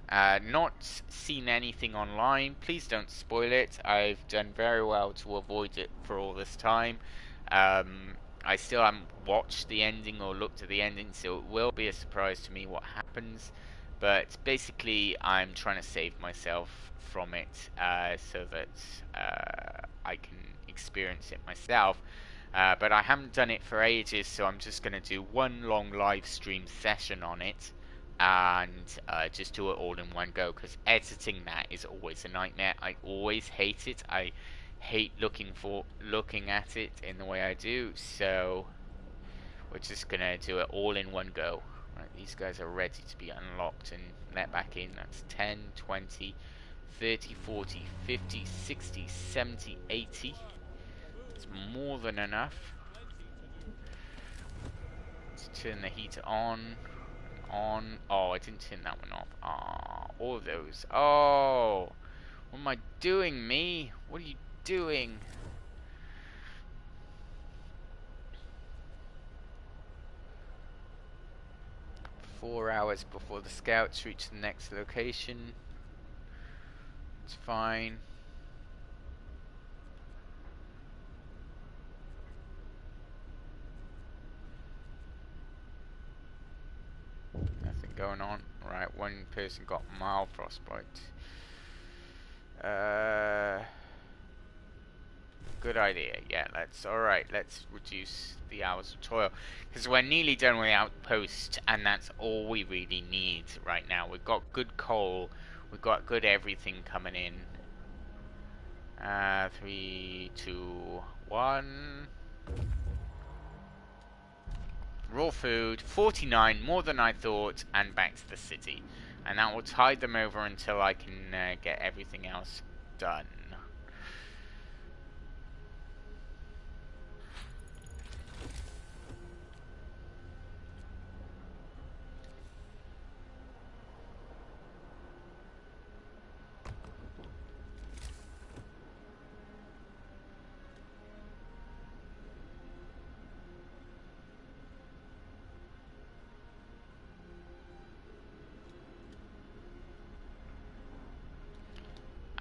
A: Not seen anything online. Please don't spoil it. I've done very well to avoid it for all this time. I still haven't watched the ending or looked at the ending, so it will be a surprise to me what happens. But basically, I'm trying to save myself from it so that I can experience it myself. But I haven't done it for ages, so I'm just going to do one long live stream session on it and just do it all in one go, because editing that is always a nightmare. I always hate it. I hate looking at it in the way I do, so we're just going to do it all in one go. Right, these guys are ready to be unlocked and let back in. That's 10, 20, 30, 40, 50, 60, 70, 80. It's more than enough. Let's turn the heater on. Oh, I didn't turn that one off. Ah, all of those. Oh, what am I doing, me? What are you doing? Four hours before the scouts reach the next location. It's fine. Nothing going on. Right, one person got mild frostbite. Good idea. Yeah, let's reduce the hours of toil, because we're nearly done with the outpost, and that's all we really need right now. We've got good coal, we've got good everything coming in. 3, 2, 1. Raw food, 49, more than I thought, and back to the city. And that will tide them over until I can get everything else done.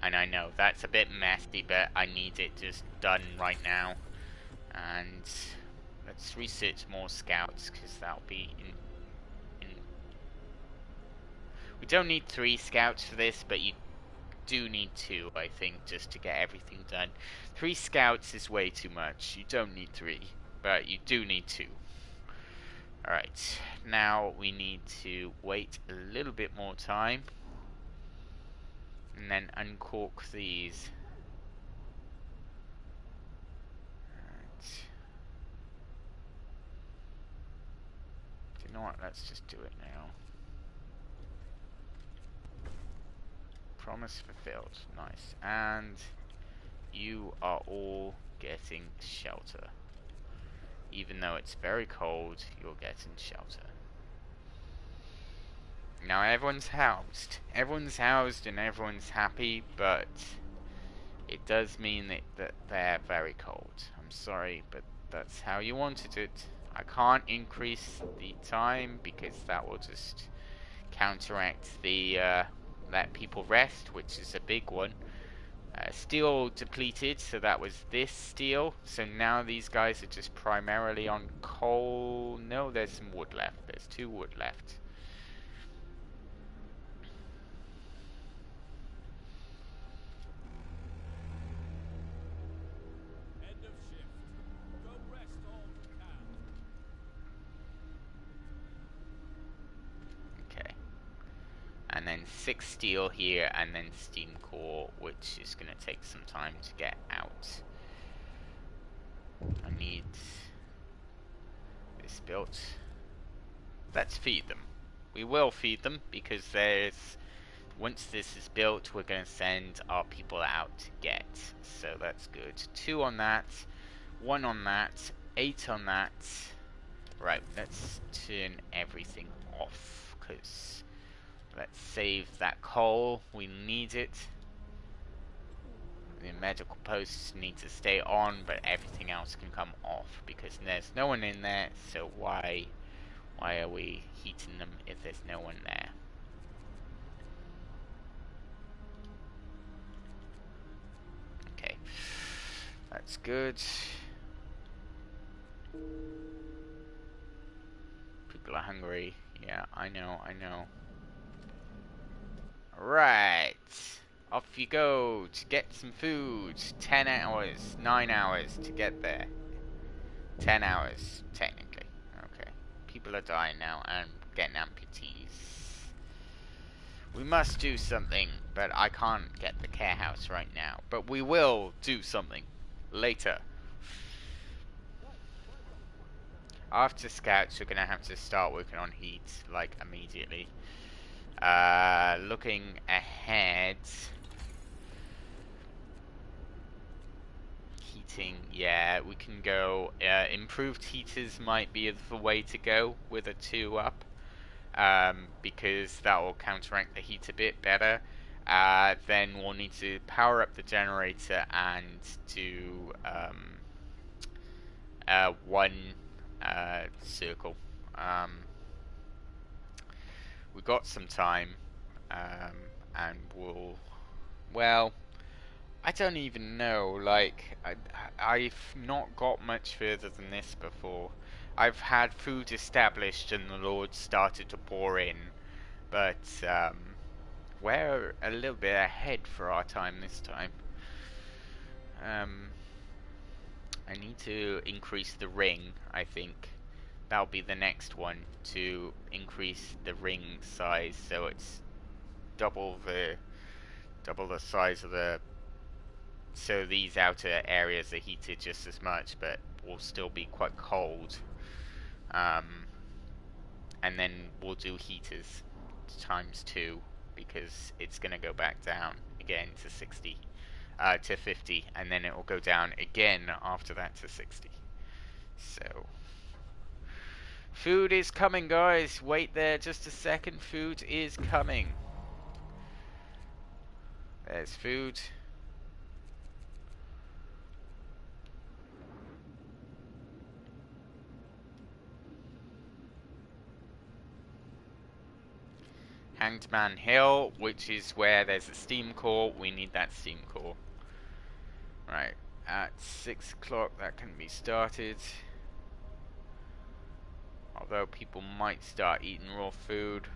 A: And I know that's a bit messy, but I need it just done right now. And let's research more scouts, because that'll be in. We don't need 3 scouts for this, but you do need 2, I think, just to get everything done. 3 scouts is way too much. You don't need 3, but you do need 2. Alright, now we need to wait a little bit more time. And then uncork these. Right. Do you know what? Let's just do it now. Promise fulfilled. Nice. And you are all getting shelter. Even though it's very cold, you're getting shelter. Now everyone's housed. Everyone's housed and everyone's happy, but it does mean that they're very cold. I'm sorry, but that's how you wanted it. I can't increase the time because that will just counteract the let people rest, which is a big one. Steel depleted, so that was this steel. So now these guys are just primarily on coal. No, there's some wood left. There's 2 wood left.
B: End of shift. Go rest all who can.
A: Okay. And then 6 steel here, and then steam core, which is going to take some time to get out. I need this built. Let's feed them. We will feed them because once this is built, we're going to send our people out to get. So that's good. 2 on that, 1 on that, 8 on that. Right, let's turn everything off because let's save that coal. We need it. The medical posts need to stay on, but everything else can come off because there's no one in there. So why are we heating them if there's no one there? Okay, that's good. People are hungry. Yeah, I know. Right. Off you go to get some food. 10 hours, 9 hours to get there. 10 hours, technically. Okay. People are dying now and getting amputees. We must do something, but I can't get the care house right now. But we will do something later. After scouts, we're gonna have to start working on heat, like, immediately. Looking ahead. Heating, yeah, we can go. Improved heaters might be the way to go with a 2 up. Because that will counteract the heat a bit better. Then we'll need to power up the generator and do 1 circle. We got some time, and well, I don't even know. Like, I've not got much further than this before. I've had food established and the Lord started to pour in, but we're a little bit ahead for our time this time. I need to increase the ring, I think. That'll be the next one, to increase the ring size so it's double the size of the, so these outer areas are heated just as much but will still be quite cold. And then we'll do heaters times 2 because it's gonna go back down again to 60, to 50, and then it will go down again after that to 60. So food is coming, guys. Wait there just a second. Food is coming. There's food. Hanged Man Hill, which is where there's a steam core. We need that steam core. Right, at 6 o'clock that can be started. Although people might start eating raw food.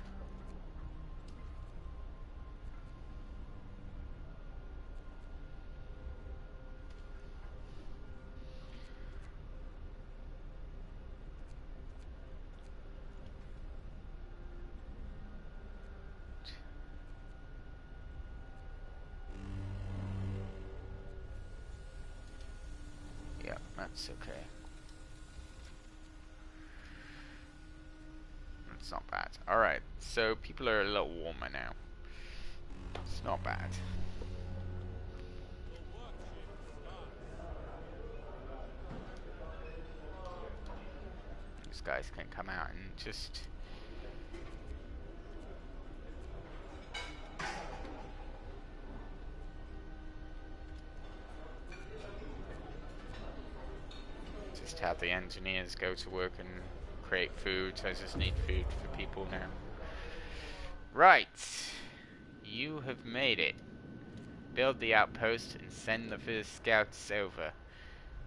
A: Yeah, that's okay. It's not bad. Alright, so people are a little warmer now. It's not bad.
B: The work shift starts.
A: These guys can come out and just... have the engineers go to work and create food. I just need food for people now. Right. You have made it. Build the outpost and send the first scouts over.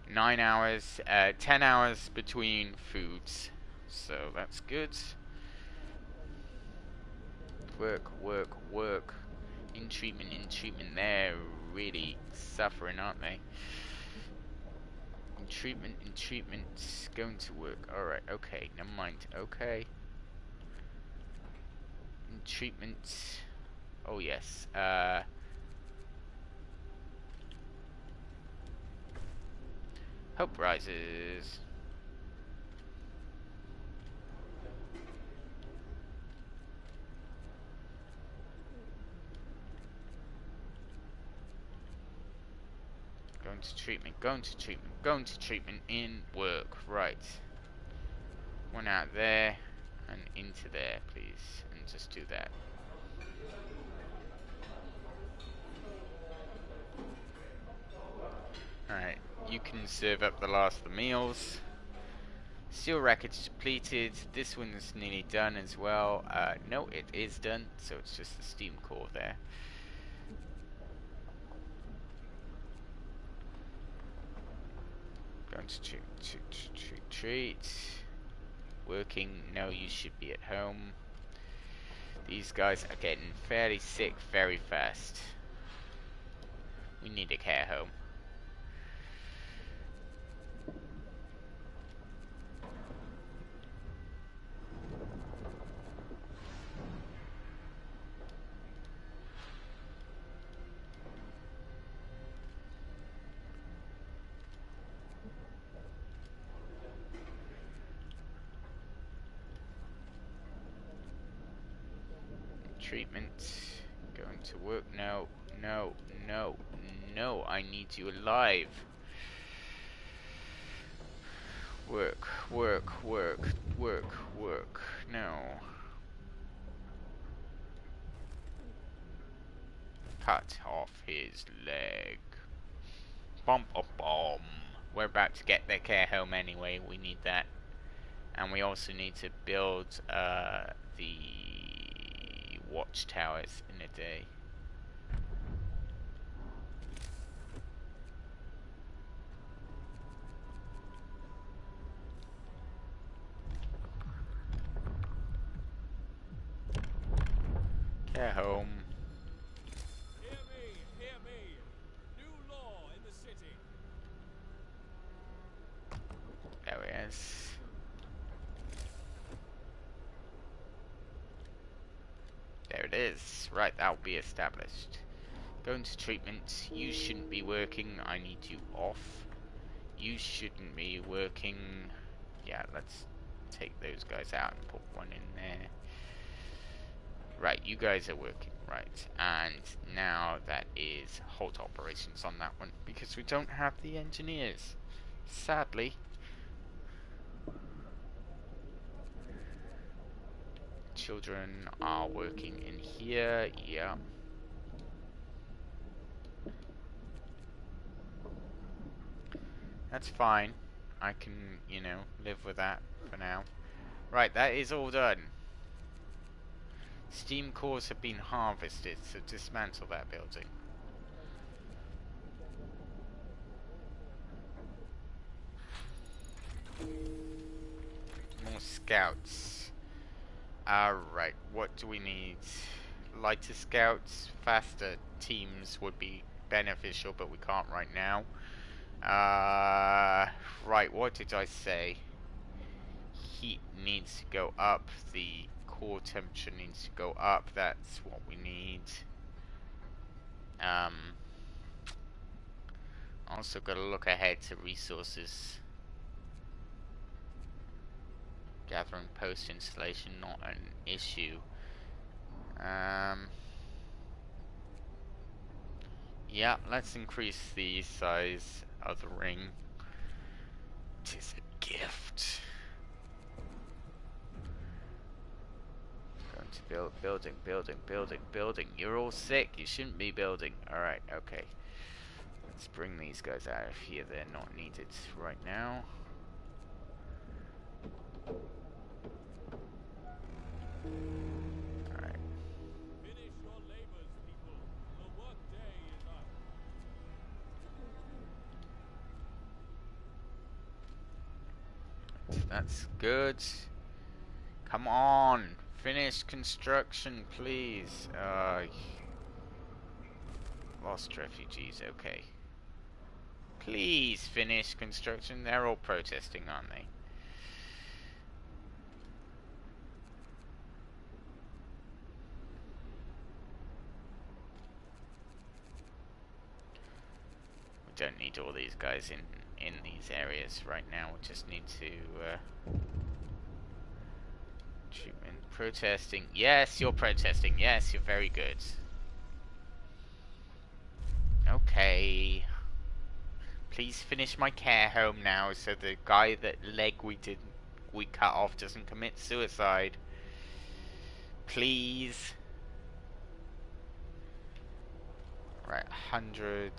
A: 9 hours, 10 hours between foods. So that's good. Work, work, work. In treatment, in treatment. They're really suffering, aren't they? In treatment. Going to work. Alright, okay. Never mind. Okay. In treatment. Oh, yes. Hope rises. Going to treatment, going to treatment, going to treatment, in work. Right. One out there and into there, please. And just do that. Alright, you can serve up the last of the meals. Steel wreckage depleted. This one's nearly done as well. No, it is done, so it's just the steam core there. Going to treat. Working. No, you should be at home. These guys are getting fairly sick very fast. We need a care home. Treatment. Going to work. No, no, no, no. I need you alive. Work, work, work, work, work. No. Cut off his leg. Bum, bum, bum. We're about to get their care home anyway. We need that. And we also need to build the watchtowers in a day. Care home.
B: Hear me, hear me. New law in the city.
A: There he is. There it is. Right, that'll be established. Going to treatment. You shouldn't be working. I need you off. You shouldn't be working. Yeah, let's take those guys out and put one in there. Right, you guys are working. Right, and now that is halt operations on that one because we don't have the engineers. Sadly. Children are working in here. Yeah. That's fine. I can, you know, live with that for now. Right, that is all done. Steam cores have been harvested, so dismantle that building. More scouts. Alright, what do we need? Lighter scouts, faster teams would be beneficial, but we can't right now. Right, what did I say? Heat needs to go up, the core temperature needs to go up, that's what we need. Also gotta look ahead to resources. Gathering post-installation, not an issue. Yeah, let's increase the size of the ring. 'Tis a gift. Going to build, building. You're all sick, you shouldn't be building. Alright, okay. Let's bring these guys out of here, they're not needed right now. Alright.
B: Finish your labors, people. The work day is up.
A: That's good. Come on. Finish construction, please. Lost refugees, okay. Please finish construction. They're all protesting, aren't they? We don't need all these guys in these areas right now. We just need to treatment. Protesting. Yes, you're protesting. Yes, you're very good. Okay. Please finish my care home now so the guy that we cut off doesn't commit suicide. Please. Right, 100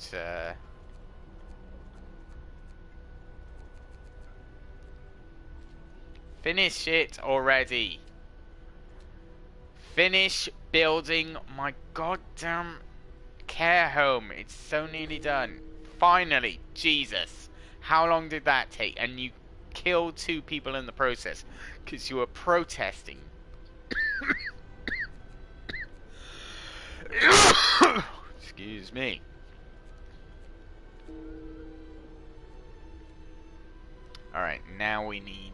A: finish it already. Finish building my goddamn care home. It's so nearly done. Finally, Jesus. How long did that take? And you killed 2 people in the process because you were protesting. Excuse me. Alright, now we need...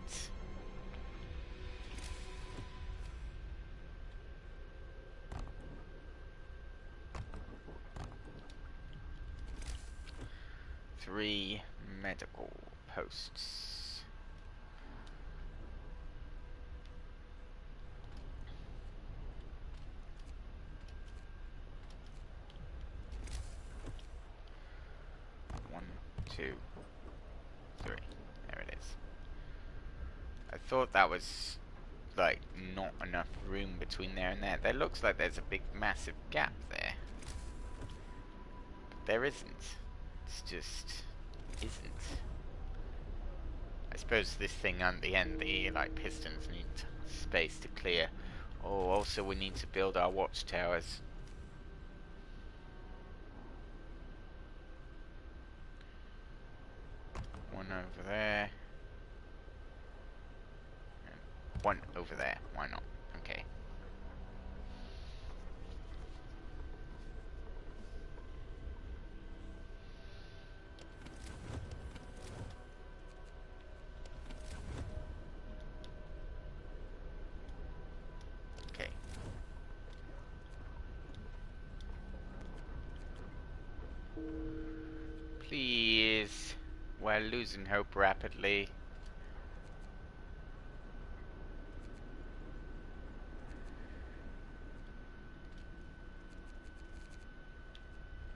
A: three medical posts. One, two, three. There it is. I thought that was like not enough room between there and there. There looks like there's a big massive gap there. But there isn't. It's just isn't. I suppose this thing on the end, the like pistons need space to clear. Oh, also we need to build our watchtowers. One over there. And one over there. Why not? Okay. Okay. Please. We're losing hope rapidly.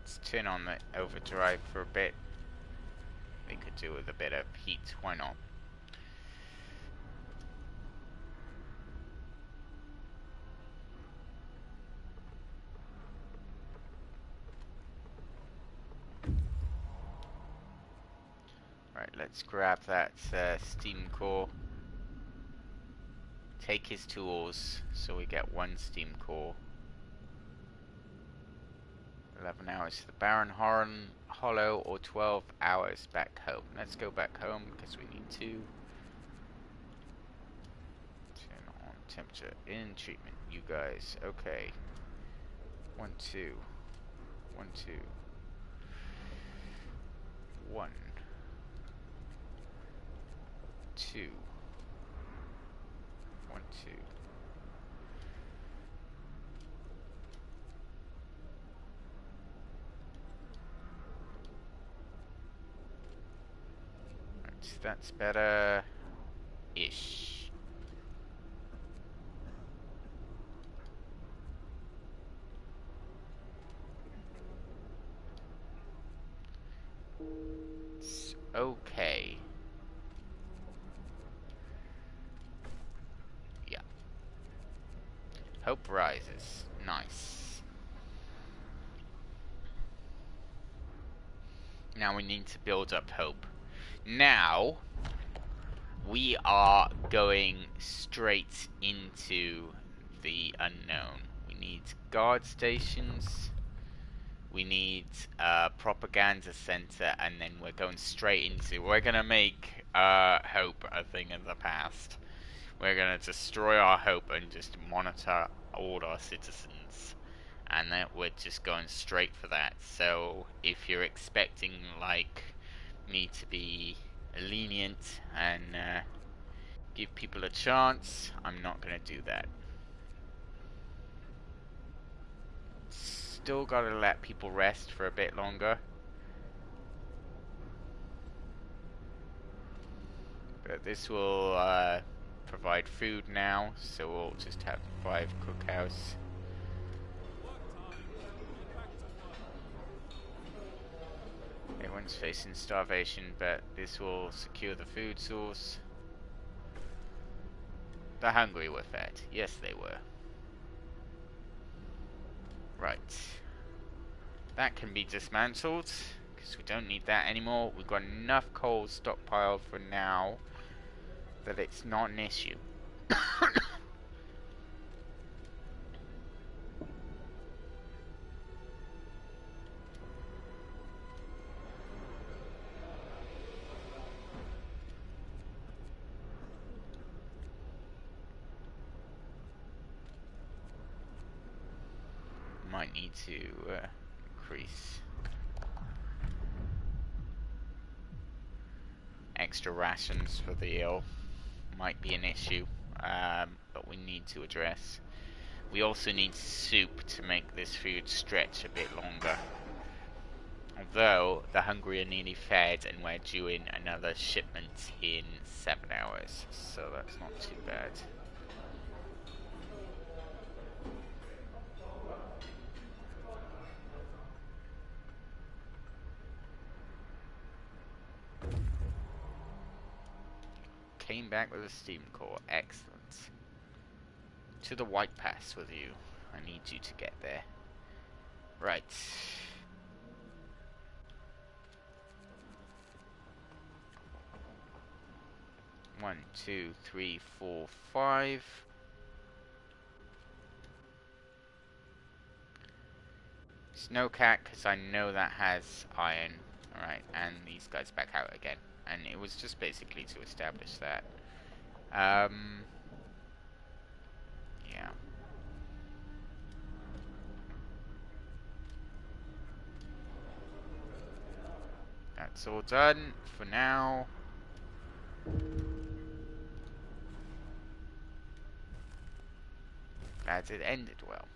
A: Let's turn on the overdrive for a bit. We could do with a bit of heat, why not? Right, let's grab that steam core. Take his tools, so we get 1 steam core. 11 hours to the Barren Hollow, or 12 hours back home. Let's go back home, because we need to. Turn on temperature in treatment, you guys. Okay. 1, 2. 1, 2. 1. 2. 1, 2. Right, that's better-ish. It's okay. Yeah. Hope rises. Nice. Now we need to build up hope. Now, we are going straight into the unknown. We need guard stations. We need a propaganda center, and then we're going straight into. We're gonna make hope a thing of the past. We're gonna destroy our hope and just monitor all our citizens, and that we're just going straight for that. So if you're expecting like me to be lenient and give people a chance, I'm not gonna do that. Still gotta let people rest for a bit longer. But this will provide food now, so we'll just have 5 cookhouse. Everyone's facing starvation, but this will secure the food source. The hungry were fed. Yes, they were. Right. That can be dismantled, because we don't need that anymore. We've got enough coal stockpiled for now that it's not an issue. Might need to increase extra rations for the ill. Might be an issue, but we need to address. We also need soup to make this food stretch a bit longer. Although the hungry are nearly fed, and we're due in another shipment in 7 hours, so that's not too bad. Came back with a steam core. Excellent. To the White Pass with you. I need you to get there. Right. One, two, three, four, 5. Snowcat, because I know that has iron. Alright, and these guys back out again. And it was just basically to establish that. Yeah. That's all done for now. Glad it ended well.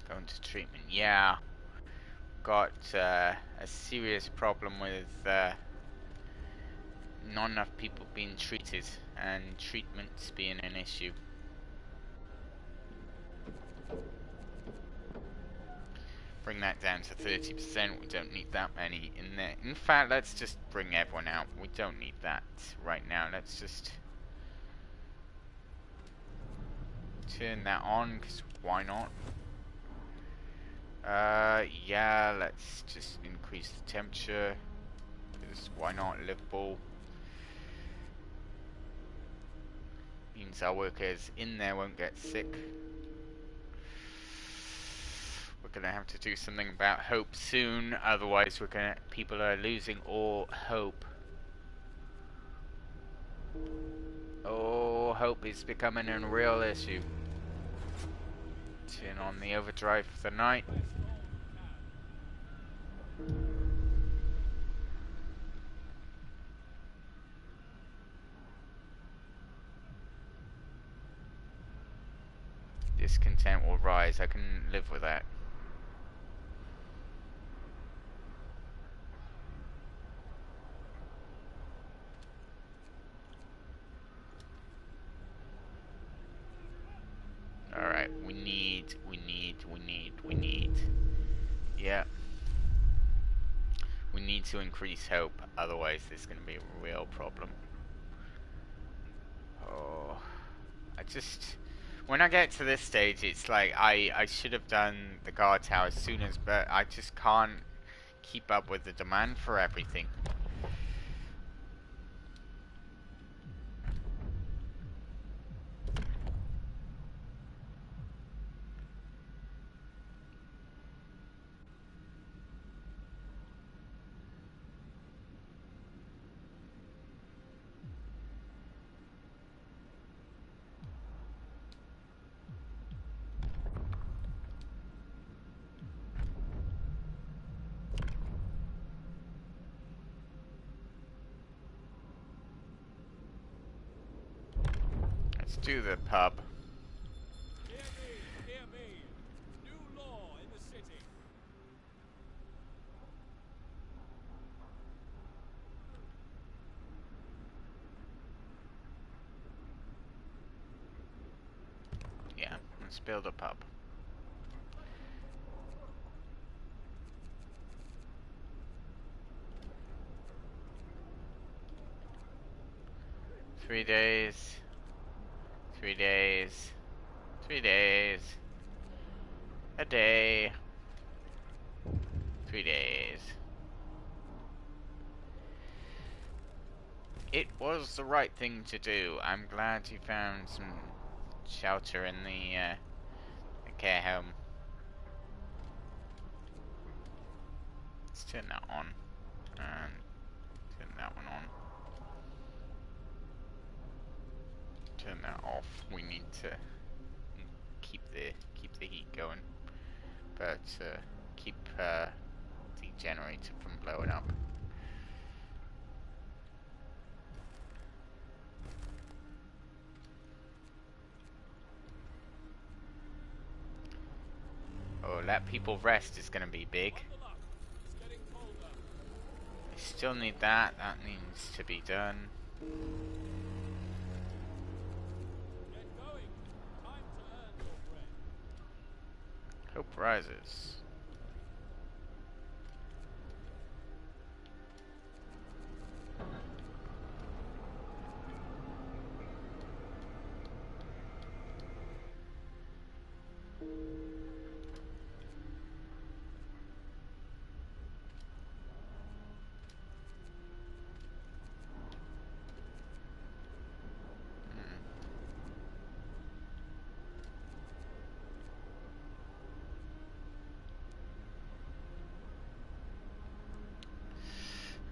A: Going to treatment. Yeah. Got a serious problem with not enough people being treated and treatments being an issue. Bring that down to 30%. We don't need that many in there. In fact, let's just bring everyone out. We don't need that right now. Let's just turn that on, because why not? Yeah, let's just increase the temperature, because why not? Livable. Means our workers in there won't get sick. We're gonna have to do something about hope soon, otherwise people are losing all hope. Oh, hope is becoming a real issue. Turn on the overdrive for the night. Discontent will rise. I can live with that. Alright, we need. Yeah. We need to increase hope, otherwise there's going to be a real problem. Oh, when I get to this stage, it's like I should have done the guard tower as soon as, but I just can't keep up with the demand for everything. do the pub.
B: Hear me, hear me. New law in the city.
A: Yeah, let's build a pub. Three days. 3 days. 3 days. A day. 3 days. It was the right thing to do. I'm glad you found some shelter in the care home. Let's turn that on. And turn that one on. Turn that off. We need to keep the heat going, but keep the generator from blowing up. Oh, let people rest is going to be big.
B: Bundle up. It's getting colder.
A: I still need that. That needs to be done.
B: Get going. Time to earn your bread.
A: Hope rises.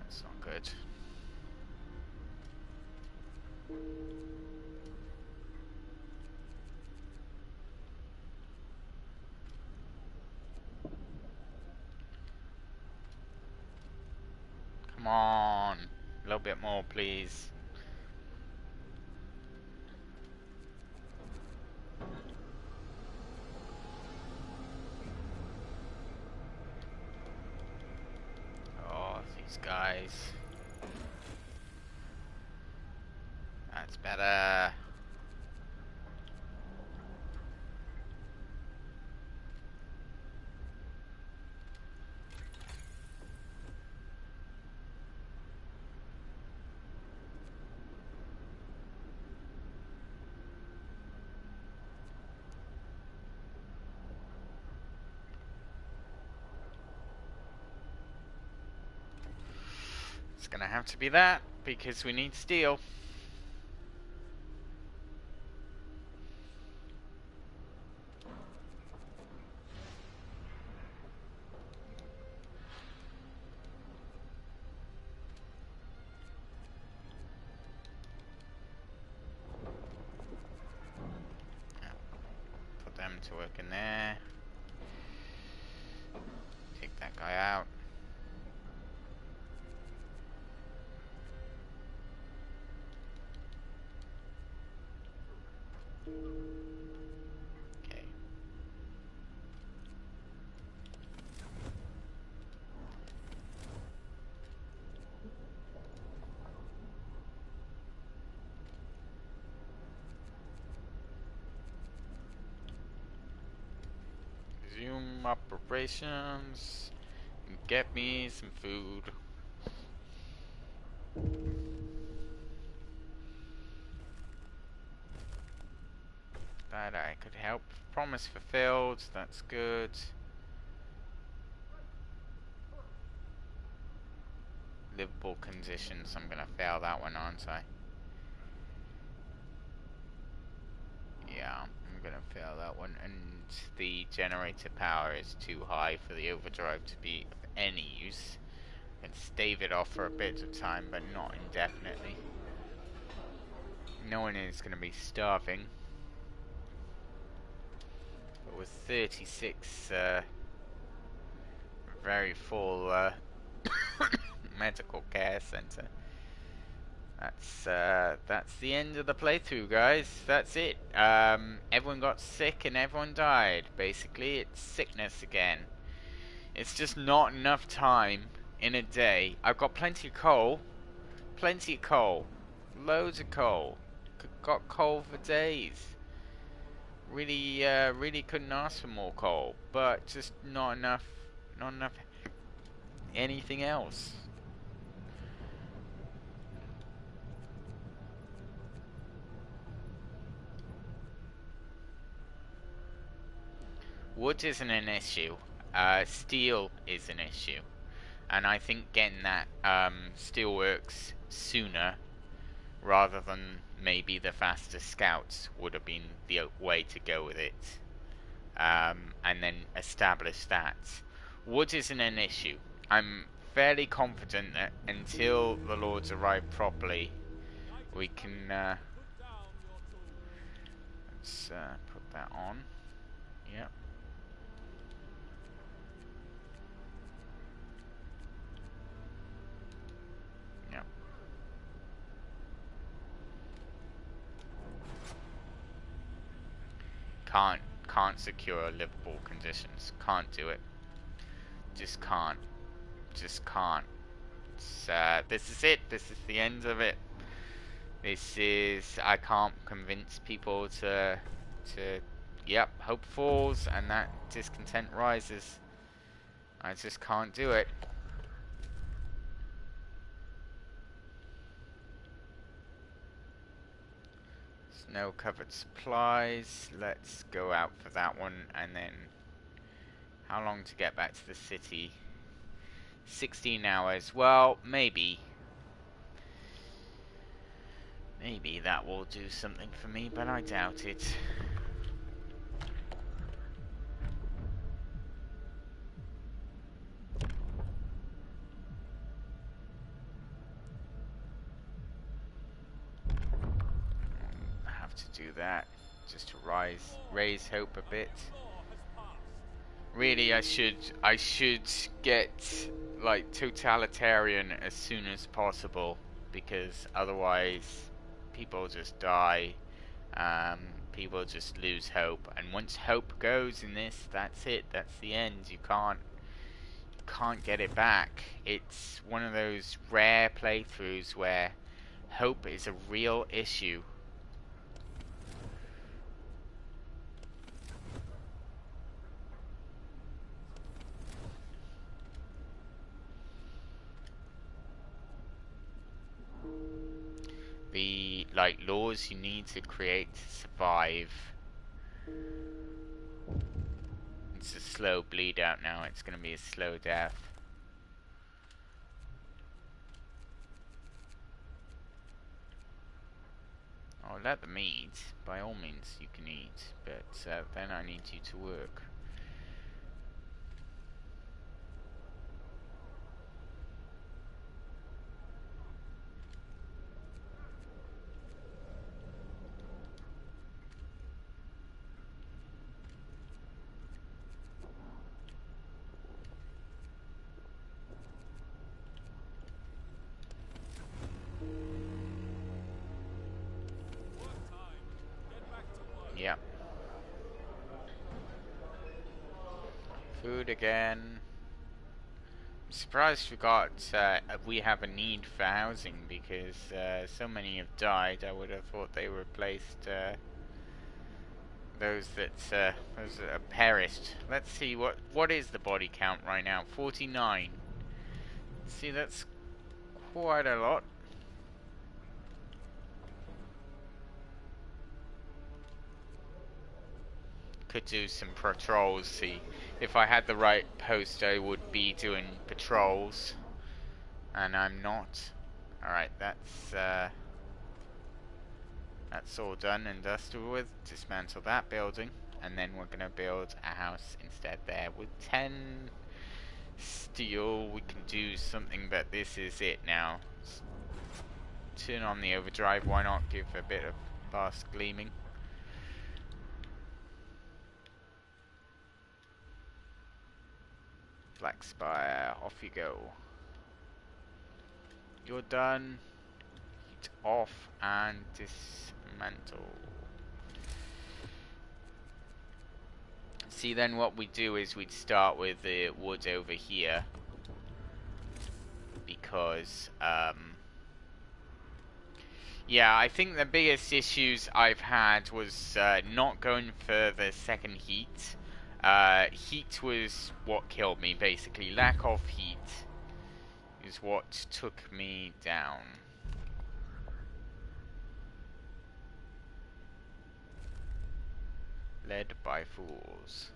A: That's not good. Come on, a little bit more, please. Oh, these guys. That's better. It's gonna have to be that, because we need steel. Put them to work in there. Take that guy out. Okay. Resume operations. And get me some food. That I could help. Promise fulfilled. That's good. Livable conditions. I'm gonna fail that one, aren't I? Yeah, I'm gonna fail that one. And the generator power is too high for the overdrive to be of any use. I can stave it off for a bit of time, but not indefinitely. No one is gonna be starving. But with 36 very full medical care center, That's the end of the playthrough, guys. That's it. Everyone got sick and everyone died. Basically, it's sickness again. It's just not enough time in a day. I've got plenty of coal. Plenty of coal. Loads of coal. Got coal for days. Really couldn't ask for more coal. But just not enough. Not enough anything else. Wood isn't an issue. Steel is an issue. And I think getting that steelworks sooner rather than maybe the faster scouts would have been the way to go with it. And then establish that. Wood isn't an issue. I'm fairly confident that until the Lords arrive properly, we can...
B: Put down your tools.
A: let's put that on. Yep. Yep. Can't secure livable conditions. Can't do it. Just can't. Just can't. This is it. This is the end of it. This is... I can't convince people to... Yep, hope falls and that discontent rises. I just can't do it. Snow covered supplies. Let's go out for that one. And then how long to get back to the city? 16 hours. Well, maybe that will do something for me, but I doubt it. Have to do that just to raise hope a bit. Really, I should get like totalitarian as soon as possible, because otherwise people just die. People just lose hope, and once hope goes in this, that's it. That's the end. You can't get it back. It's one of those rare playthroughs where hope is a real issue. The laws you need to create to survive. It's a slow bleed out now. It's gonna be a slow death. Oh, let them eat. By all means, you can eat, but then I need you to work. Yep. Food again. I'm surprised we have a need for housing, because so many have died. I would have thought they replaced those that have perished. Let's see what is the body count right now. 49. See, that's quite a lot. Could do some patrols. See, if I had the right post, I would be doing patrols, and I'm not. Alright, that's all done and dusted with. Dismantle that building, and then we're gonna build a house instead there. With 10 steel, we can do something, but this is it now. Turn on the overdrive. Why not give a bit of fast gleaming? Black Spire, off you go. You're done. Eat off and dismantle. See, then what we do is we'd start with the wood over here, because yeah, I think the biggest issues I've had was not going for the second heat. Heat was what killed me, basically. Lack of heat is what took me down. Led by fools.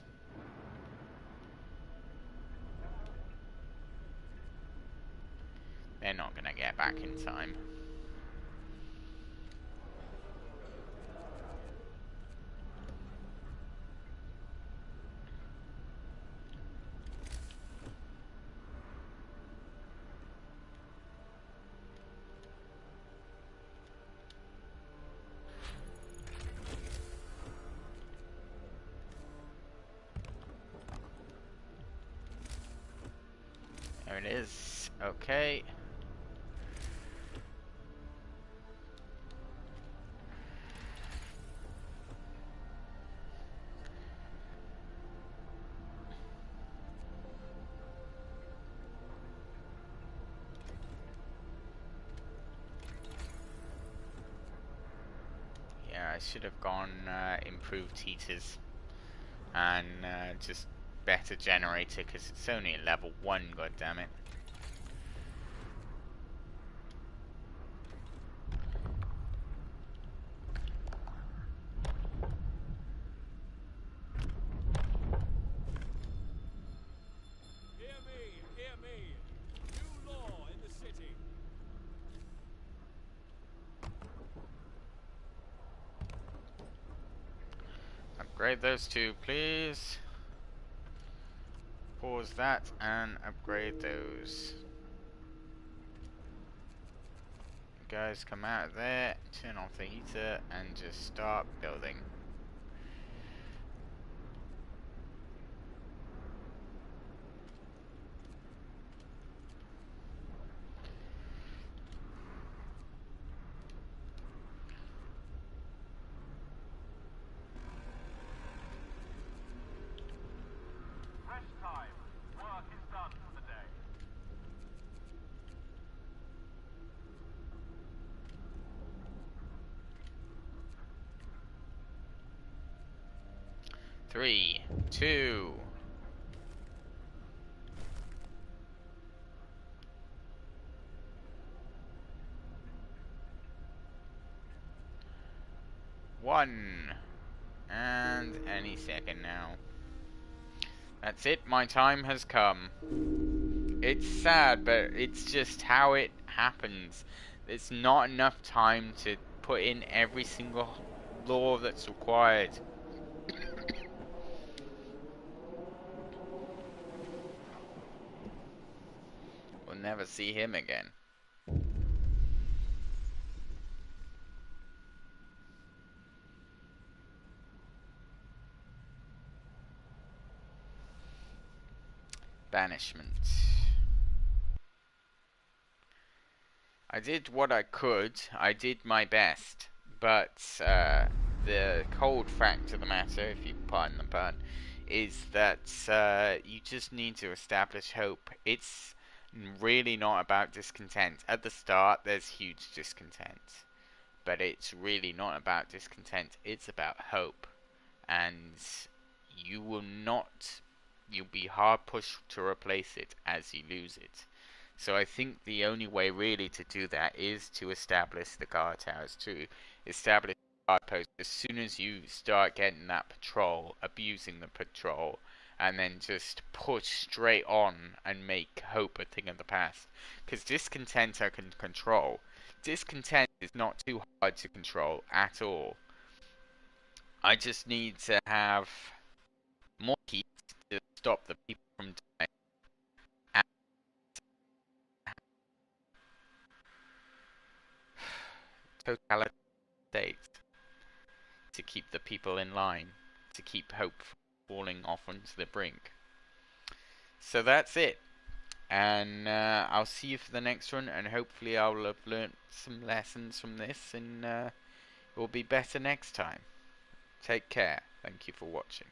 A: They're not gonna get back in time. There it is. Okay. Yeah, I should have gone improved heaters and just better generator, because it's only a level 1, goddammit.
B: Hear me, hear me. New law in the city.
A: Upgrade those two, please. Pause that and upgrade those. You guys come out of there, turn off the heater, and just start building.
B: Rest time. Work is done for the day.
A: Three, two, one, and any second now. That's it, my time has come. It's sad, but it's just how it happens. There's not enough time to put in every single law that's required. We'll never see him again. Banishment. I did what I could. I did my best. But the cold fact of the matter, if you pardon the pun, is that you just need to establish hope. It's really not about discontent. At the start, there's huge discontent. But it's really not about discontent. It's about hope. And you will not... You'll be hard pushed to replace it as you lose it. So I think the only way really to do that is to establish the guard towers, to establish the guard posts as soon as you start getting that patrol, abusing the patrol, and then just push straight on and make hope a thing of the past. Because discontent I can control. Discontent is not too hard to control at all. I just need to have more heat to stop the people from dying. Totality state to keep the people in line, to keep hope from falling off onto the brink. So that's it. And I'll see you for the next one, and hopefully I'll have learnt some lessons from this, and it will be better next time. Take care. Thank you for watching.